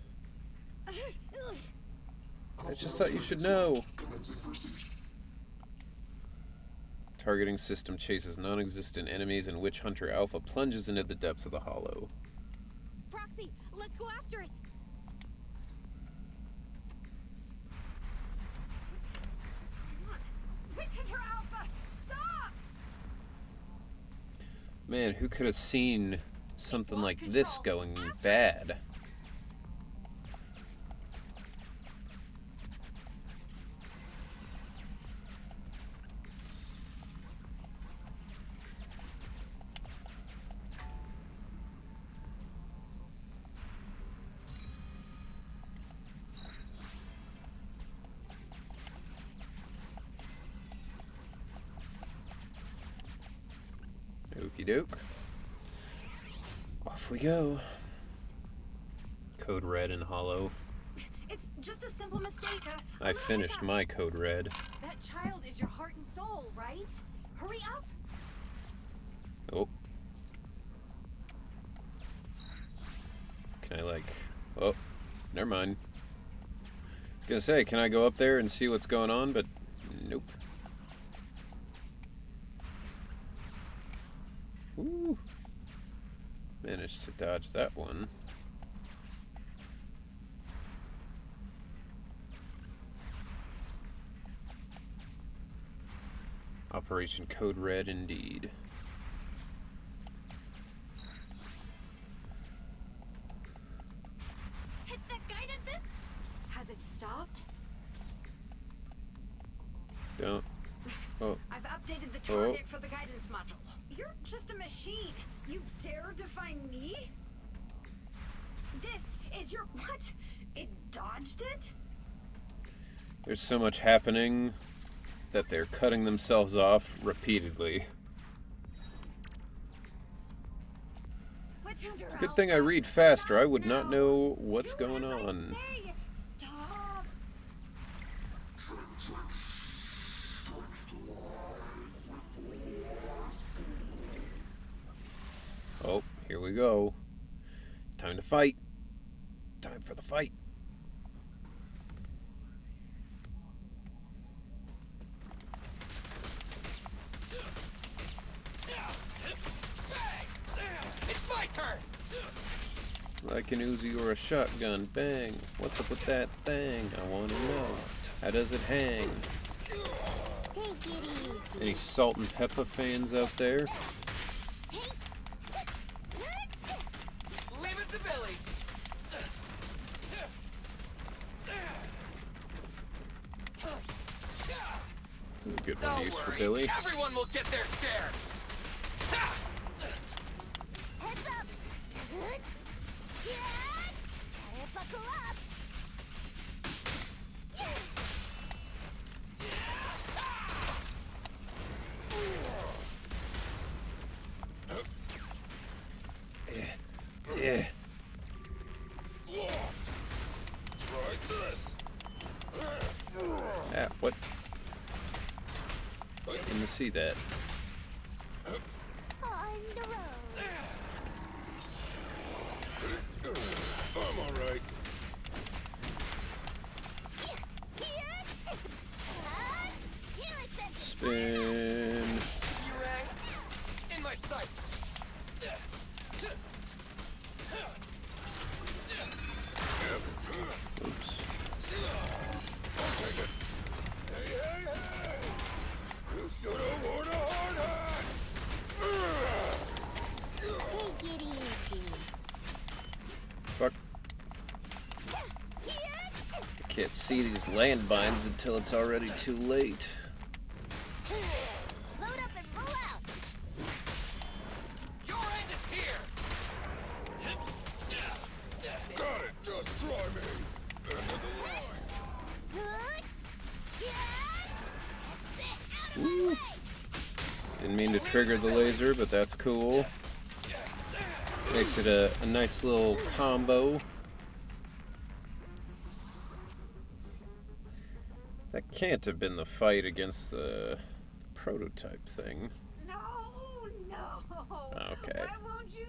I just thought you should know. Commencing pursuit. Targeting system chases non-existent enemies and Witch Hunter Alpha plunges into the depths of the hollow. Proxy, let's go after it! Witch Hunter Alpha, stop! Man, who could have seen something like this going bad? Okie doke. Off we go. Code red and hollow. It's just a simple mistake. I finished my code red. That child is your heart and soul, right? Hurry up! Oh. Can I oh, never mind. Gonna say, can I go up there and see what's going on? But nope. Ooh. Managed to dodge that one. Operation Code Red indeed. It's that guided miss. Has it stopped? Don't. Oh. I've updated the target for the guidance module. You're just a machine. You dare defy me? This is your what? It dodged it? There's so much happening that they're cutting themselves off repeatedly. Good thing I read faster. I would not know what's going on. Stop. Oh, here we go. Time to fight. Time for the fight. It's my turn! Like an Uzi or a shotgun. Bang. What's up with that thing? I want to know. How does it hang? Take it easy. Any Salt and Pepper fans out there? Leave it to Billy. Good one Don't use for worry, Billy. everyone will get their share. Ha! Heads up. Good. Yeah. Gotta buckle up. Yeah. Try this! Ah, what? Didn't see that. On the road. I'm alright. Spin. In my sights. Oops. I'll take it. Hey, hey, hey! You should have worn a hard hat! Take it easy. Fuck. I can't see these landmines until it's already too late. Load up and roll out. Your end is here. Got it! Just try me! End of the line! Good. Yeah. Out of my Woo. way. Didn't mean to trigger the laser, but that's cool. Makes it a nice little combo. That can't have been the fight against the prototype thing. No. Okay. Why won't you?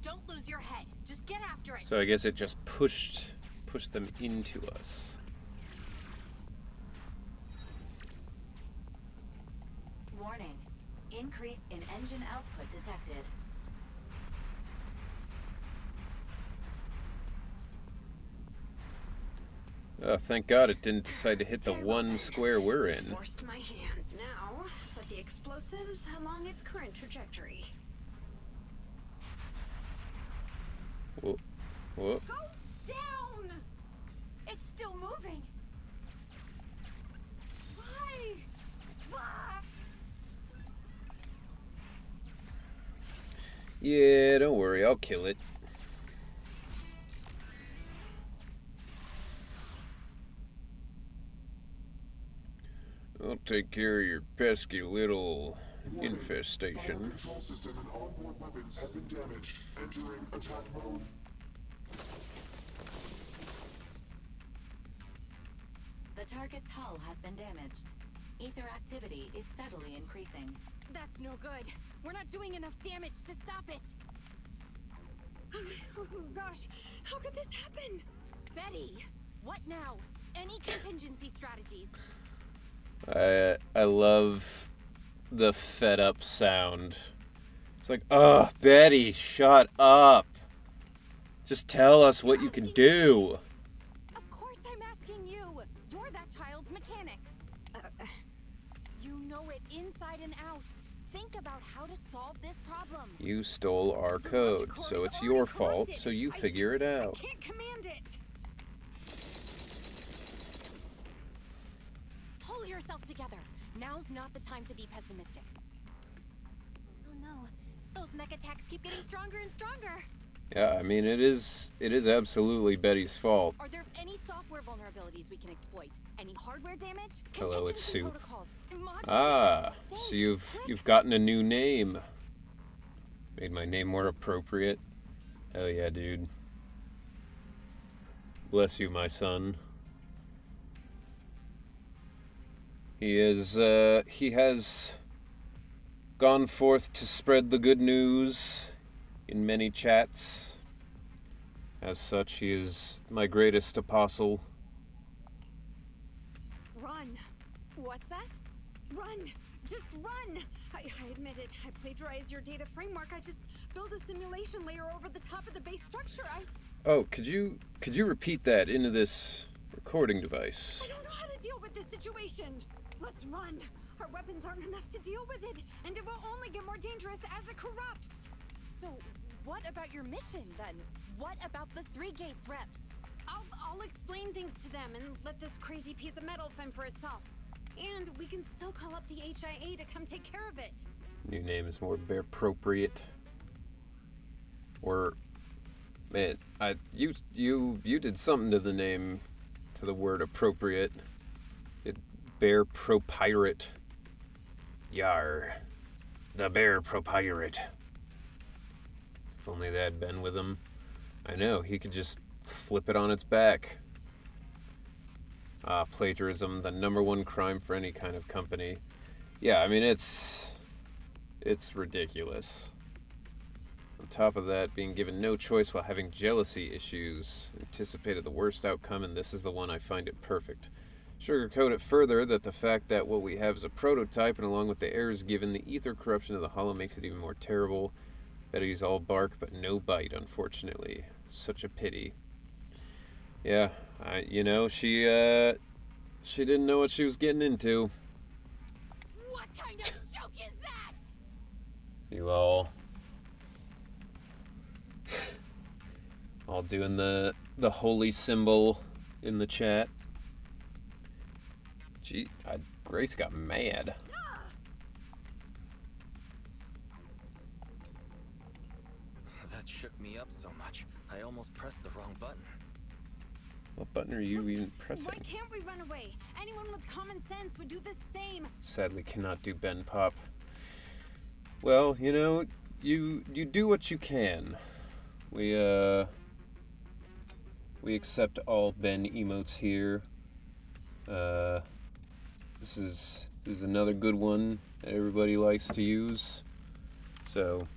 Don't lose your head. Just get after it. So I guess it just pushed them into us. Warning. Increase in engine output detected. Oh, thank God it didn't decide to hit the Very well one then. square we're in. Forced my hand. Now, set the explosives along its current trajectory. Whoa. Whoa. Go down! It's still moving. Why? Why? Yeah, don't worry, I'll kill it. I'll take care of your pesky little infestation. Control system and onboard weapons have been damaged. Entering attack mode. The target's hull has been damaged. Ether activity is steadily increasing. That's no good. We're not doing enough damage to stop it. Oh gosh, how could this happen? Betty, what now? Any contingency strategies? I love the fed up sound. It's like, oh, Betty, shut up. Just tell us what you can do. Of course I'm asking you. You're that child's mechanic. You know it inside You stole our The code, logic core so is it's your already fault, corrupted. so you I- figure it out. I can't command it. Pull yourself together. Now's not the time to be pessimistic. Oh no, those mech attacks keep getting stronger and stronger. Yeah, I mean, it is absolutely Betty's fault. Are there any software vulnerabilities we can exploit? Any hardware damage? Hello, it's Contingency Soup. protocols. Modules Ah, Think, so quick. you've gotten a new name. Made my name more appropriate. Hell yeah, dude. Bless you, my son. He has gone forth to spread the good news in many chats. As such, he is my greatest apostle. Run. What's that? Run! Just run! I admit it. I plagiarized your data framework. I just built a simulation layer over the top of the base structure. Oh, could you repeat that into this recording device? I don't know how to deal with this situation. Let's run. Our weapons aren't enough to deal with it, and it will only get more dangerous as it corrupts. So, what about your mission then? What about the 3 Gates reps? I'll explain things to them and let this crazy piece of metal fend for itself. And we can still call up the HIA to come take care of it. New name is more appropriate. Or, man, you did something to the name, to the word appropriate. It bear propyrate. Yar, the bear propyrate. If only that had been with him. I know, he could just flip it on its back. Plagiarism, the #1 crime for any kind of company. Yeah, I mean, it's ridiculous. On top of that, being given no choice while having jealousy issues. Anticipated the worst outcome, and this is the one I find it perfect. Sugarcoat it further that the fact that what we have is a prototype, and along with the errors given, the ether corruption of the hollow makes it even more terrible. Betty's all bark, but no bite, unfortunately. Such a pity. Yeah, she didn't know what she was getting into. What kind of joke is that? You all doing the holy symbol in the chat. Gee, Grace got mad. That shook me up so much, I almost pressed the wrong button. What button are you even pressing? Why can't we run away? Anyone with common sense would do the same. Sadly cannot do Ben Pop. Well, you do what you can. We accept all Ben emotes here. This is another good one that everybody likes to use. So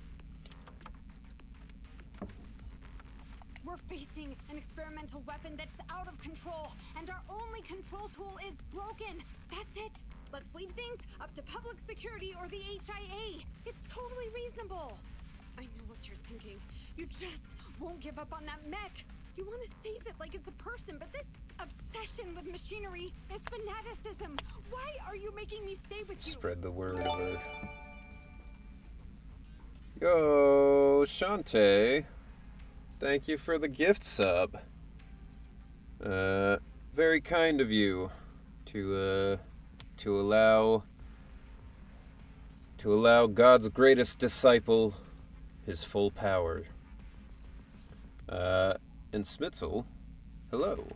We're facing an experimental weapon that's out of control, and our only control tool is broken. That's it. Let's leave things up to public security or the HIA. It's totally reasonable. I know what you're thinking. You just won't give up on that mech. You want to save it like it's a person, but this obsession with machinery is fanaticism. Why are you making me stay with you? spread the word of it. Yo, Shantae. Thank you for the gift sub. Very kind of you to allow God's greatest disciple his full power. And Smitzel, hello.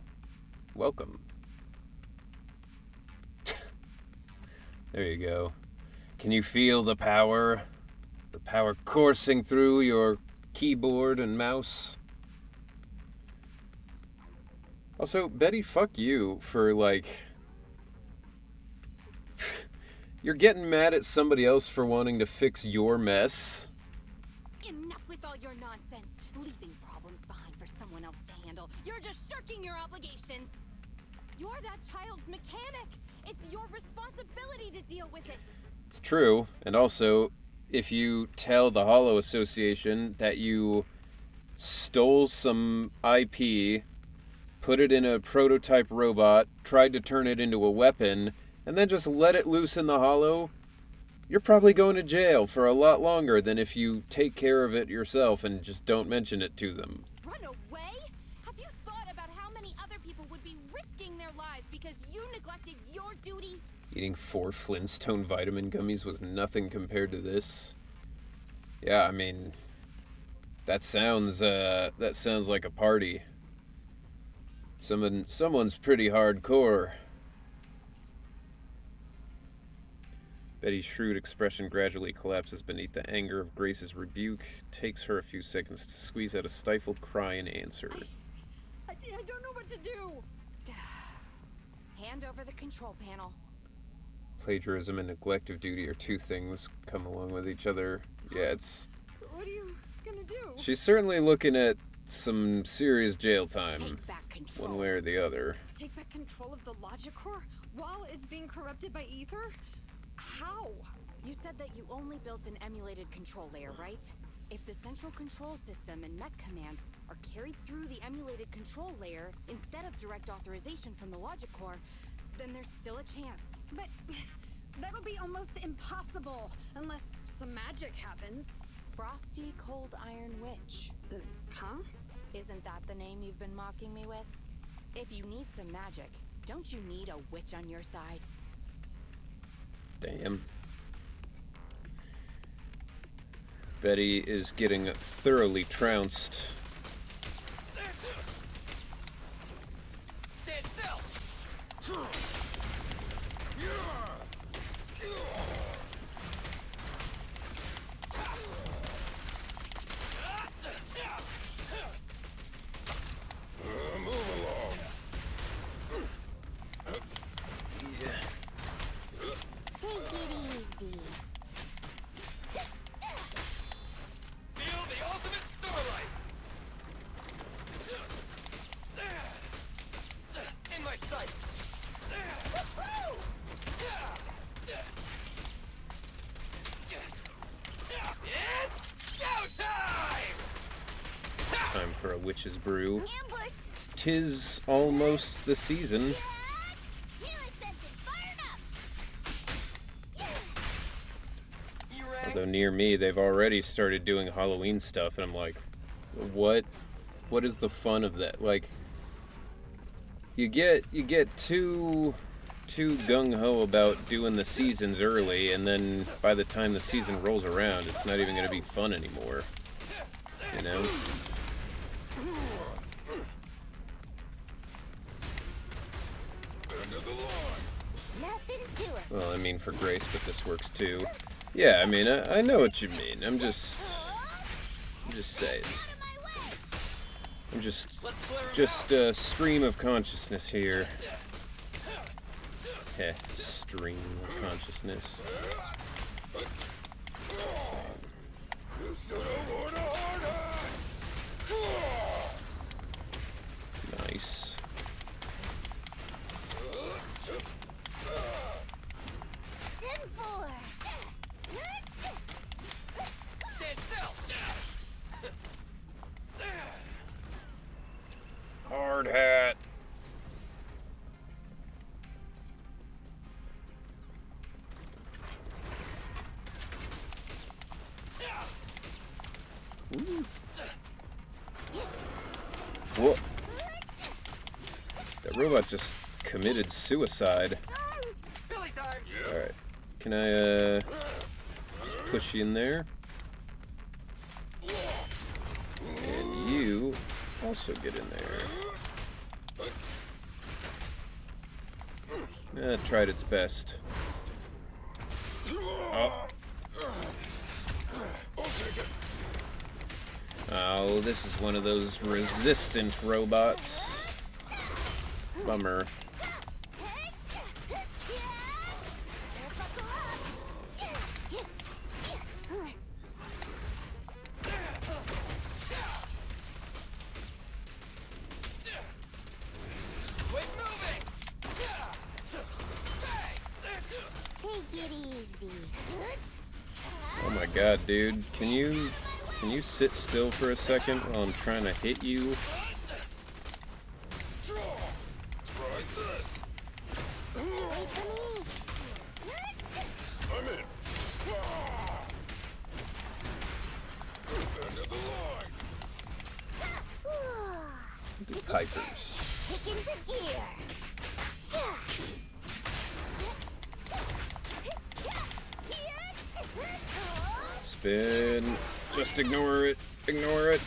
Welcome. There you go. Can you feel the power? The power coursing through your keyboard and mouse? Also, Betty, fuck you for, you're getting mad at somebody else for wanting to fix your mess. Enough with all your nonsense. Leaving problems behind for someone else to handle. You're just shirking your obligations. You're that child's mechanic. It's your responsibility to deal with it. It's true, and also, if you tell the Hollow Association that you stole some IP, put it in a prototype robot, tried to turn it into a weapon, and then just let it loose in the Hollow, you're probably going to jail for a lot longer than if you take care of it yourself and just don't mention it to them. Run away? Have you thought about how many other people would be risking their lives because you neglected your duty? Eating 4 Flintstone vitamin gummies was nothing compared to this. Yeah, I mean, that sounds like a party. Someone's pretty hardcore. Betty's shrewd expression gradually collapses beneath the anger of Grace's rebuke. It takes her a few seconds to squeeze out a stifled cry in answer. I don't know what to do. Hand over the control panel. Plagiarism and neglect of duty are two things come along with each other. Yeah, it's... What are you gonna do? She's certainly looking at some serious jail time. Take back control. One way or the other. Take back control of the logic core while it's being corrupted by ether? How? You said that you only built an emulated control layer, right? If the central control system and mech command are carried through the emulated control layer instead of direct authorization from the logic core, then there's still a chance. But that'll be almost impossible unless some magic happens. Frosty Cold Iron Witch. Huh? Isn't that the name you've been mocking me with? If you need some magic, don't you need a witch on your side? Damn. Betty is getting thoroughly trounced. Stand still! Move along. Take it easy. Feel the ultimate starlight! In my sights! It's showtime! Time for a witch's brew. Ambush! 'Tis almost the season. Healing sensor fired up! Although near me, they've already started doing Halloween stuff, and I'm like, what is the fun of that? Like, you get too gung-ho about doing the seasons early, and then by the time the season rolls around, it's not even going to be fun anymore. You know? End of the line. Nothing to it. Well, I mean for Grace, but this works too. Yeah, I mean, I know what you mean. I'm just saying. Out of my way! I'm just Let's clear 'em a stream of consciousness here. Heh, stream of consciousness. You should have worn a hard hat. Nice. 10-4. Stand still! Hard hat. Ooh. Whoa. That robot just committed suicide. Billy time! Alright. Can I, just push you in there? And you also get in there. That tried its best. Oh. Oh, this is one of those resistant robots. Bummer. Quit moving! Take it easy. Oh my god, dude. Can you sit still for a second while I'm trying to hit you? Try this. Wait for me. I'm in. Pipers. Kick into gear. Spin. Just ignore it. Ignore it.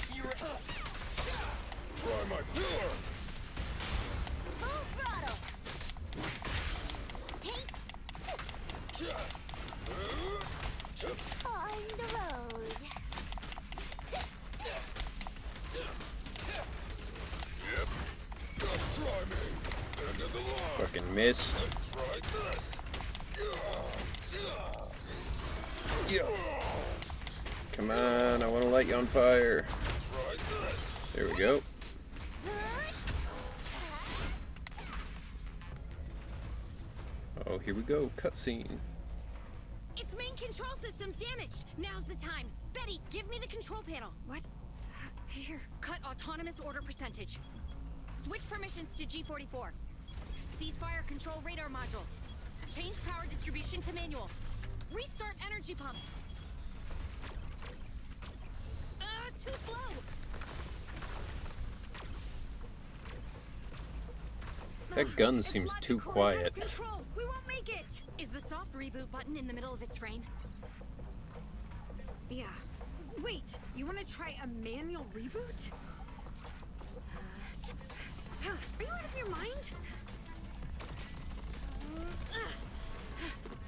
Try my pillar. Full throttle. On the road. Yep. Just try me. End of the line. Fucking missed. Try this. Come on, I want to light you on fire. Try this. There we go. Oh, here we go. Cutscene. Its main control system's damaged. Now's the time. Betty, give me the control panel. What? Here. Cut autonomous order percentage. Switch permissions to G44. Ceasefire control radar module. Change power distribution to manual. Restart energy pump. Too slow. That gun It's seems logic too core is out of quiet. Control. We won't make it. Is the soft reboot button in the middle of its frame? Yeah. Wait, you want to try a manual reboot? Are you out of your mind?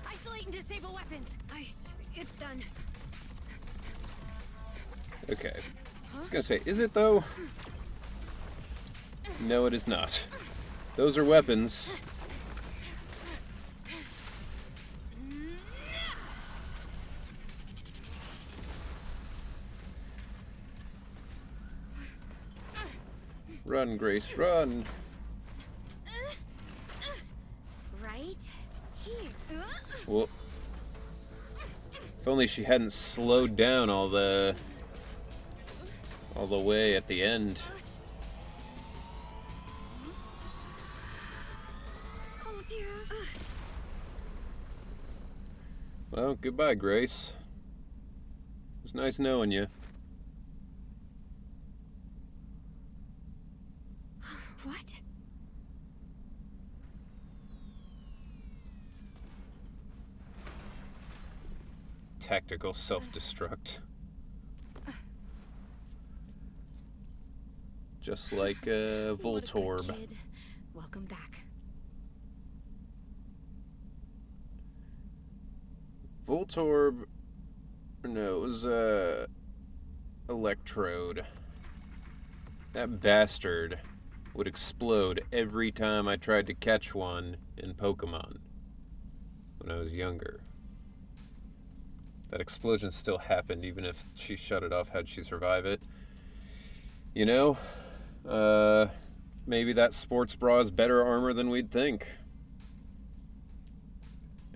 Isolate and disable weapons. It's done. Okay. I was gonna say, is it though? No, it is not. Those are weapons. Run, Grace, run. Right here. Well, if only she hadn't slowed down all the way at the end. Oh dear. Well, goodbye, Grace. It was nice knowing you. What? Tactical self-destruct. Just like What a good Voltorb. kid. Welcome back. Voltorb. No, it was Electrode. That bastard would explode every time I tried to catch one in Pokemon when I was younger. That explosion still happened even if she shut it off. How'd she survive it? You know, maybe that sports bra is better armor than we'd think.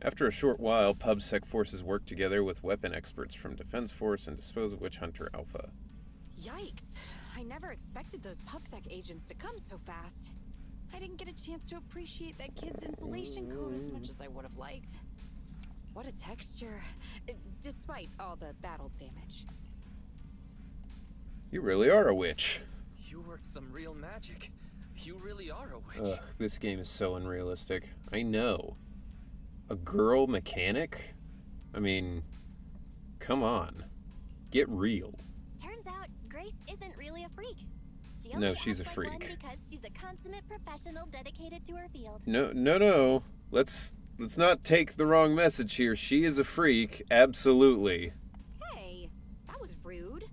After a short while, PubSec forces worked together with weapon experts from Defense Force and dispose of Witch Hunter Alpha. Yikes. I never expected those PubSec agents to come so fast. I didn't get a chance to appreciate that kid's insulation coat as much as I would have liked. What a texture, despite all the battle damage. You really are a witch. You worked some real magic. You really are a witch. Ugh, this game is so unrealistic. I know. A girl mechanic? I mean, come on. Get real. Turns out Grace isn't really a freak. She No, only she's a acts like one freak. because she's a consummate professional dedicated to her field. No. Let's not take the wrong message here. She is a freak, absolutely. Hey, that was rude. Do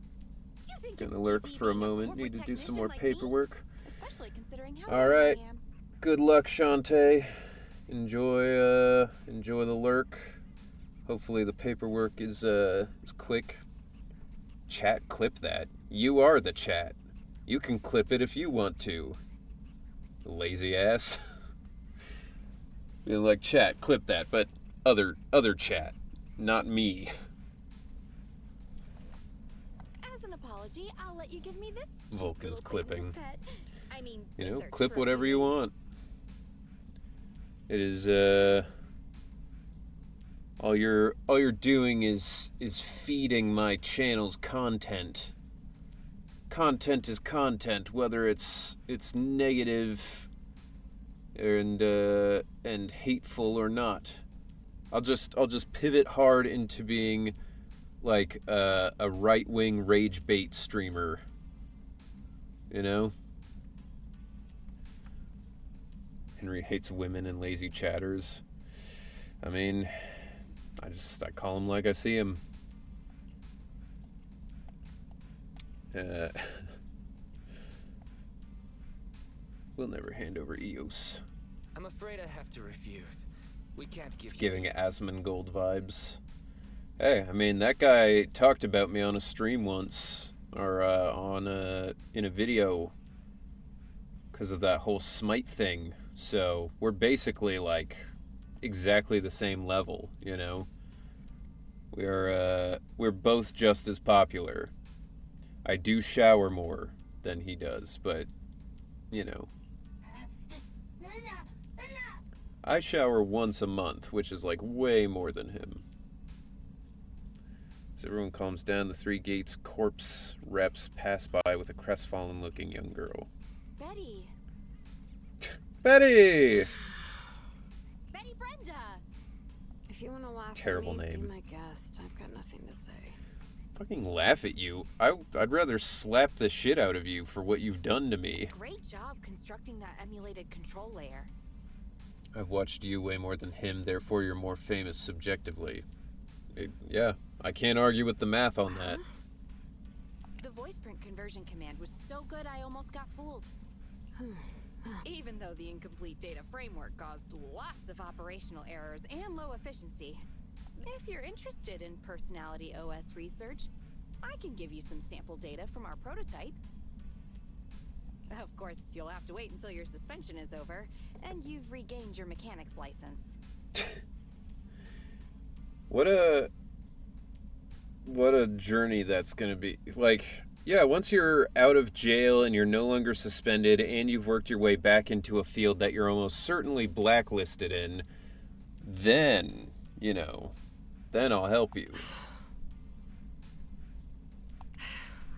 you think Gonna it's lurk easy for a being moment. corporate Need to do some technician more like me? paperwork. Especially considering how All young right. I am. Good luck, Shantae. Enjoy the lurk. Hopefully the paperwork is quick. Chat, clip that. You are the chat. You can clip it if you want to. Lazy ass. Being like, chat, clip that, but other chat, not me. As an apology, I'll let you give me this cute Vulcan's little thing to clipping. pet. I mean, You know, research clip for a whatever few you days. want. It is all you're doing is feeding my channel's content. content is content, whether it's negative and hateful or not. I'll just pivot hard into being like a right-wing rage bait streamer. You know? Henry hates women and lazy chatters. I mean, I call him like I see him. We'll never hand over EOS. I'm afraid I have to refuse. We can't give It's you giving EOS. Asmongold vibes. Hey, I mean, that guy talked about me on a stream once, or in a video, because of that whole Smite thing. So we're basically like exactly the same level, you know. We're both just as popular. I do shower more than he does, but you know. I shower once a month, which is like way more than him. As everyone calms down, the three gates corpse reps pass by with a crestfallen looking young girl. Betty. Betty! Betty Brenda! If you want to laugh Terrible at me, name. be my guest. I've got nothing to say. Fucking laugh at you. I'd rather slap the shit out of you for what you've done to me. Great job constructing that emulated control layer. I've watched you way more than him, therefore you're more famous subjectively. Yeah, I can't argue with the math on that. The voice print conversion command was so good I almost got fooled. Even though the incomplete data framework caused lots of operational errors and low efficiency. If you're interested in personality OS research, I can give you some sample data from our prototype. Of course, you'll have to wait until your suspension is over and you've regained your mechanics license. What a journey that's gonna be. Like, yeah, once you're out of jail and you're no longer suspended and you've worked your way back into a field that you're almost certainly blacklisted in, then, you know, then I'll help you.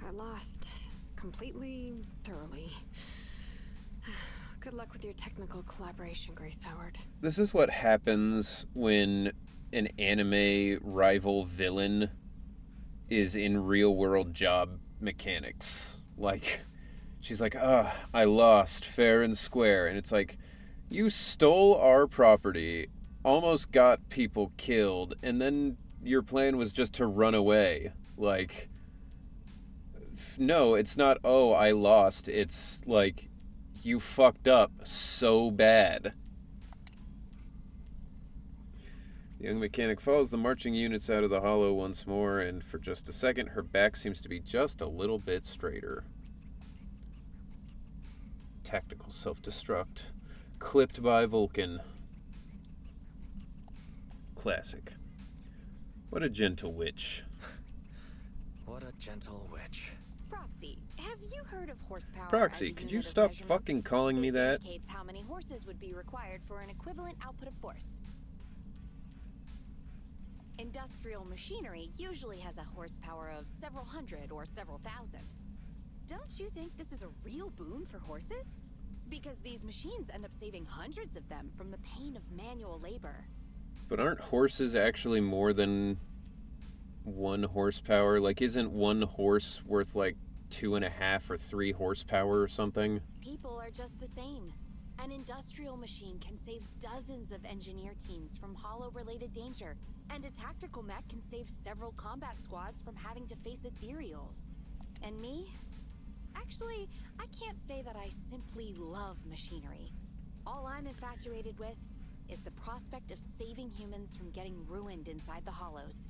I lost completely, thoroughly. Good luck with your technical collaboration, Grace Howard. This is what happens when an anime rival villain is in real world job mechanics. Like, she's like, I lost fair and square. And it's like, you stole our property, almost got people killed, and then your plan was just to run away. Like, no, it's not, oh, I lost. It's like, you fucked up so bad. The young mechanic follows the marching units out of the hollow once more, and for just a second, her back seems to be just a little bit straighter. Tactical self-destruct. Clipped by Vulcan. Classic. What a gentle witch. What a gentle witch. Proxy, have you heard of horsepower? Proxy, as a could unit you of stop measurement? fucking calling me It that? indicates how many horses would be required for an equivalent output of force. Industrial machinery usually has a horsepower of several hundred or several thousand. Don't you think this is a real boon for horses? Because these machines end up saving hundreds of them from the pain of manual labor. But aren't horses actually more than 1 horsepower? Like, isn't 1 horse worth like 2.5 or 3 horsepower or something? People are just the same. An industrial machine can save dozens of engineer teams from hollow-related danger, and a tactical mech can save several combat squads from having to face ethereals. And me? Actually, I can't say that I simply love machinery. All I'm infatuated with is the prospect of saving humans from getting ruined inside the hollows,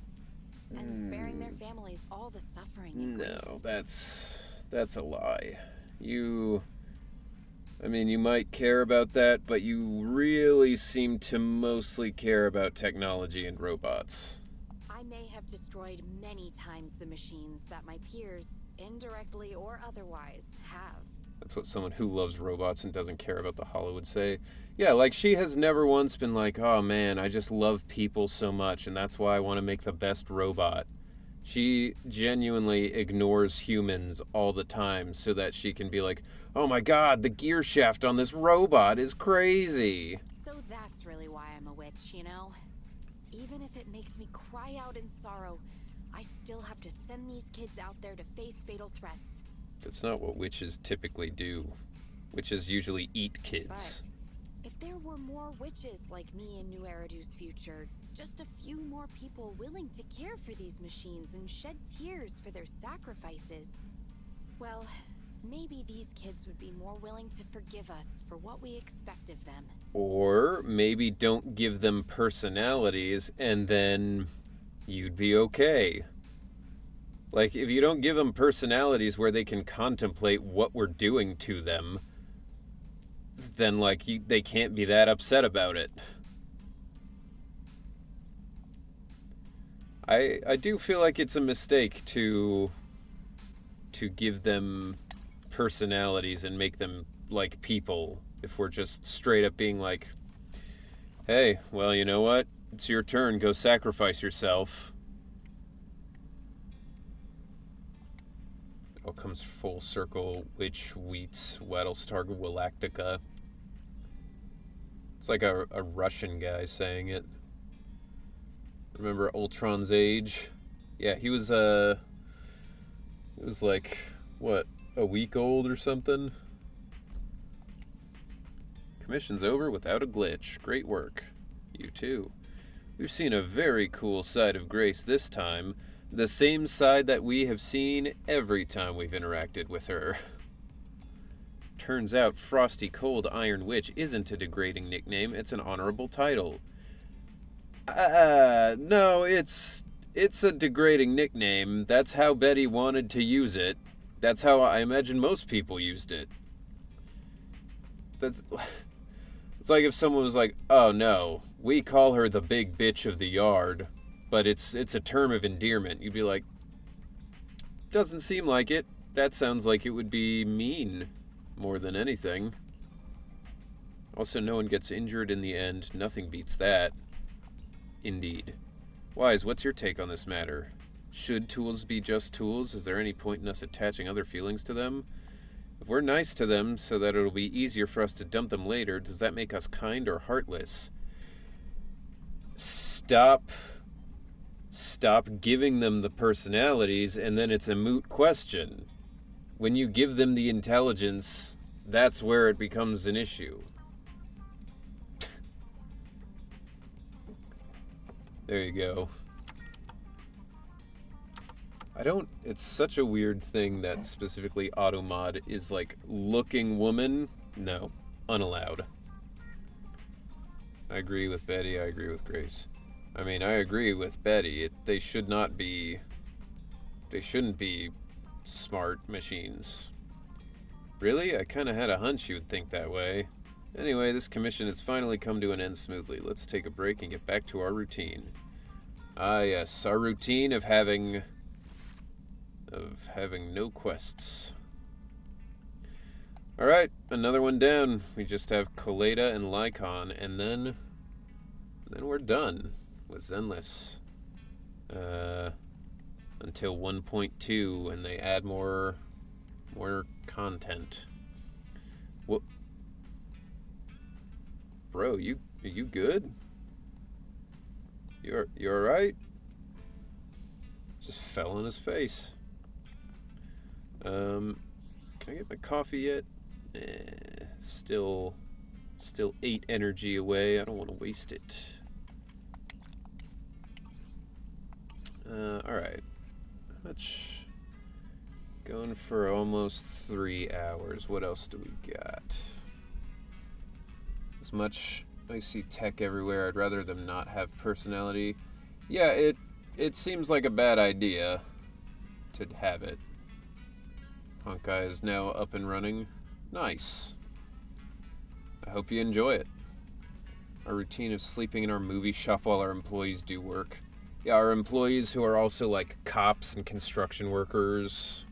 and sparing their families all the suffering and grief. No, that's a lie. I mean, you might care about that, but you really seem to mostly care about technology and robots. I may have destroyed many times the machines that my peers, indirectly or otherwise, have. That's what someone who loves robots and doesn't care about the hollow would say. Yeah, like, she has never once been like, oh man, I just love people so much and that's why I want to make the best robot. She genuinely ignores humans all the time so that she can be like, oh my god, the gear shaft on this robot is crazy. So that's really why I'm a witch, you know? Even if it makes me cry out in sorrow, I still have to send these kids out there to face fatal threats. That's not what witches typically do. Witches usually eat kids. But if there were more witches like me in New Eridu's future, just a few more people willing to care for these machines and shed tears for their sacrifices, well, maybe these kids would be more willing to forgive us for what we expect of them. Or maybe don't give them personalities and then you'd be okay. Like, if you don't give them personalities where they can contemplate what we're doing to them, then, like, they can't be that upset about it. I do feel like it's a mistake to give them personalities and make them like people if we're just straight up being like, hey, well, you know what? It's your turn. Go sacrifice yourself. It all comes full circle. Witch, Wheats, Wattlestar Galactica. It's like a Russian guy saying it. Remember Ultron's age? Yeah, he was like, what, a week old or something? Commission's over without a glitch. Great work. You too. We've seen a very cool side of Grace this time. The same side that we have seen every time we've interacted with her. Turns out Frosty Cold Iron Witch isn't a degrading nickname, it's an honorable title. No, it's a degrading nickname. That's how Betty wanted to use it. That's how I imagine most people used it. It's like if someone was like, oh no, we call her the big bitch of the yard, but it's a term of endearment. You'd be like, doesn't seem like it. That sounds like it would be mean more than anything. Also, no one gets injured in the end. Nothing beats that. Indeed. Wise, what's your take on this matter? Should tools be just tools? Is there any point in us attaching other feelings to them? If we're nice to them so that it'll be easier for us to dump them later, does that make us kind or heartless? Stop giving them the personalities, and then it's a moot question. When you give them the intelligence, that's where it becomes an issue. There you go. It's such a weird thing that specifically Automod is like, looking woman, no, unallowed. I agree with Betty, I agree with Grace. I mean, I agree with Betty, they shouldn't be smart machines. Really? I kinda had a hunch you would think that way. Anyway, this commission has finally come to an end smoothly. Let's take a break and get back to our routine. Ah yes, our routine of having no quests. Alright, another one down. We just have Kaleda and Lycon, and then we're done with Zenless. Until 1.2, and they add more content. What? Bro, are you good? You alright? Just fell on his face. Can I get my coffee yet? Still 8 energy away. I don't want to waste it. Alright. Much. Going for almost 3 hours. What else do we got? As much. I see tech everywhere. I'd rather them not have personality. Yeah, it seems like a bad idea to have it. Honkai is now up and running. Nice. I hope you enjoy it. Our routine of sleeping in our movie shop while our employees do work. Yeah, our employees who are also like cops and construction workers.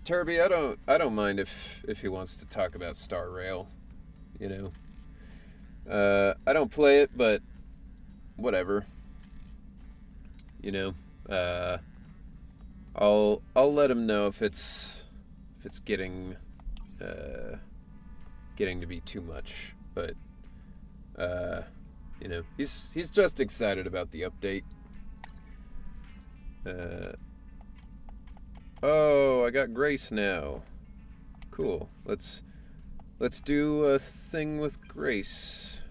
Turby, I don't mind if he wants to talk about Star Rail, you know. I don't play it, but whatever. You know, I'll let him know if it's getting getting to be too much. But you know, he's just excited about the update. Oh, I got Grace now. Cool. Let's do a thing with Grace.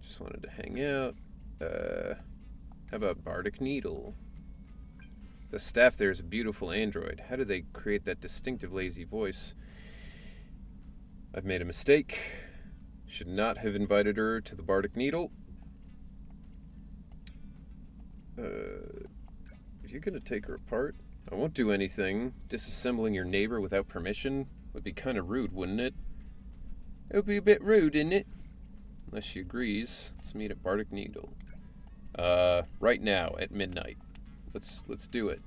Just wanted to hang out. How about Bardic Needle? The staff there is a beautiful android. How do they create that distinctive lazy voice? I've made a mistake. Should not have invited her to the Bardic Needle. Are you gonna take her apart? I won't do anything. Disassembling your neighbor without permission would be kind of rude, wouldn't it? It would be a bit rude, isn't it? Unless she agrees. Let's meet at Bardic Needle. Right now at midnight. Let's do it.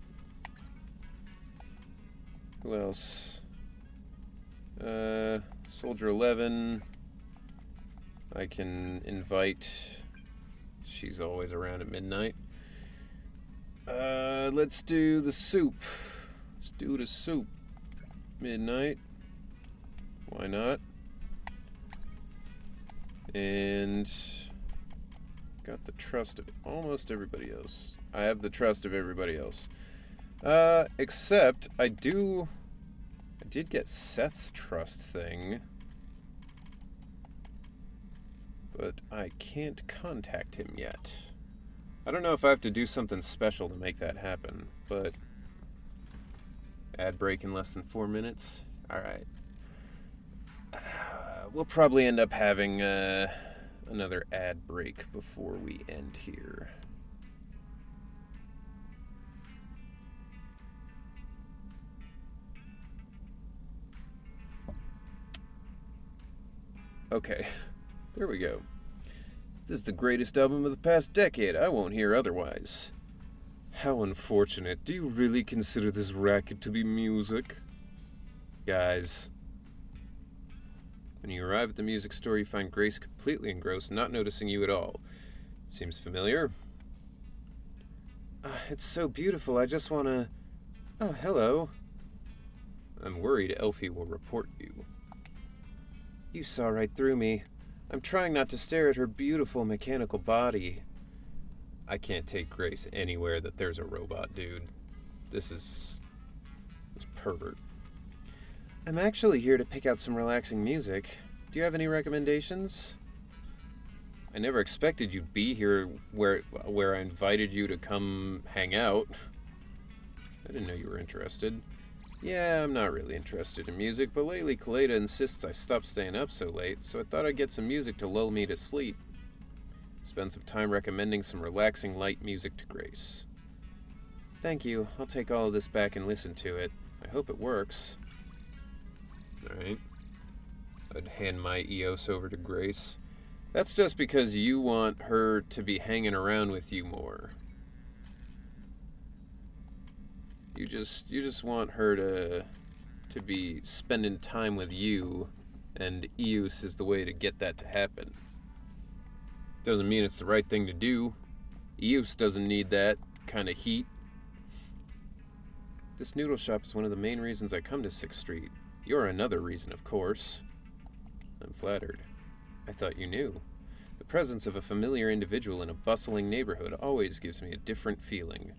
Who else? Soldier 11. I can invite. She's always around at midnight. Let's do the soup. Let's do the soup. Midnight. Why not? And got the trust of almost everybody else. I have the trust of everybody else. Except I did get Seth's trust thing. But I can't contact him yet. I don't know if I have to do something special to make that happen, but ad break in less than 4 minutes. All right. We'll probably end up having another ad break before we end here. Okay, there we go. This is the greatest album of the past decade. I won't hear otherwise. How unfortunate. Do you really consider this racket to be music? Guys. When you arrive at the music store, you find Grace completely engrossed, not noticing you at all. Seems familiar. It's so beautiful, I just want to... Oh, hello. I'm worried Elfie will report you. You saw right through me. I'm trying not to stare at her beautiful mechanical body. I can't take Grace anywhere that there's a robot, dude. This pervert. I'm actually here to pick out some relaxing music. Do you have any recommendations? I never expected you'd be here where I invited you to come hang out. I didn't know you were interested. Yeah, I'm not really interested in music, but lately Kaleda insists I stop staying up so late, so I thought I'd get some music to lull me to sleep. Spend some time recommending some relaxing light music to Grace. Thank you. I'll take all of this back and listen to it. I hope it works. Alright. I'd hand my EOS over to Grace. That's just because you want her to be hanging around with you more. You just want her to be spending time with you, and EOS is the way to get that to happen. Doesn't mean it's the right thing to do. EOS doesn't need that kind of heat. This noodle shop is one of the main reasons I come to 6th Street. You're another reason, of course. I'm flattered. I thought you knew. The presence of a familiar individual in a bustling neighborhood always gives me a different feeling.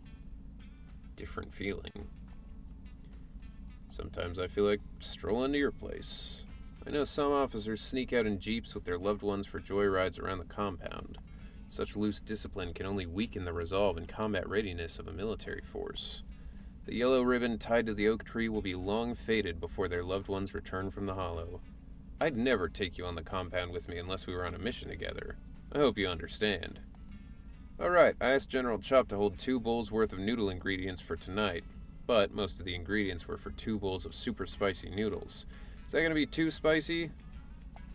Different feeling. Sometimes I feel like strolling to your place. I know some officers sneak out in jeeps with their loved ones for joyrides around the compound. Such loose discipline can only weaken the resolve and combat readiness of a military force. The yellow ribbon tied to the oak tree will be long faded before their loved ones return from the hollow. I'd never take you on the compound with me unless we were on a mission together. I hope you understand. Alright, I asked General Chop to hold 2 bowls worth of noodle ingredients for tonight, but most of the ingredients were for 2 bowls of super spicy noodles. Is that gonna be too spicy?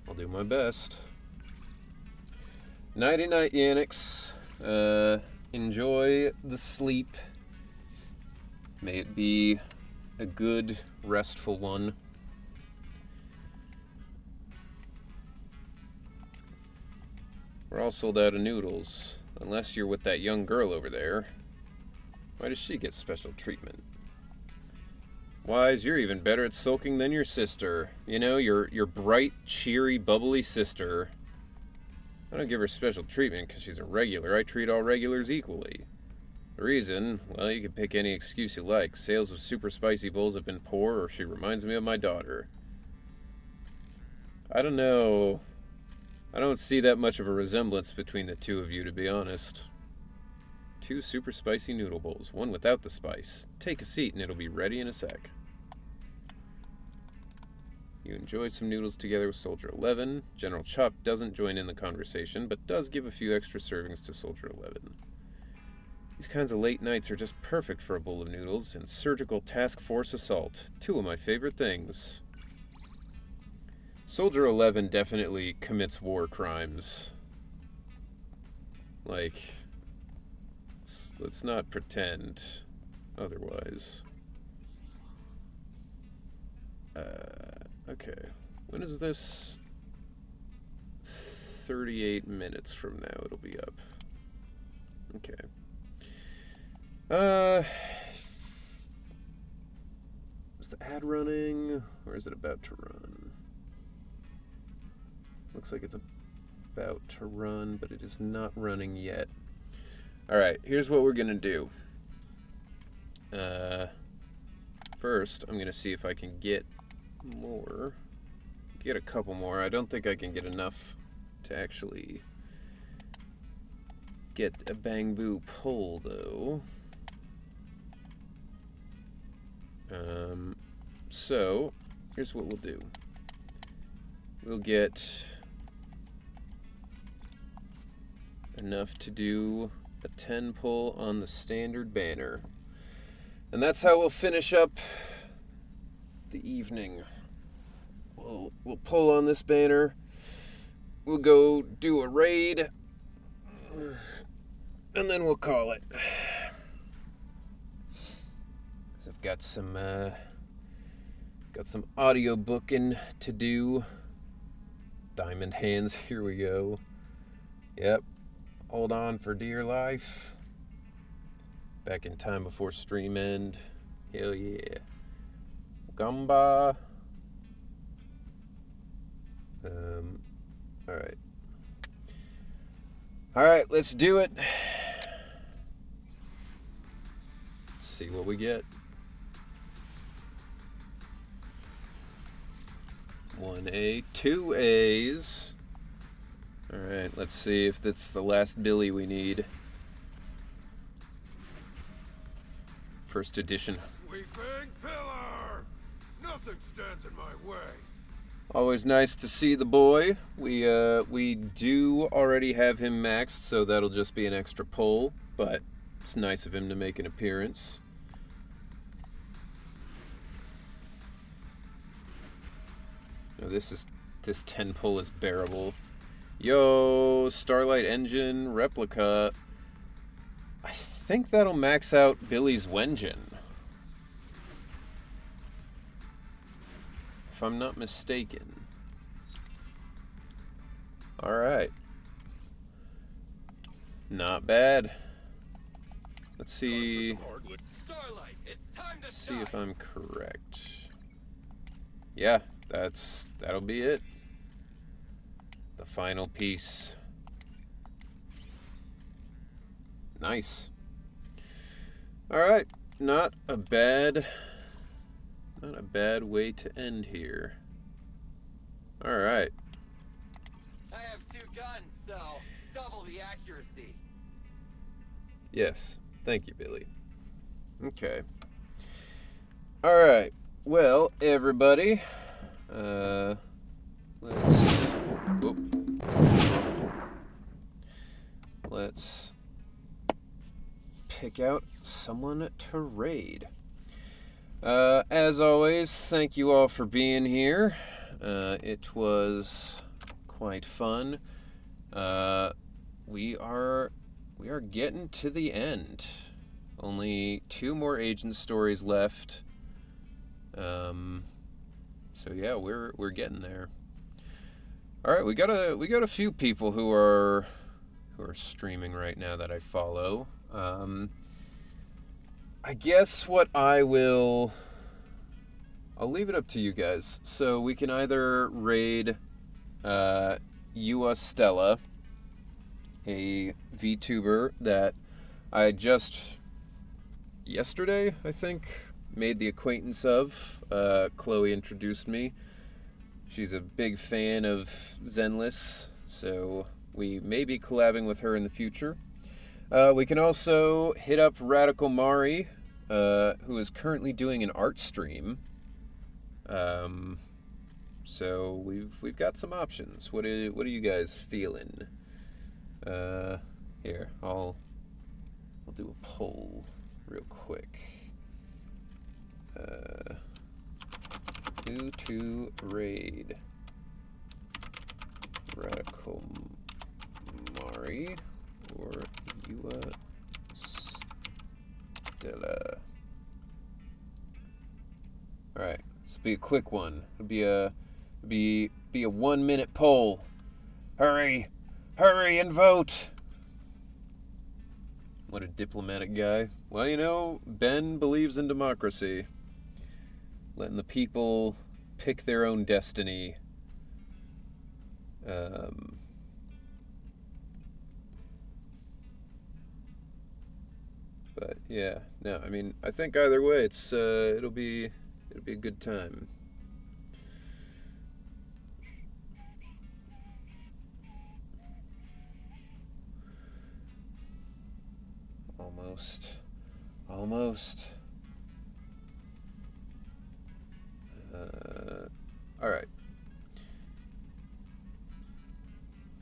I'll do my best. Nighty night, Yannix. Enjoy the sleep. May it be a good, restful one. We're all sold out of noodles. Unless you're with that young girl over there. Why does she get special treatment? Wise, you're even better at sulking than your sister. You know, your bright, cheery, bubbly sister. I don't give her special treatment because she's a regular. I treat all regulars equally. The reason, well, you can pick any excuse you like. Sales of super spicy bowls have been poor, or she reminds me of my daughter. I don't know. I don't see that much of a resemblance between the two of you, to be honest. 2 super spicy noodle bowls, one without the spice. Take a seat and it'll be ready in a sec. You enjoy some noodles together with Soldier 11. General Chop doesn't join in the conversation, but does give a few extra servings to Soldier 11. These kinds of late nights are just perfect for a bowl of noodles and surgical task force assault. 2 of my favorite things. Soldier 11 definitely commits war crimes. Like, let's not pretend otherwise. Okay. When is this? 38 minutes from now it'll be up. Okay. Is the ad running? Or is it about to run? Looks like it's about to run, but it is not running yet. Alright, here's what we're gonna do. First, I'm gonna see if I can get more. Get a couple more. I don't think I can get enough to actually get a Bang Boo pull, though. So, here's what we'll do. We'll get enough to do a 10 pull on the standard banner. And that's how we'll finish up the evening. We'll pull on this banner. We'll go do a raid. And then we'll call it. 'Cause I've got some audio booking to do. Diamond hands, here we go. Yep. Hold on for dear life. Back in time before stream end. Hell yeah. Gumba. Alright. Alright, let's do it. Let's see what we get. 1A, 2 A's. Alright, let's see if that's the last Billy we need. First edition. Sweet bang pillar! Nothing stands in my way. Always nice to see the boy. We do already have him maxed, so that'll just be an extra pull, but it's nice of him to make an appearance. No, this 10 pull is bearable. Yo, Starlight Engine replica. I think that'll max out Billy's Wenjin. If I'm not mistaken. Alright. Not bad. Let's see. Starlight, it's time to See if I'm correct. Yeah, that'll be it. The final piece. Nice. Alright, not a bad way to end here. Alright. I have 2 guns, so double the accuracy. Yes, thank you, Billy. Okay. Alright, well, everybody, let's pick out someone to raid. As always, thank you all for being here. It was quite fun. We are getting to the end. Only 2 more agent stories left. So yeah, we're getting there. All right, we got a few people who are who are streaming right now that I follow. I guess what I'll leave it up to you guys. So we can either raid Ua Stella, a VTuber that I just yesterday, I think, made the acquaintance of. Chloe introduced me. She's a big fan of Zenless, so we may be collabing with her in the future. We can also hit up Radical Mari, who is currently doing an art stream. So we've got some options. What are you guys feeling? Here, I'll do a poll real quick. Who to raid? Radical Mari or Ua Stella? Alright, this will be a quick one. It'll be a 1 minute poll. Hurry and vote. What a diplomatic guy. Well, you know, Ben believes in democracy. Letting the people pick their own destiny. But yeah, no, I mean, I think either way, it'll be a good time. Almost. All right.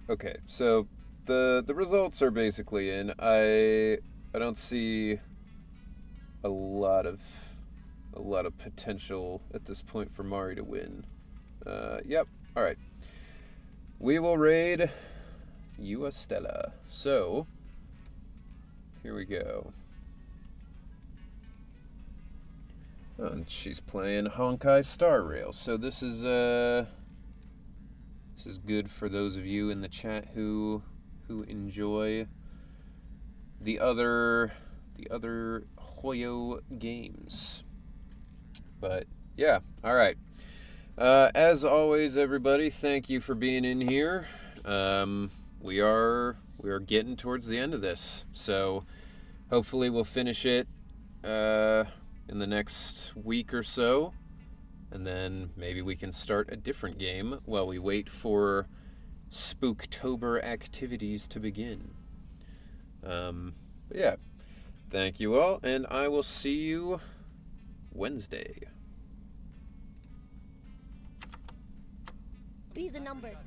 Okay, so the results are basically in. I don't see a lot of potential at this point for Mari to win. Yep. All right. We will raid Ua Stella. So here we go. Oh, and she's playing Honkai Star Rail. So this is good for those of you in the chat who enjoy the other Hoyo games. But yeah, all right. As always, everybody, thank you for being in here. We are getting towards the end of this, so hopefully we'll finish it in the next week or so, and then maybe we can start a different game while we wait for Spooktober activities to begin. But yeah, thank you all, and I will see you Wednesday. Be the number.